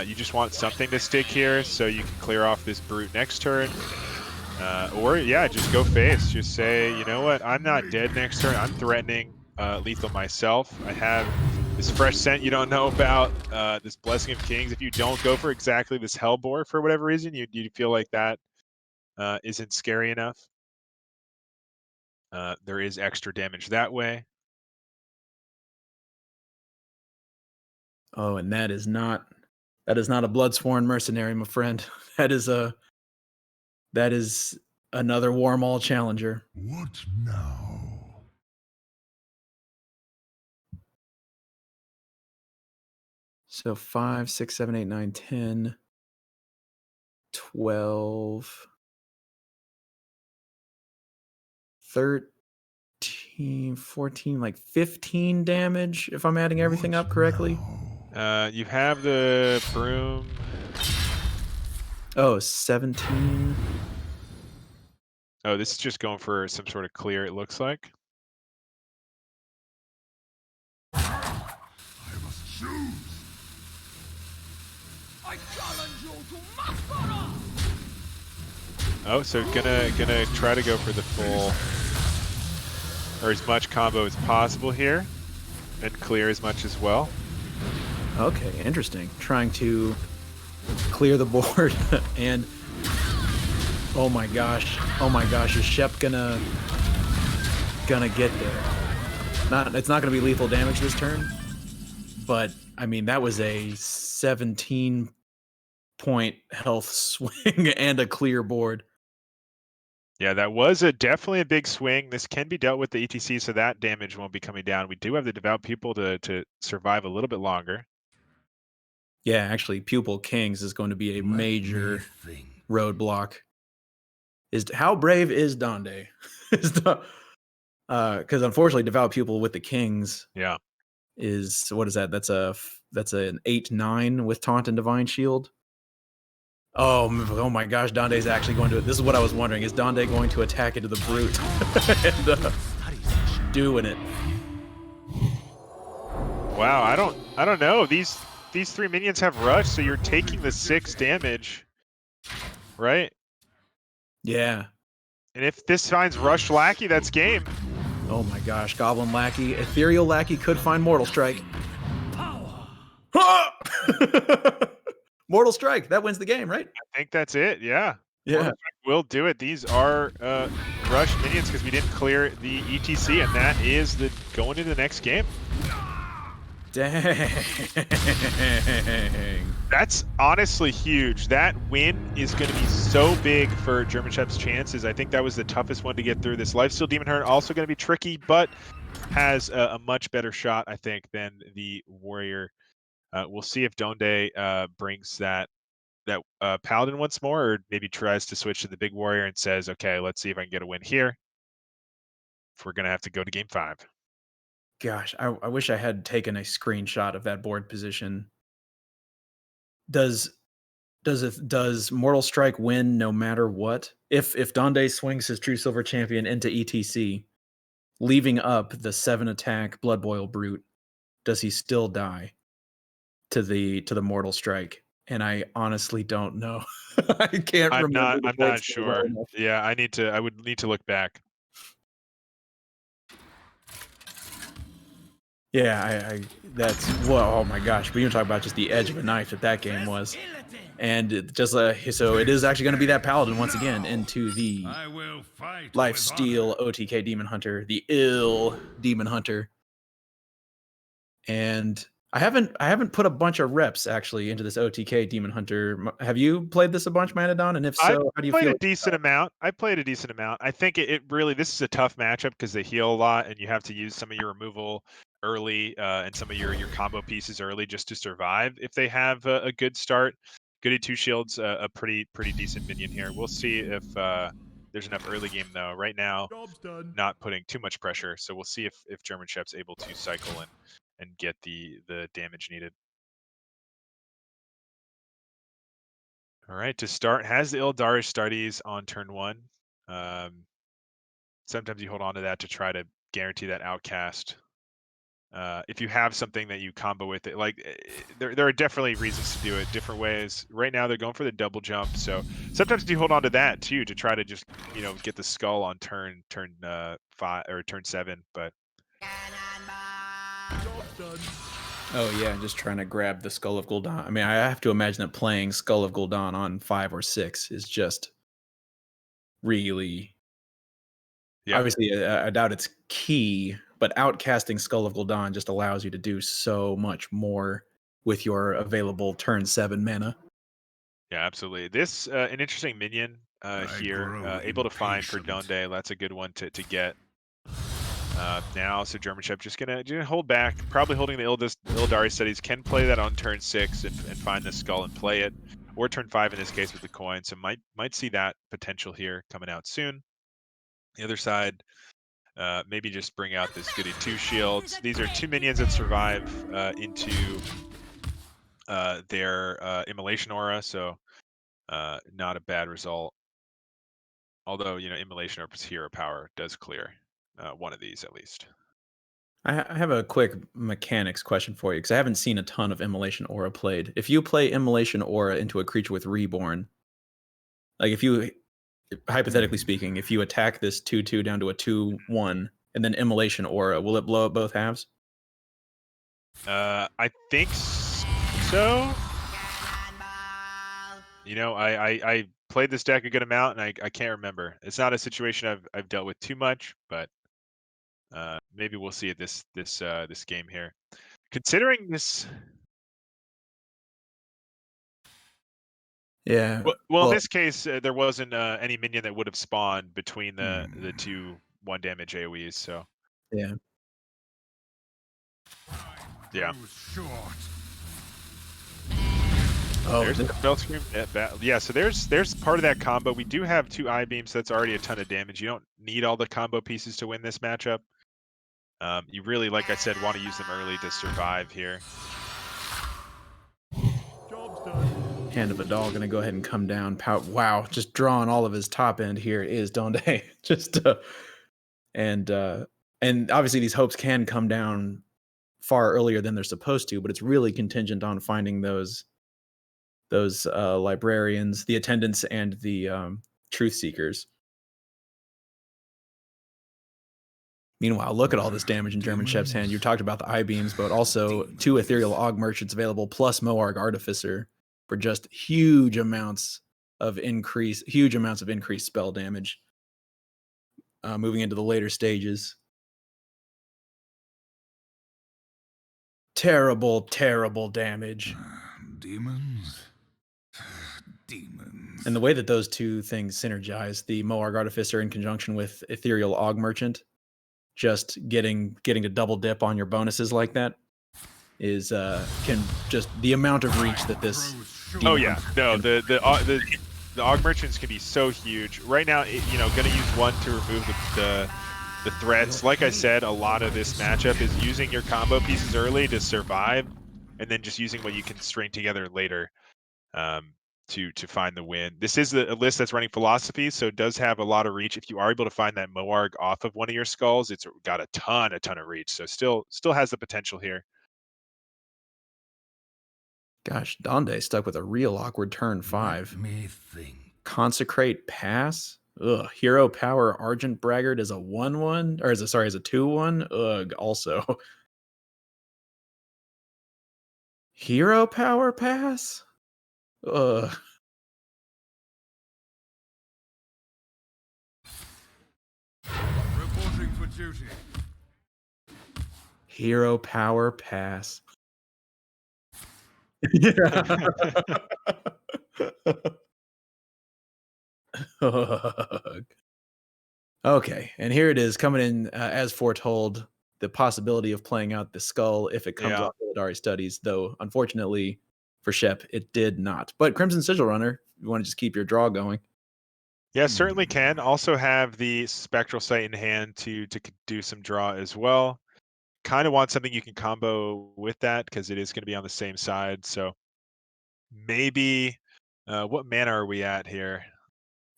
You just want something to stick here so you can clear off this brute next turn. Or, yeah, just go face. Just say, you know what, I'm not dead next turn. I'm threatening lethal myself. I have this fresh scent you don't know about, this Blessing of Kings. If you don't go for exactly this Hellbore for whatever reason, you feel like that isn't scary enough. There is extra damage that way. Oh, and that is not a Bloodsworn Mercenary, my friend. That is another Warmaul challenger. What now? So 5, 6, 7, 8, 9, 10, 12, 13, 14, like 15 damage if I'm adding everything up correctly. You have the broom. Oh, 17. Oh, this is just going for some sort of clear, it looks like. I must choose. I challenge you to massacre! Oh, so gonna try to go for the full, or as much combo as possible here, and clear as much as well. Okay, interesting. Trying to clear the board and oh my gosh, is Shep gonna get there? It's not gonna be lethal damage this turn, but I mean that was a 17-point health swing and a clear board. Yeah, that was definitely a big swing. This can be dealt with the ETC, so that damage won't be coming down. We do have the Devout Pupil to survive a little bit longer. Yeah, actually, Pupil Kings is going to be a major roadblock. How brave is Donde? Because unfortunately, Devout Pupil with the Kings, yeah, is what is that? That's an 8/9 with Taunt and Divine Shield. Oh my gosh, Donde's actually going to. This is what I was wondering: is Donde going to attack into the brute and doing it? Wow, I don't know. These 3 minions have rush, so you're taking the 6 damage, right? Yeah. And if this finds Rush Lackey, that's game. Oh my gosh, Goblin Lackey, Ethereal Lackey could find Mortal Strike. Mortal Strike, that wins the game, right? I think that's it. Yeah. Yeah. We'll do it. These are rush minions because we didn't clear the ETC, and that is going into the next game. Dang. That's honestly huge. That win is going to be so big for German Chef's chances. I think that was the toughest one to get through. This Lifesteal Demon Heart also going to be tricky, but has a much better shot, I think, than the Warrior. We'll see if Donde brings that Paladin once more, or maybe tries to switch to the big Warrior and says, okay, let's see if I can get a win here. If we're going to have to go to game 5. Gosh, I wish I had taken a screenshot of that board position. Does Mortal Strike win no matter what? If Donde swings his True Silver Champion into ETC, leaving up the 7 attack Blood Boil Brute, does he still die to the Mortal Strike? And I honestly don't know. I can't remember. I'm not sure. Yeah, I would need to look back. Yeah, that's whoa, oh my gosh. We even talk about just the edge of a knife that game was. And it just so it is actually going to be that paladin once again into the I will fight life with steal honor. OTK demon hunter, the ill demon hunter. And I haven't put a bunch of reps actually into this OTK demon hunter. Have you played this a bunch, Manadon? And if I so, how do you played feel? a decent amount. I played a decent amount. I think it really this is a tough matchup because they heal a lot, and you have to use some of your removal early and some of your combo pieces early just to survive. If they have a good start, Goody Two Shields a pretty decent minion here. We'll see if there's enough early game though. Right now, Job's done. not putting too much pressure, so we'll see if German Chef's able to cycle and get the damage needed. All right, to start, has the Ildarish Stardies on turn 1. Sometimes you hold on to that to try to guarantee that outcast. If you have something that you combo with it, like there are definitely reasons to do it different ways. Right now they're going for the double jump, so sometimes you hold on to that too to try to just get the skull on turn 5 or turn 7. But Job's done. Oh yeah, just trying to grab the Skull of Gul'dan. I mean, I have to imagine that playing Skull of Gul'dan on 5 or 6 is just really yeah, obviously I doubt it's key, but outcasting Skull of Gul'dan just allows you to do so much more with your available turn 7 mana. yeah, absolutely. This an interesting minion here, grow able to find for impatient. Donde. That's a good one to get. Now, so German Chef just gonna hold back, probably holding the Ildari studies. Can play that on turn 6 and find the skull and play it, or turn 5 in this case with the coin. So might see that potential here coming out soon. The other side, maybe just bring out this Goody Two Shields. These are 2 minions that survive into their Immolation Aura, so not a bad result. Although Immolation Aura's hero power does clear one of these at least. I have a quick mechanics question for you because I haven't seen a ton of Immolation Aura played. If you play Immolation Aura into a creature with Reborn, like if you, hypothetically speaking, if you attack this 2/2 down to a 2/1 and then Immolation Aura, will it blow up both halves? I think so. I played this deck a good amount, and I can't remember. It's not a situation I've dealt with too much, but maybe we'll see it this game here. Considering this, Yeah. well, in this case, there wasn't any minion that would have spawned between the two 1 damage AoEs. So yeah. yeah. Short. Oh, There's the Bell Scream. Yeah, so there's part of that combo. We do have 2 eye beams. So that's already a ton of damage. You don't need all the combo pieces to win this matchup. You really, like I said, want to use them early to survive here. Job's done. Hand of a Doll gonna go ahead and come down. Wow, just drawing all of his top end here is Donde. Just and obviously these hopes can come down far earlier than they're supposed to, but it's really contingent on finding those librarians, the attendants, and the truth seekers. Meanwhile, look at all this damage in German Chef's hand. You talked about the eye beams, but also 2 ethereal aug merchants available plus Moarg Artificer for just huge amounts of increased spell damage moving into the later stages. Terrible, terrible damage. Demons? Demons. And the way that those 2 things synergize, the Moarg Artificer in conjunction with Ethereal Aug Merchant, just getting to double dip on your bonuses like that is can just the amount of reach that this. Oh yeah, no, the Aug Merchants can be so huge. Right now, going to use 1 to remove the threats. Like I said, a lot of this matchup is using your combo pieces early to survive, and then just using what you can string together later to find the win. This is a list that's running philosophy, so it does have a lot of reach. If you are able to find that Moarg off of one of your skulls, it's got a ton of reach. So still has the potential here. Gosh, Donde stuck with a real awkward turn 5. Let me think. Consecrate Pass. Ugh. Hero Power Argent Braggart is a 1/1, or is a 2/1. Ugh. Also, Hero power pass? Ugh. Reporting for duty. Hero power pass. Yeah. Ugh. Okay, and here it is coming in as foretold. The possibility of playing out the skull if it comes Yeah. off the Ladari studies, though unfortunately for Shep, it did not. But Crimson Sigil Runner, you want to just keep your draw going. Yeah, certainly can. Also have the Spectral Sight in hand to do some draw as well. Kind of want something you can combo with that because it is going to be on the same side. So maybe, what mana are we at here?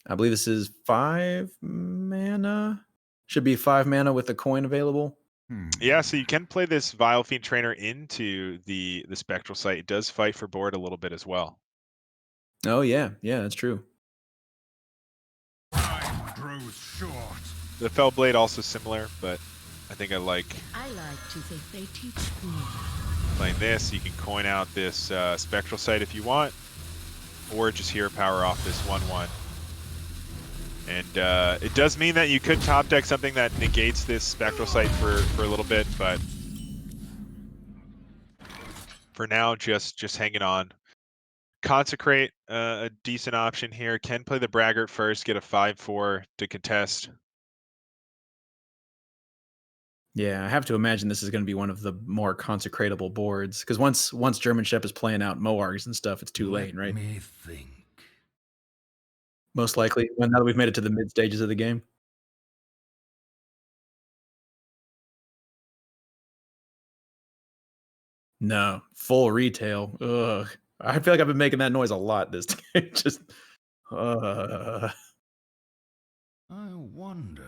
I believe this is 5 mana. Should be 5 mana with a coin available. Yeah, so you can play this Vile Fiend Trainer into the Spectral Sight. It does fight for board a little bit as well. Oh yeah, that's true. Time grows short. The Fell Blade also similar, but I think I like I like to think they teach me. playing this. You can coin out this Spectral Sight if you want, or just hero power off this 1/1. And it does mean that you could top deck something that negates this Spectral Sight for a little bit, but for now, just hanging on. Consecrate, a decent option here. Can play the Braggart first, get a 5/4 to contest. Yeah, I have to imagine this is going to be one of the more consecratable boards because once German Shep is playing out Moargs and stuff, it's too late, right? Let me think. Most likely, now that we've made it to the mid stages of the game. No, full retail. Ugh. I feel like I've been making that noise a lot this game. Just, I wonder.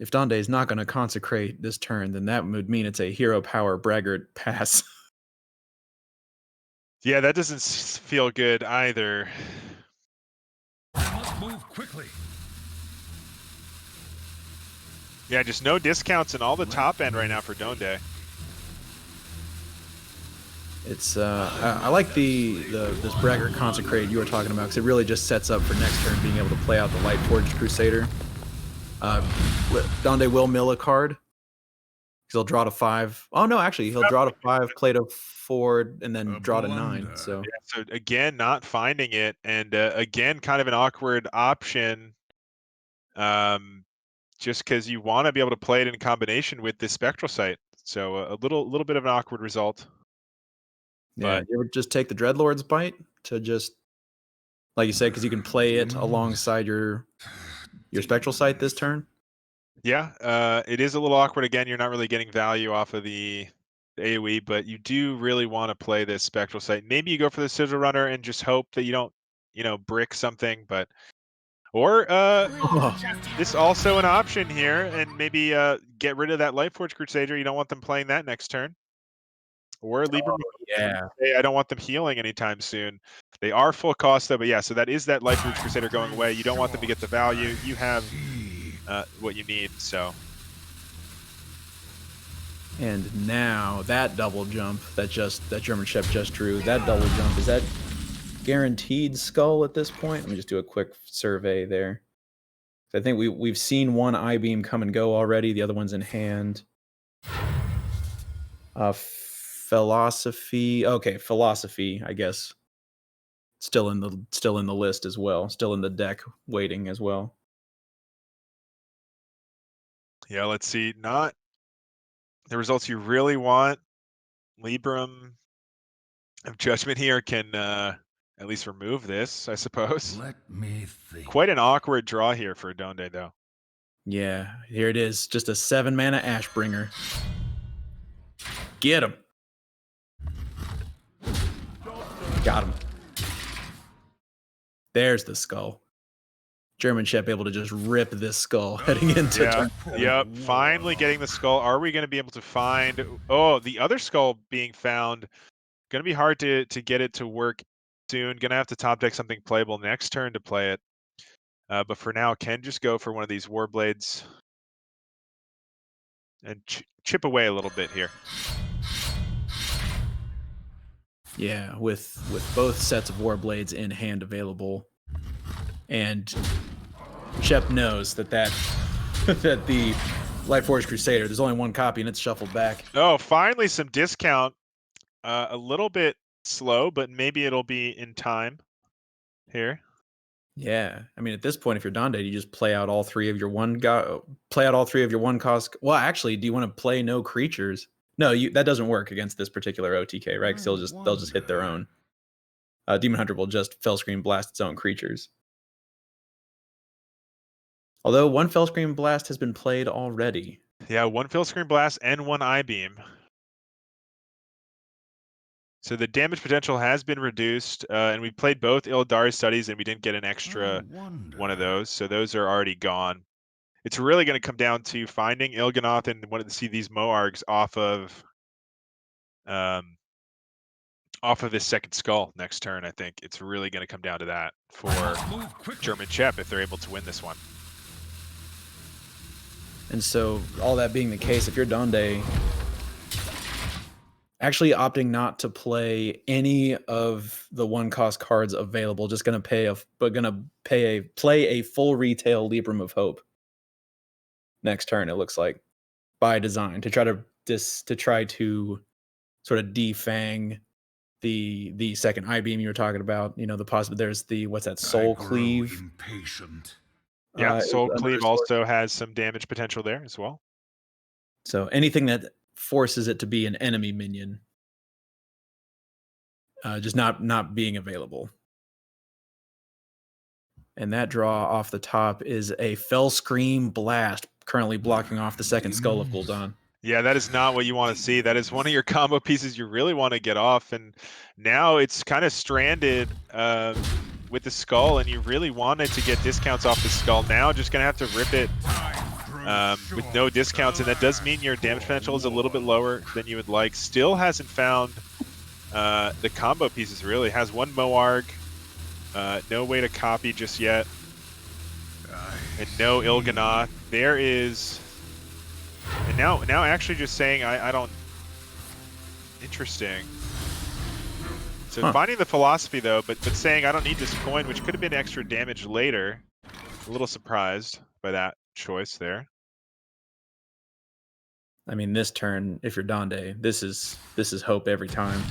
if Donde is not going to consecrate this turn, then that would mean it's a hero power braggart pass. Yeah, that doesn't feel good either. I must move quickly. Yeah, just no discounts in all the top end right now for Donde. It's I like this braggart consecrate you were talking about because it really just sets up for next turn being able to play out the Light Forged Crusader. Donde will mill a card. He'll draw to 5. Oh no, actually he'll draw to 5, play to 4, and then A draw to 9. blunder. So Yeah, so again, not finding it, and again, kind of an awkward option. Just because you want to be able to play it in combination with this Spectral Sight. So a little bit of an awkward result. yeah, But you ever just take the Dreadlord's Bite to just, like you said, because you can play it alongside your Spectral Sight this turn. yeah, it is a little awkward. Again, you're not really getting value off of the AoE, but you do really want to play this Spectral Sight. Maybe you go for the Sigil Runner and just hope that you don't, brick something, but or this also an option here, and maybe get rid of that Lightforge Crusader. You don't want them playing that next turn. Or Libra. Yeah. Hey, I don't want them healing anytime soon. They are full cost though, but yeah, so that is that Lightforge Crusader going away. You don't want them to get the value. You have what you need, so. And now that double jump that German Shep just drew, that double jump, is that guaranteed skull at this point? Let me just do a quick survey there. I think we've seen one I-beam come and go already. The other one's in hand. Philosophy. Okay, philosophy, I guess. Still in the list as well. Still in the deck waiting as well. Yeah, let's see. Not the results you really want. Libram of Judgment here can at least remove this, I suppose. Let me think. Quite an awkward draw here for Donde, though. Yeah, here it is. Just a 7 mana Ashbringer. Get him. Got him. There's the skull. German Shep able to just rip this skull heading into turn. Yep, finally getting the skull. Are we going to be able to find... Oh, the other skull being found. Going to be hard to get it to work soon. Going to have to top deck something playable next turn to play it. But for now, can just go for one of these Warblades and chip away a little bit here. Yeah, with both sets of Warblades in hand available, and Shep knows that that the Lightforged Crusader, there's only one copy and it's shuffled back. Oh, finally some discount. A little bit slow, but maybe it'll be in time here. Yeah, I mean, at this point, if you're Donde, you just play out all three of your one cost. Well, actually, do you want to play no creatures? No, that doesn't work against this particular OTK, right? Because they'll just hit their own. Demon Hunter will just Fellscream blast its own creatures. Although one Fellscream blast has been played already. Yeah, one Fellscream blast and one I-beam. So the damage potential has been reduced, and we played both Illidari studies, and we didn't get an extra one of those, so those are already gone. It's really going to come down to finding Il'gynoth and wanting to see these Moargs off of this second skull next turn. I think it's really going to come down to that for German Chep if they're able to win this one. And so, all that being the case, if you're Donde, actually opting not to play any of the one cost cards available, just going to play a full retail Libram of Hope next turn. It looks like, by design, to try to sort of defang the second I-beam you were talking about. You know, there's the what's that, Soul Cleave. Impatient. Yeah, Soul another Cleave source. also has some damage potential there as well. So anything that forces it to be an enemy minion, just not being available. And that draw off the top is a Fellscream Blast, currently blocking off the second Skull of Gul'dan. Yeah, that is not what you want to see. That is one of your combo pieces you really want to get off, and now it's kind of stranded with the skull, and you really wanted to get discounts off the skull. Now just going to have to rip it with no discounts, and that does mean your damage potential is a little bit lower than you would like. Still hasn't found the combo pieces, really. Has one Moarg, no way to copy just yet, and no Il'gynoth. There is... And now actually just saying, I don't... Interesting. So finding the philosophy, though, but saying I don't need this coin, which could have been extra damage later. A little surprised by that choice there. I mean, this turn, if you're Donde, this is hope every time.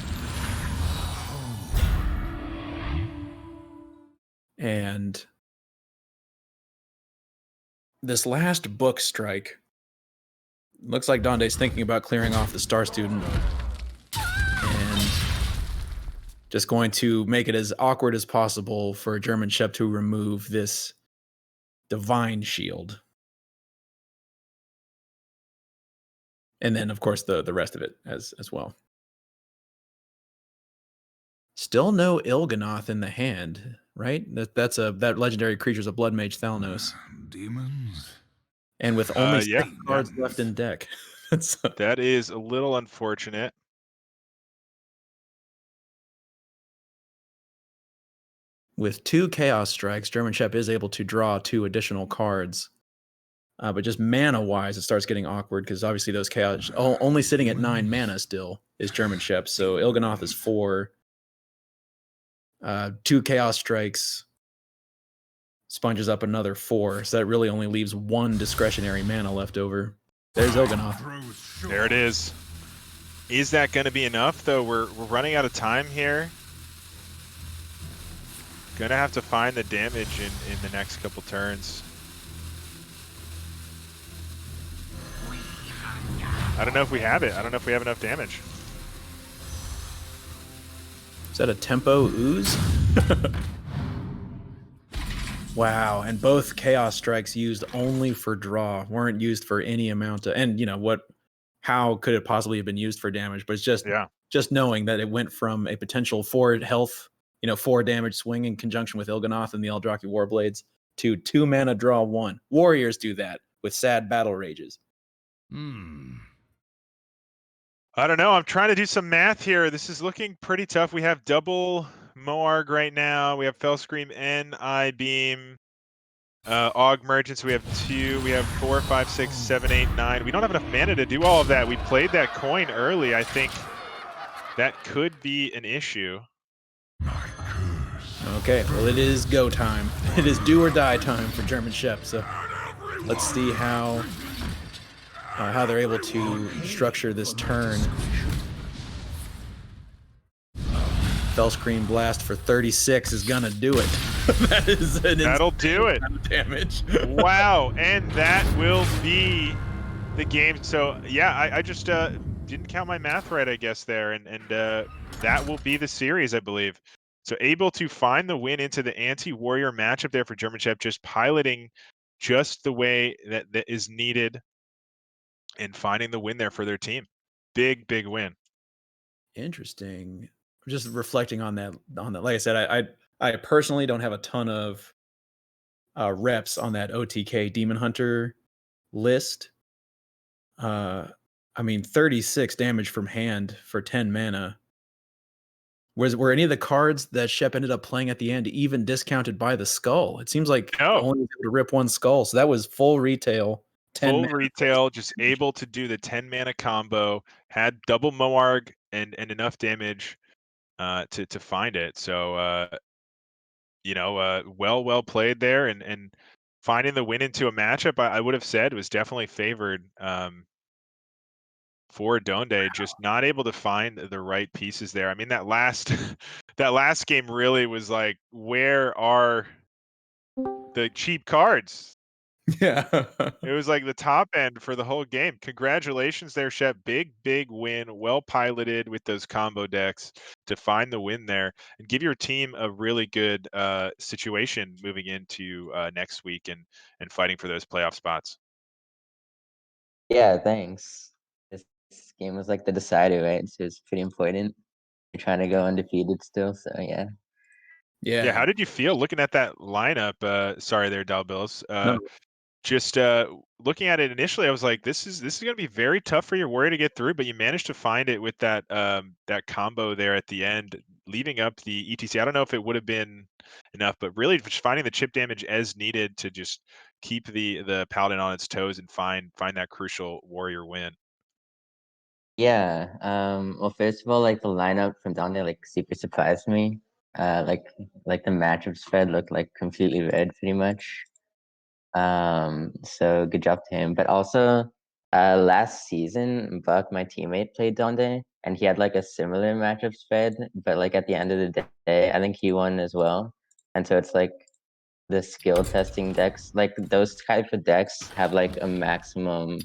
And this last book strike looks like Donde's thinking about clearing off the Star Student and just going to make it as awkward as possible for German Shep to remove this Divine Shield. And then, of course, the rest of it as well. Still no Il'gynoth in the hand, right? That legendary creature's a Blood Mage Thalnos. Demons. And with only yeah. 6 cards left in deck. That is a little unfortunate. With 2 Chaos Strikes, German Shep is able to draw 2 additional cards. But just mana-wise, it starts getting awkward because obviously those Chaos... only sitting at 9 mana still is German Shep. So Il'gynoth is 4. 2 Chaos Strikes sponges up another 4. So that really only leaves 1 discretionary mana left over. There's Il'gynoth. There it is. Is that going to be enough, though? We're running out of time here. Gonna have to find the damage in the next couple turns. I don't know if we have it. I don't know if we have enough damage. Is that a Tempo Ooze? Wow, and both Chaos Strikes used only for draw, weren't used for any amount of... And, you know, how could it possibly have been used for damage? But it's just knowing that it went from a potential 4 health, 4 damage swing in conjunction with Il'gynoth and the Eldrazi Warblades to 2 mana draw 1. Warriors do that with sad battle rages. I don't know. I'm trying to do some math here. This is looking pretty tough. We have double Moarg right now. We have Fellscream and I-beam. Og Merchants, we have 2. We have 4, 5, 6, 7, 8, 9. We don't have enough mana to do all of that. We played that coin early. I think that could be an issue. Okay, well, it is go time. It is do or die time for German Shep. So let's see how they're able to structure this turn. Fellscreen Blast for 36 is gonna do it. That is an That'll do it. amount of damage. Wow, and that will be the game. So yeah, I just didn't count my math right, I guess there, and that will be the series, I believe. So able to find the win into the anti-warrior matchup there for German Shep, just piloting just the way that is needed and finding the win there for their team. Big win. Interesting. Just reflecting on that. Like I said, I personally don't have a ton of reps on that OTK Demon Hunter list. I mean, 36 damage from hand for 10 mana. Were any of the cards that Shep ended up playing at the end even discounted by the skull? It seems like No. only was able to rip one skull, so that was full retail. 10 Full mana. retail, just able to do the 10 mana combo, had double Moarg and enough damage to find it. So well played there, and finding the win into a matchup I would have said was definitely favored for Donde, just not able to find the right pieces there. I mean, that last that last game really was like, where are the cheap cards? Yeah. It was like the top end for the whole game. Congratulations there, Shep. Big win. Well piloted with those combo decks to find the win there and give your team a really good situation moving into next week and fighting for those playoff spots. Yeah, thanks. This game was like the decider, right? So it's pretty important. You're trying to go undefeated still, so yeah. Yeah, how did you feel looking at that lineup? Sorry there, Dalbills. No. Just looking at it initially, I was like, this is going to be very tough for your warrior to get through, but you managed to find it with that that combo there at the end, leaving up the ETC. I don't know if it would have been enough, but really just finding the chip damage as needed to just keep the paladin on its toes and find that crucial warrior win. Yeah. Well, first of all, like the lineup from down there, like super surprised me. Like the matchup spread looked like completely red, pretty much. So good job to him. But also, last season, Buck, my teammate, played Donde, and he had like a similar matchup spread. But like at the end of the day, I think he won as well. And so it's like the skill testing decks, like those types of decks have like a maximum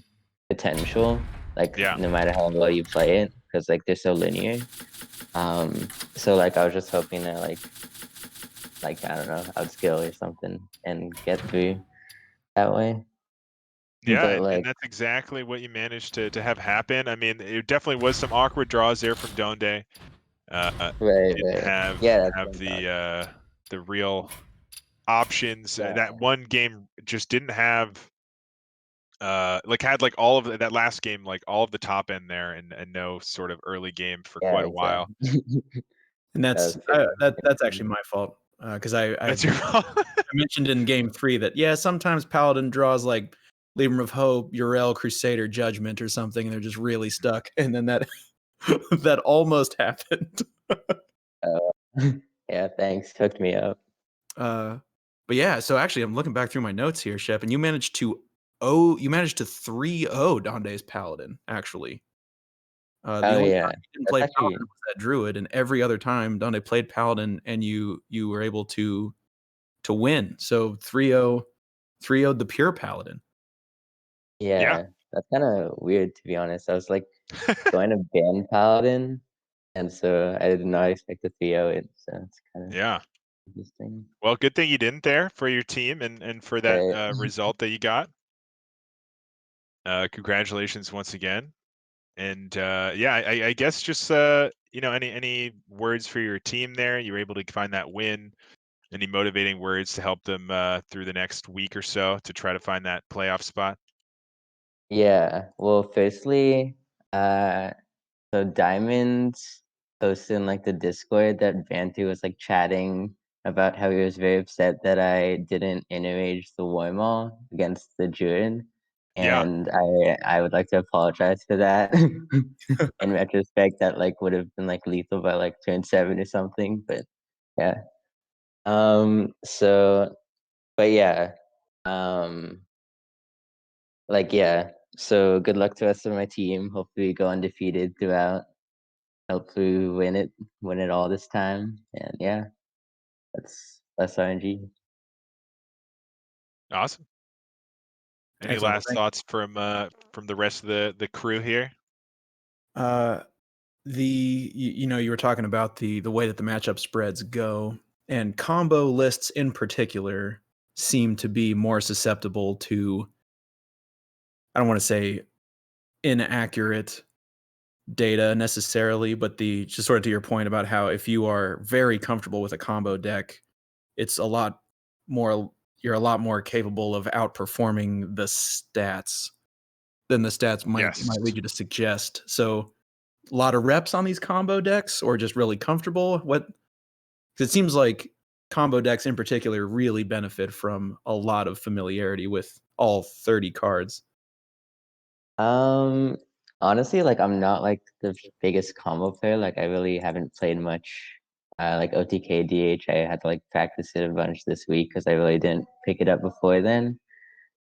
potential, like Yeah. no matter how well you play it, because like they're so linear. So like I was just hoping to like I don't know, outskill or something and get through that way. Yeah, But and like that's exactly what you managed to have happen. I mean, it definitely was some awkward draws there from Donde. Didn't right. Yeah, that's have what I'm talking. the real options. Yeah. That one game just didn't have like had like all of that last game, like all of the top end there and no sort of early game for Yeah, quite a while. exactly. And that's That was that's actually my fault, because I That's your fault. mentioned in game 3 that sometimes Paladin draws like Libram of Hope, Urel, Crusader, Judgment, or something, and they're just really stuck. And then that that almost happened. yeah, thanks. Hooked me up. But yeah, so actually, I'm looking back through my notes here, Shep, and you managed to 3-0 Donde's Paladin, actually. The Oh only yeah. time you didn't That's play actually Paladin was that Druid, and every other time Donde played Paladin, and you were able to win. So 3-0 the pure Paladin. yeah. That's kind of weird to be honest. I was like going to ban Paladin, and so I did not expect to 3-0 it. So it's kind of Yeah. interesting. Well, good thing you didn't there for your team and for that Right. result that you got. Congratulations once again. And yeah, I guess just any words for your team there? You were able to find that win. Any motivating words to help them through the next week or so to try to find that playoff spot? Yeah. Well, firstly, so Diamond posted in like the Discord that Bantu was like chatting about how he was very upset that I didn't interage the Warmaw against the Druid. Yeah. and I would like to apologize for that. In retrospect, that like would have been like lethal by like turn 7 or something, but yeah. So, but yeah, um, like yeah. So good luck to the rest of my team. Hopefully, we go undefeated throughout. Hopefully, we win it all this time. And yeah, that's RNG. Awesome. Any Excellent. Well, last thoughts from the rest of the crew here? You were talking about the way that the matchup spreads go, and combo lists in particular seem to be more susceptible to, I don't want to say inaccurate data necessarily, but the just sort of to your point about how if you are very comfortable with a combo deck, it's a lot more you're a lot more capable of outperforming the stats than the stats might Yes. lead you to suggest. So a lot of reps on these combo decks or just really comfortable? What? 'Cause it seems like combo decks in particular really benefit from a lot of familiarity with all 30 cards. Um, Honestly, like I'm not like the biggest combo player. Like I really haven't played much. Like OTK DH, I had to like practice it a bunch this week because I really didn't pick it up before then.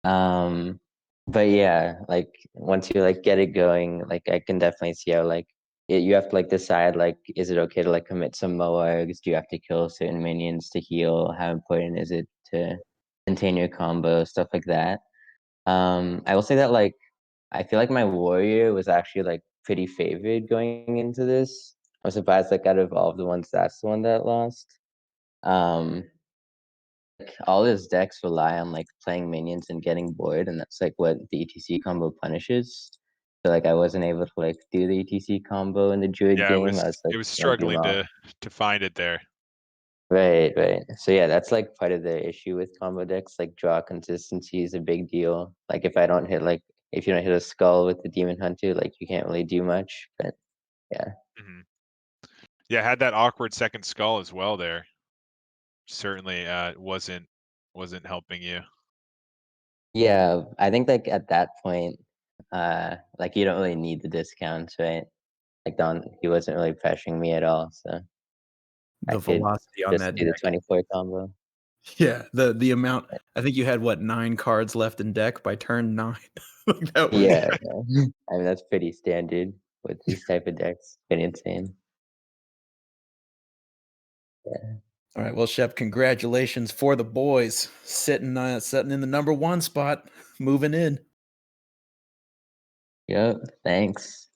Um, but yeah, like once you like get it going, like I can definitely see how like you have to like decide like is it okay to like commit some Moargs? Do you have to kill certain minions to heal? How important is it to maintain your combo? Stuff like that. I will say that like I feel like my warrior was actually like pretty favored going into this. I was surprised like out of all of the ones that's the one that lost. Um like all his decks rely on like playing minions and getting bored, and that's like what the ETC combo punishes. So like I wasn't able to like do the ETC combo in the Druid Yeah, game. I was like it was jumping struggling off. to find it there. Right, right. So yeah, that's like part of the issue with combo decks. Like draw consistency is a big deal. Like if you don't hit a skull with the Demon Hunter, like you can't really do much. But yeah. Mhm. Yeah, had that awkward second skull as well there. Certainly wasn't helping you. Yeah, I think like at that point, like you don't really need the discounts, right? Like don't he wasn't really pressuring me at all, so I The could velocity on just that do the deck. 24 combo. Yeah, the amount. I think you had what 9 cards left in deck by turn 9. Like, that was Yeah, yeah. I mean that's pretty standard with these type of decks. Pretty insane. Yeah. all right. Well, Shep, congratulations for the boys sitting in the number 1 spot, moving in. Yep. Thanks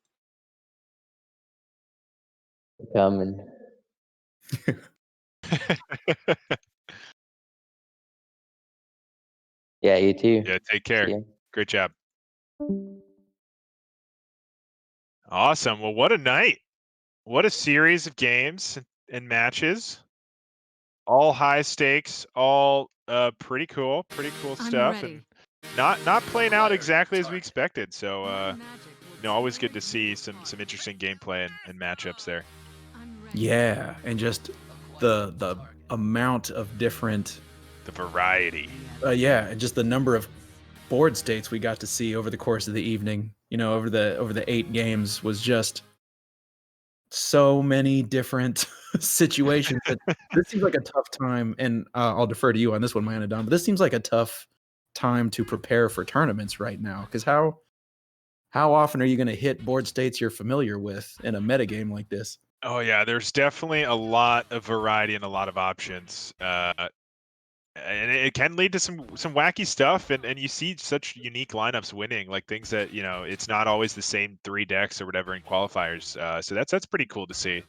for coming. Yeah, you too. Yeah, take See care. ya. Great job. Awesome. Well, what a night. What a series of games and matches. All high stakes, all pretty cool I'm stuff, ready. and not playing out Acquire exactly as we target. expected. So My magic will always good tear to you see some apart. interesting gameplay and matchups there. I'm ready. Yeah, and just Acquire the target. amount of different The variety. yeah, and just the number of board states we got to see over the course of the evening, over the 8 games was just so many different situations that this seems like a tough time, and I'll defer to you on this one, Maya Don, but this seems like a tough time to prepare for tournaments right now, because how often are you going to hit board states you're familiar with in a metagame like this? Oh yeah, there's definitely a lot of variety and a lot of options. And it can lead to some wacky stuff, and you see such unique lineups winning, like things that it's not always the same 3 decks or whatever in qualifiers. So that's pretty cool to see.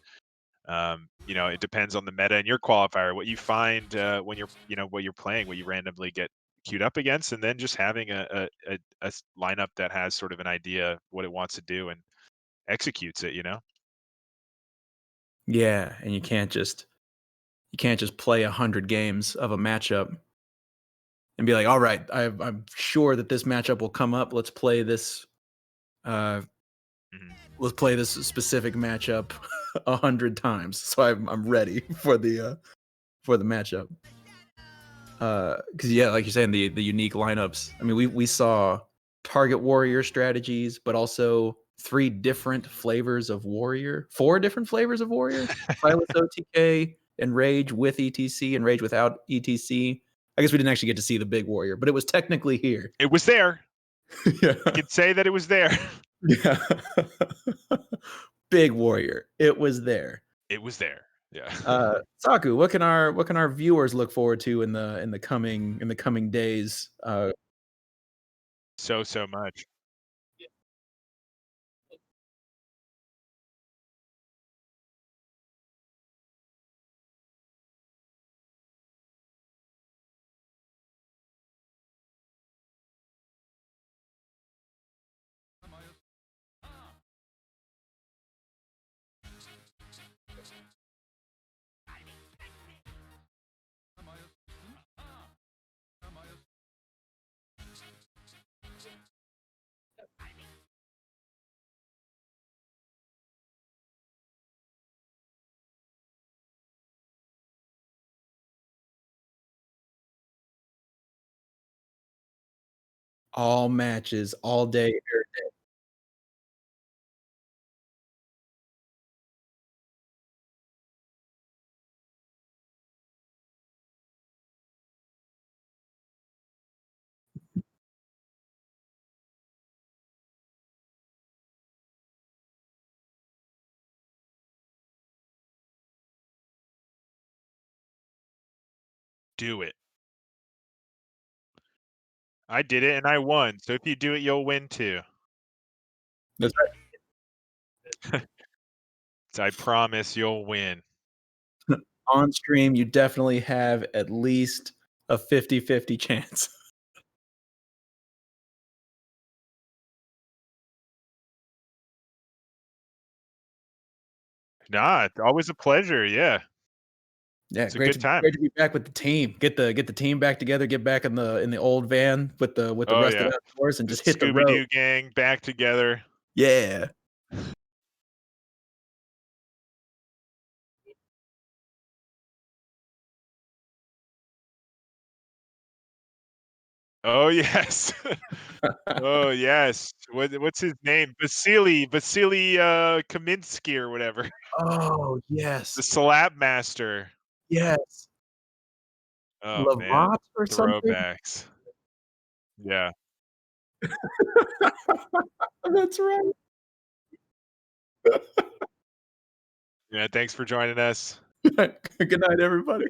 It depends on the meta and your qualifier, what you find when you're what you're playing, what you randomly get queued up against, and then just having a lineup that has sort of an idea what it wants to do and executes it. Yeah, and you can't just play 100 games of a matchup and be like, all right, I'm sure that this matchup will come up. Let's play this. Mhm. Let's play this specific matchup 100 times, so I'm ready for the matchup. Because yeah, like you're saying, the unique lineups. I mean, we saw target warrior strategies, but also 3 different flavors of warrior, 4 different flavors of warrior. Silas OTK, Enrage with ETC, Enrage without ETC. I guess we didn't actually get to see the big warrior, but it was technically here. It was there. Yeah. I can say that it was there. Yeah. Big warrior. It was there. It was there. Yeah. Saku, what can our viewers look forward to in the coming days? So much. All matches, all day, every day. Do it. I did it and I won. So if you do it, you'll win too. That's right. So I promise you'll win. On stream, you definitely have at least a 50-50 chance. Nah, it's always a pleasure. Yeah. Yeah, It's a good time. great to be back with the team. Get the team back together, get back in the old van with the Oh, rest yeah. of the outdoors and The just hit the Scooby road. Doo gang back together. Yeah. Oh yes. Oh yes. What's his name? Vasily Kaminsky or whatever. Oh, The yes. Slap Master. Yes. Oh man. Lavat or something? Throwbacks. Yeah. That's right. Yeah, thanks for joining us. Good night, everybody.